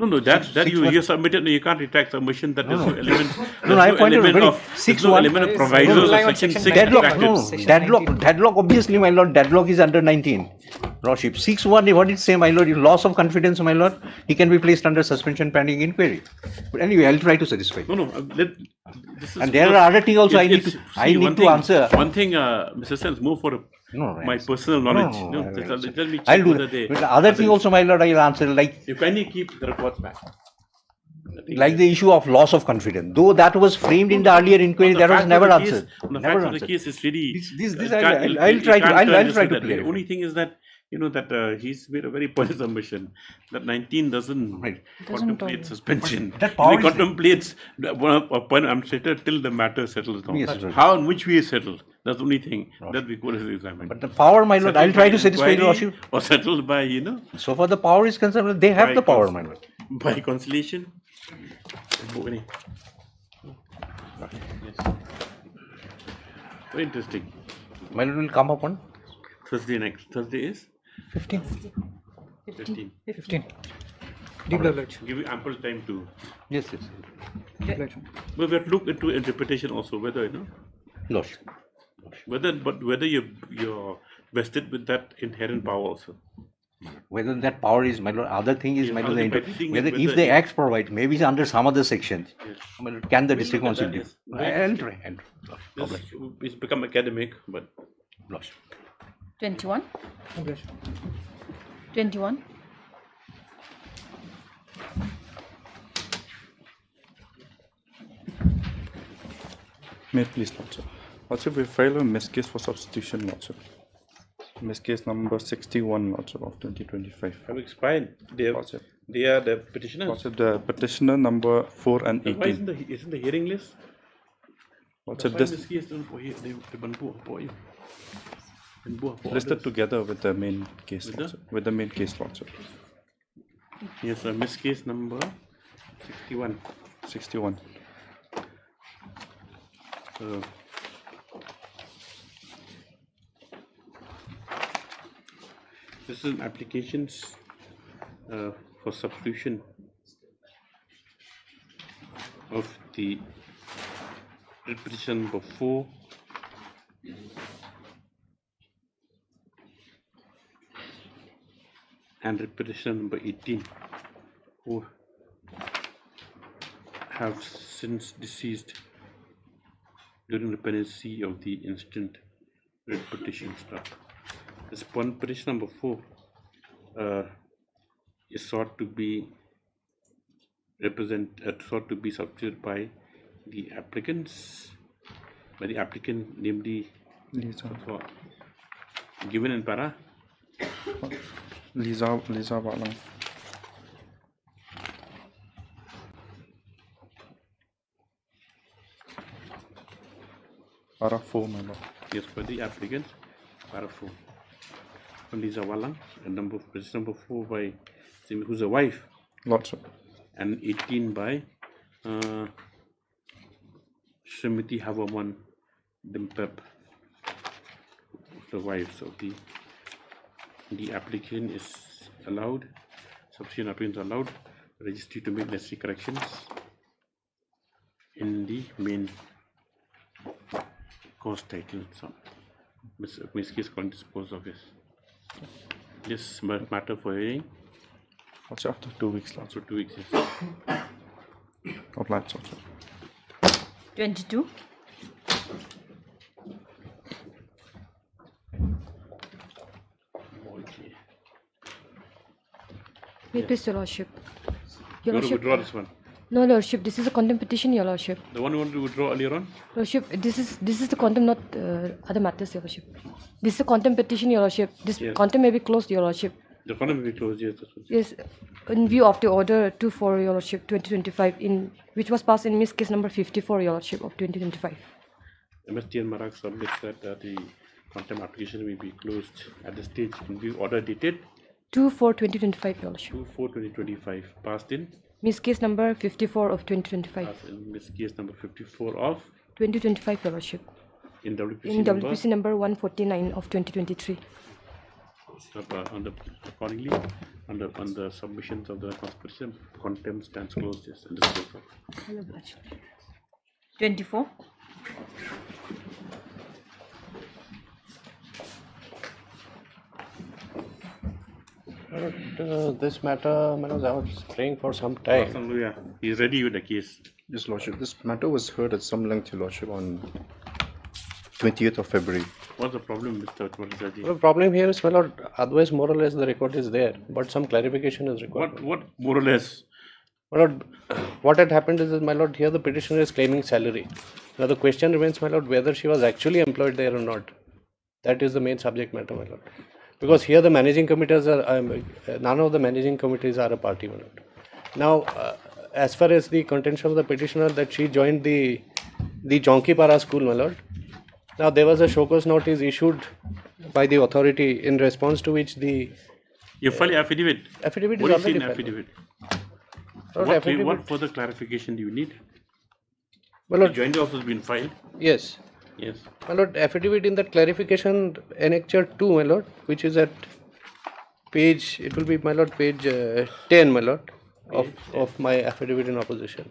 C: No, that you submitted. No, you can't retract submission. That there's no element.
Q: No, I pointed out
C: 6-1. No element of provisos of section 6.
Q: Deadlock. Obviously, my lord, deadlock is under 19. Lordship 6-1. What did it say, my lord? Loss of confidence, my lord. He can be placed under suspension pending inquiry. But anyway, I'll try to satisfy.
C: No.
Q: And there are other things also I need to answer.
C: One thing, Mr. Sense, more for my personal knowledge. Tell me.
Q: I'll do that. The other thing also, my lord, I'll answer. Like
C: you kindly keep the reports back.
Q: Like the issue of loss of confidence, though that was framed in the earlier inquiry, that was never answered.
C: The fact of the case is really.
Q: I'll try to clear.
C: The only thing is that he's made a very pointed submission that 19 doesn't contemplate suspension. That power contemplates appointment administrator till the matter settles down.
Q: Yes,
C: how and which way is settled? That's the only thing that we could examine.
Q: But the power, my lord, I'll try to satisfy the Lordship.
C: Or settled by
Q: So far the power is concerned, they have the power, my lord.
C: By conciliation. Yes. Very interesting.
Q: My lord will come up on
C: Thursday next. Thursday is
F: 15.
C: 15.
F: Deep leverage.
C: Give you ample time to.
Q: Yes.
C: But we have to look into interpretation also, whether whether you're vested with that inherent power also.
Q: Whether that power is, my lord, other thing is, my lord, whether if the Act provides, maybe under some other sections, can the district council do? I'll try.
C: It's become academic, but.
A: 21. 21.
J: May it please, Lordship. Lordship, we filed a miss case for substitution, Lordship. Miss case number 61, Lordship, of 2025.
C: Have expired. They are the petitioners.
J: Lordship, the petitioner number 4 and 18.
C: Why isn't the hearing list?
J: Lordship, this listed together with the main case, with the main case, Lordship.
C: Yes, miss case number 61.
J: 61.
C: This is applications for substitution of the petition number 4 and petition number 18, who have since deceased during the pendency of the instant writ petition start. This petition number 4 is sought to be substituted by the applicants, by the applicant, namely for given in para.
J: Lisa Walang. Para 4, my lord.
C: Yes, for the applicant, para 4. Lisa Walang, and petition number 4 by who's a wife.
J: Lots of.
C: And 18 by Srimati Havaman Dimpep, the wife. So the applicant is allowed, subsequent applicants are allowed, registry to make necessary corrections in the main cause title. So, Miss Case can dispose of this matter for hearing.
J: Also after 2 weeks.
C: Also 2 weeks, yes.
J: Outlines also.
A: 22.
I: May please, Your Lordship.
C: You want to withdraw this one?
I: No, Lordship. This is a contempt petition, Your Lordship.
C: The one you want to withdraw earlier on?
I: Lordship, this is the contempt, not other matters, Your Lordship. This is a contempt petition, Your Lordship. This contempt may be closed, Your Lordship.
C: The contempt may be closed, yes.
I: Yes, in view of the order 24, Your Lordship, 2025, which was passed in Miss Case number 54, Your Lordship, of 2025.
C: MSTN Marak submits that the contempt application will be closed at the stage in view order dated
I: 2/4/2025, Your Lordship.
C: 2/4/2025, passed in
I: Miss Case number 54 of 2025.
C: passed in Miss Case number 54 of
I: 2025, Your Lordship.
C: in
I: In WPC number 149 of 2023.
C: Accordingly, on the submissions of the constitution, contempt stands closed, yes, and disposed of.
A: 24.
V: This matter, I was praying for some time.
C: Hallelujah. He is ready with the case.
J: Yes, Lordship. This matter was heard at some length, Your Lordship, on 20th of February.
C: What's the problem, Mr. Chowdhury?
V: The problem here is, my lord, otherwise more or less the record is there, but some clarification is required.
C: What more or less?
V: My lord, what had happened is, my lord, here the petitioner is claiming salary. Now the question remains, my lord, whether she was actually employed there or not. That is the main subject matter, my lord. Because here the managing committees are, none of the managing committees are a party, my lord. Now, as far as the contention of the petitioner that she joined the Jonkipara school, my lord. Now there was a show cause notice issued by the authority in response to which the...
C: You file affidavit?
V: Affidavit
C: what
V: is
C: already
V: already
C: affidavit? What further clarification do you need?
V: Well,
C: the joint also has been filed?
V: Yes.
C: Yes.
V: My lord, affidavit in that clarification annexure 2, my lord, which is at page, it will be, my lord, page 10, my lord, of my affidavit in opposition.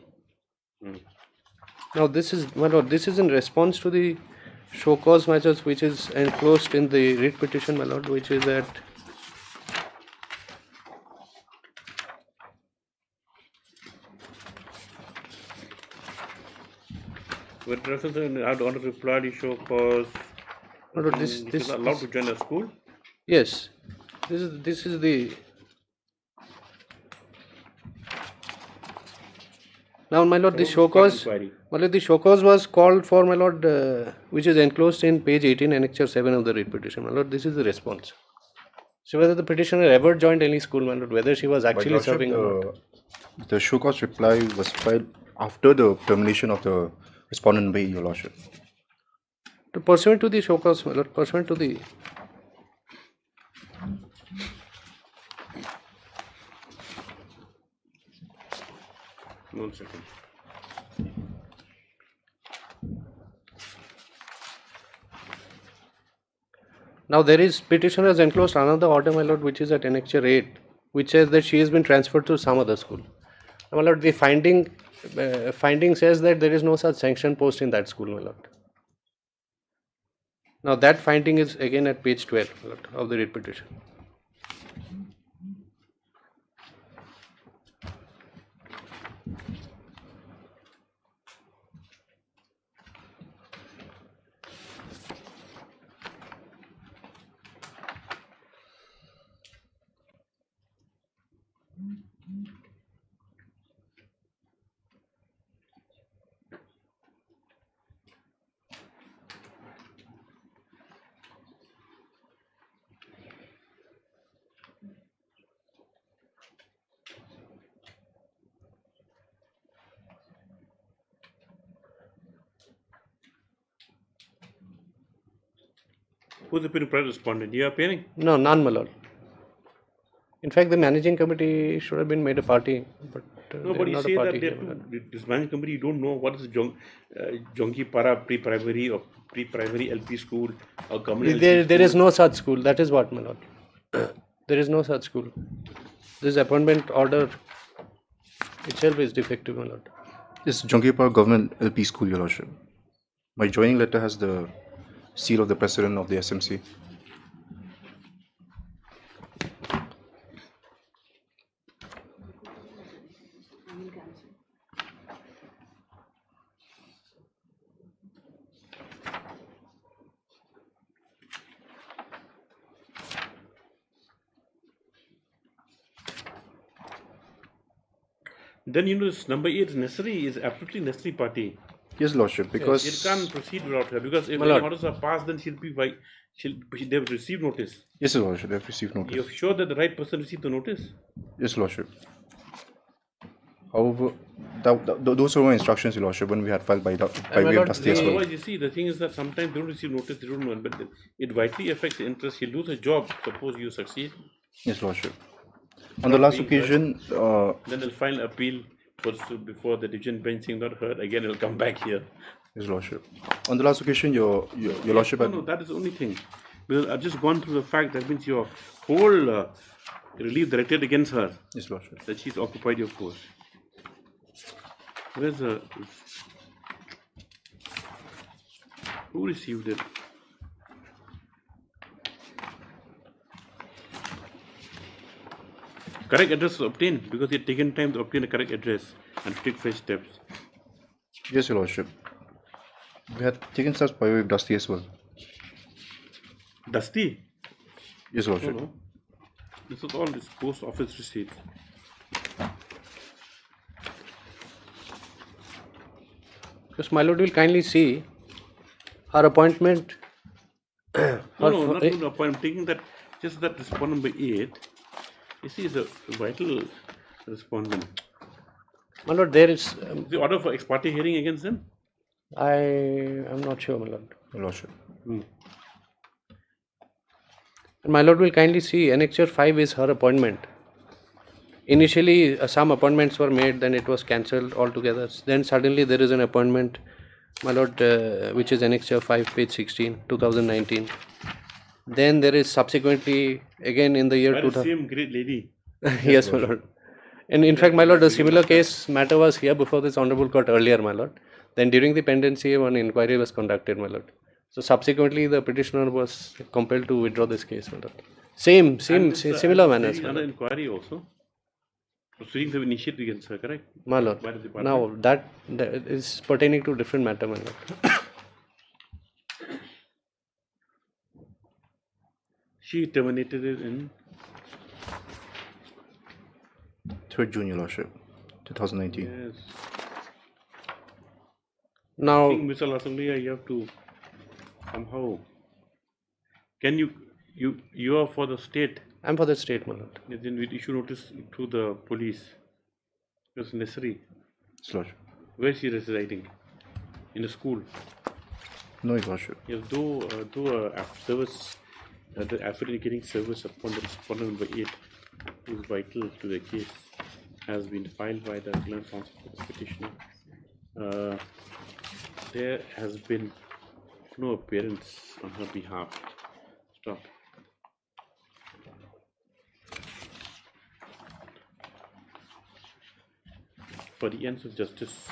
V: Now this is, my lord, this is in response to the show cause matters which is enclosed in the writ petition, my lord, which is at
C: with reference to I want to reply the show cause.
V: No, no, this
C: is allowed to join a school?
V: Yes. This is the now, my lord, the show cause, my lord, the show cause was called for, my lord, which is enclosed in page 18, annexure 7 of the writ petition, my lord. This is the response. So whether the petitioner ever joined any school, my lord, whether she was actually serving or not.
J: The show cause reply was filed after the termination of the respondent by your lordship.
V: Pursuant to the show cause, my lord, pursuant to the...
C: One second.
V: Now there is petitioner has enclosed another order, my lord, which is at annexure 8, which says that she has been transferred to some other school. My lord, the finding says that there is no such sanction post in that school, my lord. Now that finding is again at page 12, my lord, of the writ petition.
C: Who's the private respondent? You are appearing?
V: No, none, my lord. In fact, the managing committee should have been made a party, but
C: No,
V: they
C: but
V: are
C: you
V: not
C: say
V: a
C: that
V: party
C: they
V: here,
C: have
V: my lord.
C: to, this managing committee, you don't know what is Jonki Para pre-primary or pre-primary LP school or government
V: There is no such school. That is what, my lord. There is no such school. This appointment order itself is defective, my lord.
J: This Jongipar Government LP School, Your Lordship. My joining letter has the seal of the President of the SMC.
C: Then this number 8 is necessary, is absolutely necessary party.
J: Yes, Lordship, because
C: It can't proceed without her, because if
J: My
C: any
J: lord.
C: orders are passed, then they have received notice.
J: Yes, Your Lordship, they have received notice.
C: You're sure that the right person received the notice?
J: Yes, Lordship. However, those were my instructions, Your Lordship, when we had filed by way of Dusty as well.
C: Otherwise, you see, the thing is that sometimes they don't receive notice, they don't know, but it vitally affects the interest. You lose a job, suppose you succeed.
J: Yes, Lordship. On the last occasion,
C: then they'll file appeal before the division bench saying not heard. Again, it'll come back here.
J: Yes, Lordship. On the last occasion, Your Lordship had...
C: No, that is the only thing. Because I've just gone through the fact that means your whole relief directed against her.
J: Yes, Lordship.
C: That she's occupied your post. Where's the... Who received it? Correct address was obtained because it had taken time to obtain a correct address and take fresh steps.
J: Yes, Your Lordship. We had taken steps by way of Dusty as well.
C: Dusty?
J: Yes, Lordship.
C: No. This was all this post office receipt.
V: Because my lord will kindly see her appointment.
C: No, not an appointment. I'm taking that, just that respondent number 8. You see, is a vital respondent.
V: My lord, there is...
C: the order for ex parte hearing against him?
V: I am not sure, my lord.
J: Your Lordship.
V: And my lord will kindly see Annexure 5 is her appointment. Initially, some appointments were made, then it was cancelled altogether. Then suddenly there is an appointment, my lord, which is Annexure 5, page 16, 2019. Then there is subsequently, again in the year
C: By the
V: 2000.
C: same great lady.
V: Yes, my lord. And in fact, my lord, a similar case matter was here before this honorable court earlier, my lord. Then during the pendency, one inquiry was conducted, my lord. So subsequently, the petitioner was compelled to withdraw this case, my lord. Similar manner.
C: Another inquiry also. Proceedings have been initiated against her, correct?
V: My lord.
C: By the department.
V: Now that is pertaining to different matter, my lord.
C: She terminated it in
J: 3rd June, Your Lordship, 2019.
C: Yes.
V: Now,
C: I think, Mr. Assembly, you have to somehow. Can you are for the state?
V: I'm for the state, my lord.
C: Then we issue notice to the police. It's necessary.
J: Yes, Lordship.
C: Where is she residing? In the school?
J: No, Your Lordship.
C: Yes, though service, the affidavit getting service upon the respondent number 8 is vital to the case, has been filed by the Clerk Counsel for the petitioner. There has been no appearance on her behalf. Stop. For the ends of justice,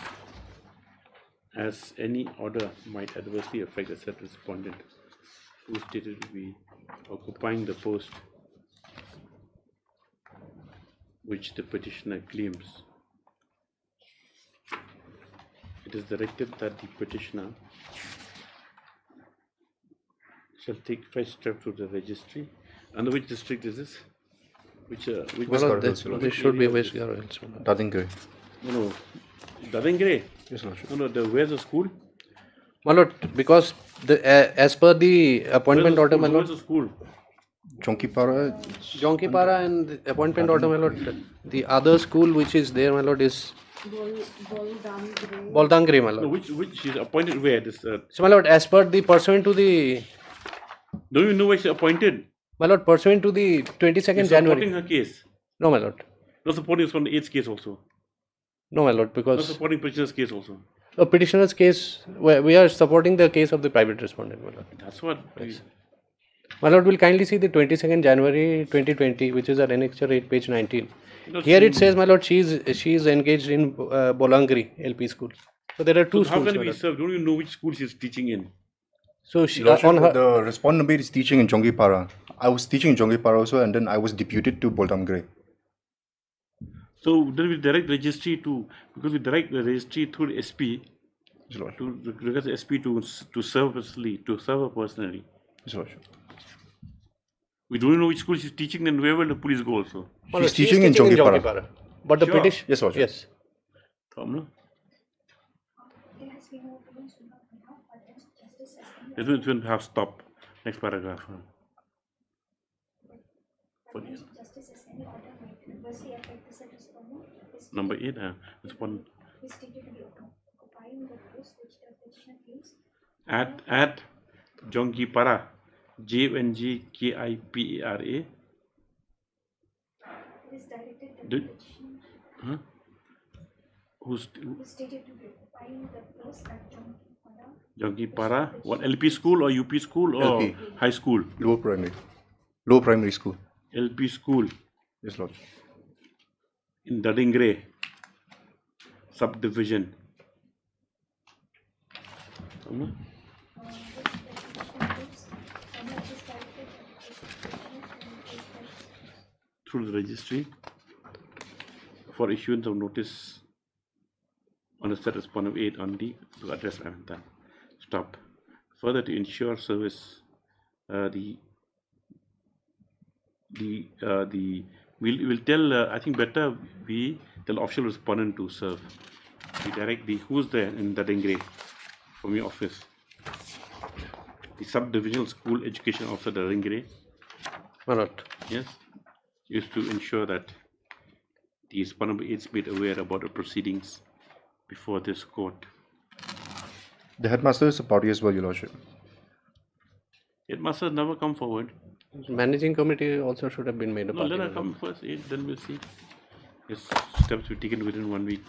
C: as any order might adversely affect the said respondent who stated to be occupying the post which the petitioner claims, it is directed that the petitioner shall take fresh steps to the registry. Under which district is this? Which
V: Well, this should be West Garrels.
J: Dadingre.
C: No, Dadingre?
J: Yes, Lordship.
C: No, where's the school?
V: My lord, because as per the appointment order, my lord.
C: Where's the school?
J: Jonkipara.
V: Jonkipara and the appointment order, my lord. The other school which is there, my lord, is Boldangre, my lord.
C: No, which is appointed where? This,
V: So, my lord, as per the pursuant to the
C: Don't you know why she's appointed?
V: My lord, pursuant to the 22nd
C: You're
V: January.
C: supporting her case.
V: No, my lord.
C: Not supporting from the 8th case also.
V: No, my lord,
C: Not
V: because
C: supporting petitioner's case also.
V: a petitioner's case, we are supporting the case of the private respondent, my lord.
C: That's what.
V: My lord, will kindly see the 22nd January 2020, which is at annexure 8, page 19. Here it says, my lord, she is engaged in Bolangri LP school. So there are two
C: So how
V: schools.
C: can
V: my
C: we
V: lord.
C: serve? Don't you know which school she's teaching in?
V: So she,
D: Your Lordship,
V: on her,
D: the respondent is teaching in Jongipara. I was teaching in Jongipara also, and then I was deputed to Boldamgre.
C: So then we direct registry to, because we direct the registry through SP to request SP to serve personally, to serve her personally. We don't know which school she's teaching, then where will the police go also?
D: She's teaching in Jongipara.
V: But the
C: Sure.
V: petition,
D: Yes, Lordship.
V: yes.
C: It will have stop. Next paragraph. Number 8, respondent. At Jongipara, JNGKIPARA. Who's Jongipara? What, LP school or UP school or
D: LP.
C: high school?
D: Lower primary. Lower primary school.
C: LP school.
D: Yes, Lord.
C: In Dadingre subdivision. Through the registry for issuance of notice on the set respondent 8 on the address I have done. Stop. Further, to ensure service, we'll tell. I think better we tell official respondent to serve. We direct the who's there in the Dadingre from your office. The subdivisional school education officer Dadingre. Yes, is to ensure that the respondent is made aware about the proceedings before this court.
D: The headmaster is a party as well, Your Lordship.
C: Headmaster never come forward.
V: Managing committee also should have been made a
C: No,
V: party.
C: let her come first, then we'll see. Yes, steps will be taken within 1 week.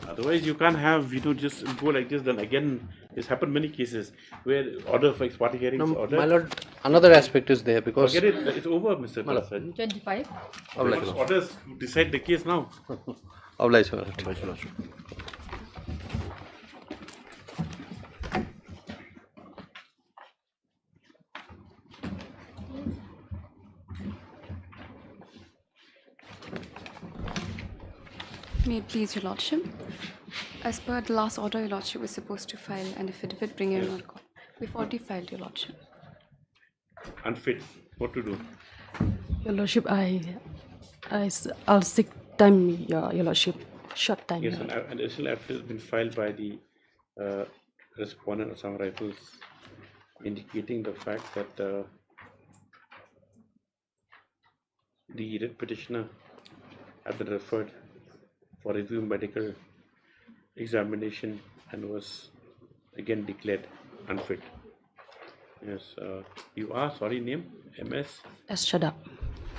C: Otherwise, you can't have, just go like this. Then again, it's happened many cases where order for ex parte hearings. Order.
V: My lord, another aspect is there because.
C: Forget it, it's over, Mr. Prasad.
I: 25.
C: Orders to decide the case now.
V: Oblige, my lord.
L: May it please your lordship. As per the last order, your lordship was supposed to file an affidavit bringing in on court. We've already filed, your lordship.
C: Unfit. What to do?
E: Your lordship, I'll seek time, your lordship. Short time.
C: Yes, an additional affidavit has been filed by the respondent of some rifles, indicating the fact that the writ petitioner had been referred for review medical examination and was again declared unfit. Yes, you are, sorry, name? MS?
E: S. Shut up.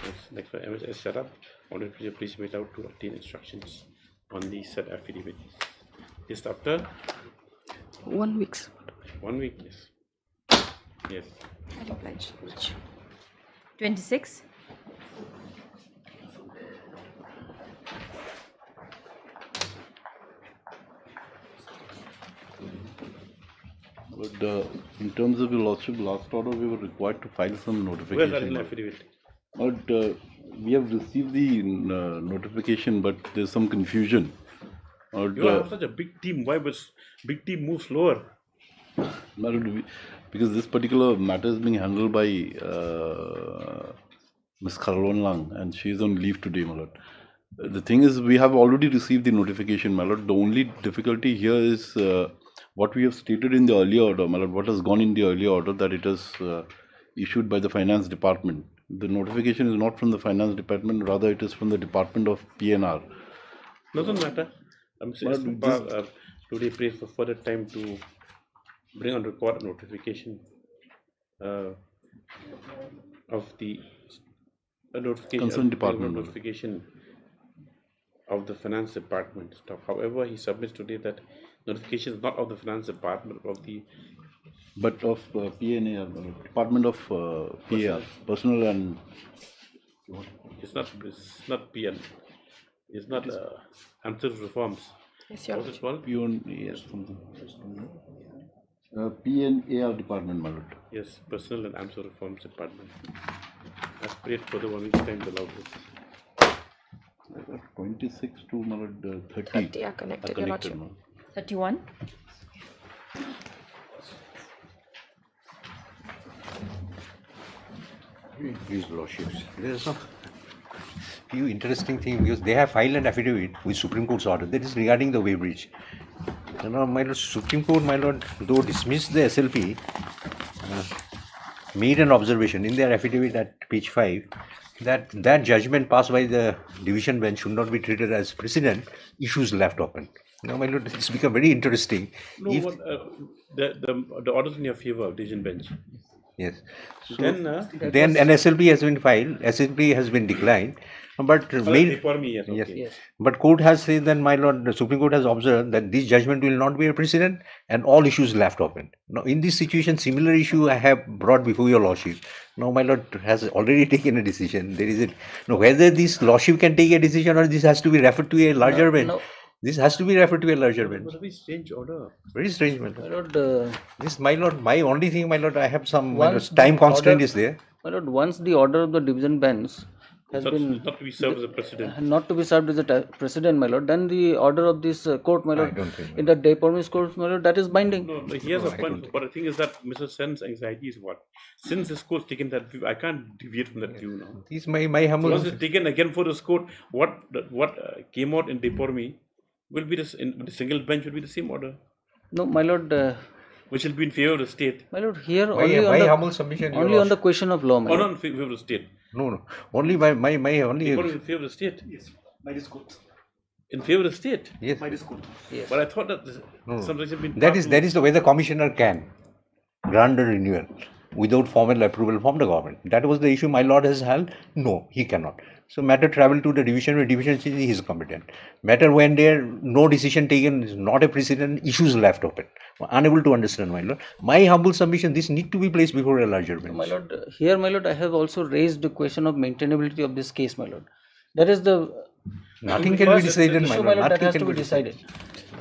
C: Yes, next one, MS S. Shut up. Order please made out to obtain instructions on the said affidavit. Just after
E: 1 week.
C: 1 week, yes. Yes.
L: I oblige.
A: 26.
K: But in terms of your lordship, last order we were required to file some notification.
C: Where's the affidavit?
K: But we have received the notification, but there's some confusion.
C: You have such a big team. Why was big team move slower?
K: Because this particular matter is being handled by Ms. Kharlon Lang, and she is on leave today, my lord. The thing is, we have already received the notification, my lord. The only difficulty here is what we have stated in the earlier order, my lord. What has gone in the earlier order, that it is issued by the finance department. The notification is not from the finance department, rather it is from the Department of PNR.
C: Doesn't matter. I'm saying today pray for further time to bring on record a notification of the
K: Concerned department.
C: notification of the finance department stuff. However, he submits today that notification is not of the finance department, of the
K: But of PNAR, Department of PAR, Personal and...
C: It's not PN. It's not Administrative Reforms.
I: Yes, Your
C: What's it called?
K: PNAR something. PNAR Department, my lord.
C: Yes, Personal and Administrative Reforms Department. I've prayed for the 1 week's time to allow this.
K: 26 to my lord, 30.
I: 30 are connected, Your Lordship.
K: no?
A: 31.
Q: Please, Lordships. There is a few interesting things because they have filed an affidavit with Supreme Court's order that is regarding the weighbridge. You know, my lord, Supreme Court, my lord, though dismissed the SLP, made an observation in their affidavit at page 5 that that judgment passed by the division bench should not be treated as precedent, issues left open. Now, my lord, it's become very interesting.
C: No,
Q: If-
C: what, the orders in your favor, division bench.
Q: Yes. So
C: Then,
Q: an SLP has been filed, SLP has been declined, but
C: for me, yes, okay.
Q: yes. But court has said that, my lord, the Supreme Court has observed that this judgment will not be a precedent and all issues left open. Now, in this situation, similar issue I have brought before your lordship. Now, my lord has already taken a decision. There is whether this lordship can take a decision or this has to be referred to a larger bench. This has to be referred to a larger bench.
C: What a very strange order.
Q: Very strange, my lord.
S: My lord,
Q: This, my lord, my only thing, my lord, I have some
S: once
Q: time
S: the
Q: constraint
S: order-
Q: is there.
S: My lord, once the order of the division bench has been
C: Not to be served as a precedent.
S: not to be served as a precedent, my lord, then the order of this court, my lord, in the deportment court, my lord, that is binding.
C: No, he has a point. But the thing is that Mr. Sen's anxiety is what? Since this court's taken that view, I can't deviate from that view now.
Q: This my humble.
C: Once it's taken again for this court, what came out in Depormi will be this in the single bench will be the same order.
S: No, my lord.
C: Which will be in favor of the state.
S: My lord, here
Q: My humble submission, your
S: only on the
Q: lordship.
S: question of law, my
C: Or
S: lord.
C: not in favor of the state.
Q: No. Only my only.
C: Depormi in favor of the state.
H: Yes, by this court.
C: In favor of the state.
Q: Yes.
H: By this court.
S: Yes.
C: But I thought that
Q: No.
C: some have been
Q: That is the way the commissioner can grant a renewal without formal approval from the government. That was the issue my lord has held. No, he cannot. So matter travel to the division where division says he is competent. Matter when there no decision taken is not a precedent, issues left open. Unable to understand, my lord. My humble submission, this need to be placed before a larger bench.
S: My lord, here, my lord, I have also raised the question of maintainability of this case, my lord. That is the
Q: Nothing can be
S: first
Q: decided, my
S: issue,
Q: lord.
S: that
Q: Nothing
S: has
Q: can
S: to be
Q: be
S: decided.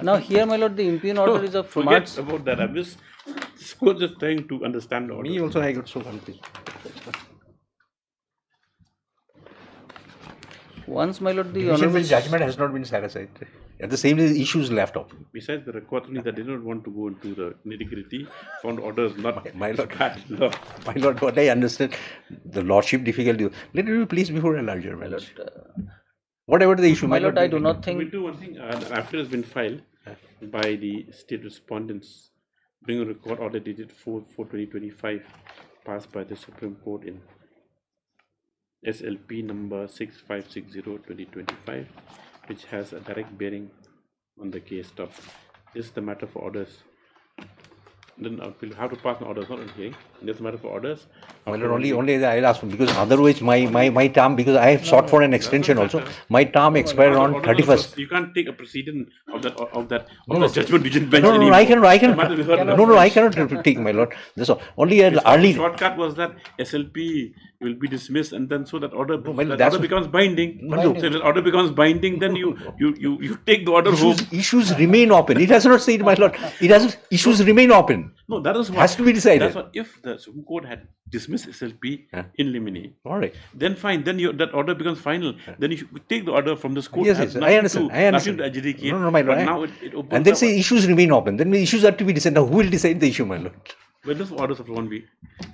S: Now, here, my lord, the impugn order is of
C: Forget
S: March.
C: about that. I'm just trying to understand the order.
Q: Me also, I got so confused.
S: Once, my lord, the
Q: Division
S: honorable
Q: bench judgment has not been set aside. At the same time, issues left open.
C: Besides the record, only that they did not want to go into the nitty-gritty, found orders not
Q: My lord,
C: bad law.
Q: my lord, what I understand, the lordship difficulty. Let it be placed before a larger bench. Whatever the issue,
S: my lord, I do not
C: We'll
S: think.
C: do one thing. After it's been filed by the state respondents, bring a record order dated 4/2025, passed by the Supreme Court in SLP number 6560/2025, which has a direct bearing on the case top. This is the matter for orders. Then we'll have to pass an orders, not in hearing. This is a matter for orders.
Q: My lord, only I'll ask because otherwise my term, because I have sought for an extension also, my term expired on 31st.
C: You can't take a precedent of that
Q: No,
C: judgment division bench.
Q: No,
C: anymore.
Q: I cannot.
C: Matter
Q: No, I cannot take, my lord. That's all. Only
C: The
Q: early.
C: shortcut was that SLP will be dismissed, and then so that order, that
Q: that's
C: order becomes binding.
Q: No.
C: So if the order becomes binding, then you take the order home.
Q: Issues remain open. It has not said, my lord. It has issues remain open.
C: No, that is what
Q: has to be decided.
C: That's what if the Supreme Court had dismissed SLP in limine.
Q: All right.
C: Then fine. Then that order becomes final. Then you should take the order from this court.
Q: Yes,
C: Has
Q: I
C: nothing
Q: understand.
C: to-
Q: I understand.
C: Nothing to adjudicate.
Q: No, my lord.
C: But now it opens
Q: And then
C: up
Q: say issues remain open. Then the issues are to be decided. Now, who will decide the issue, my lord?
C: Well, this orders after 1 week.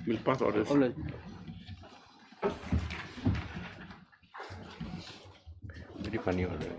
C: We'll pass orders.
S: All right.
Q: Very funny order.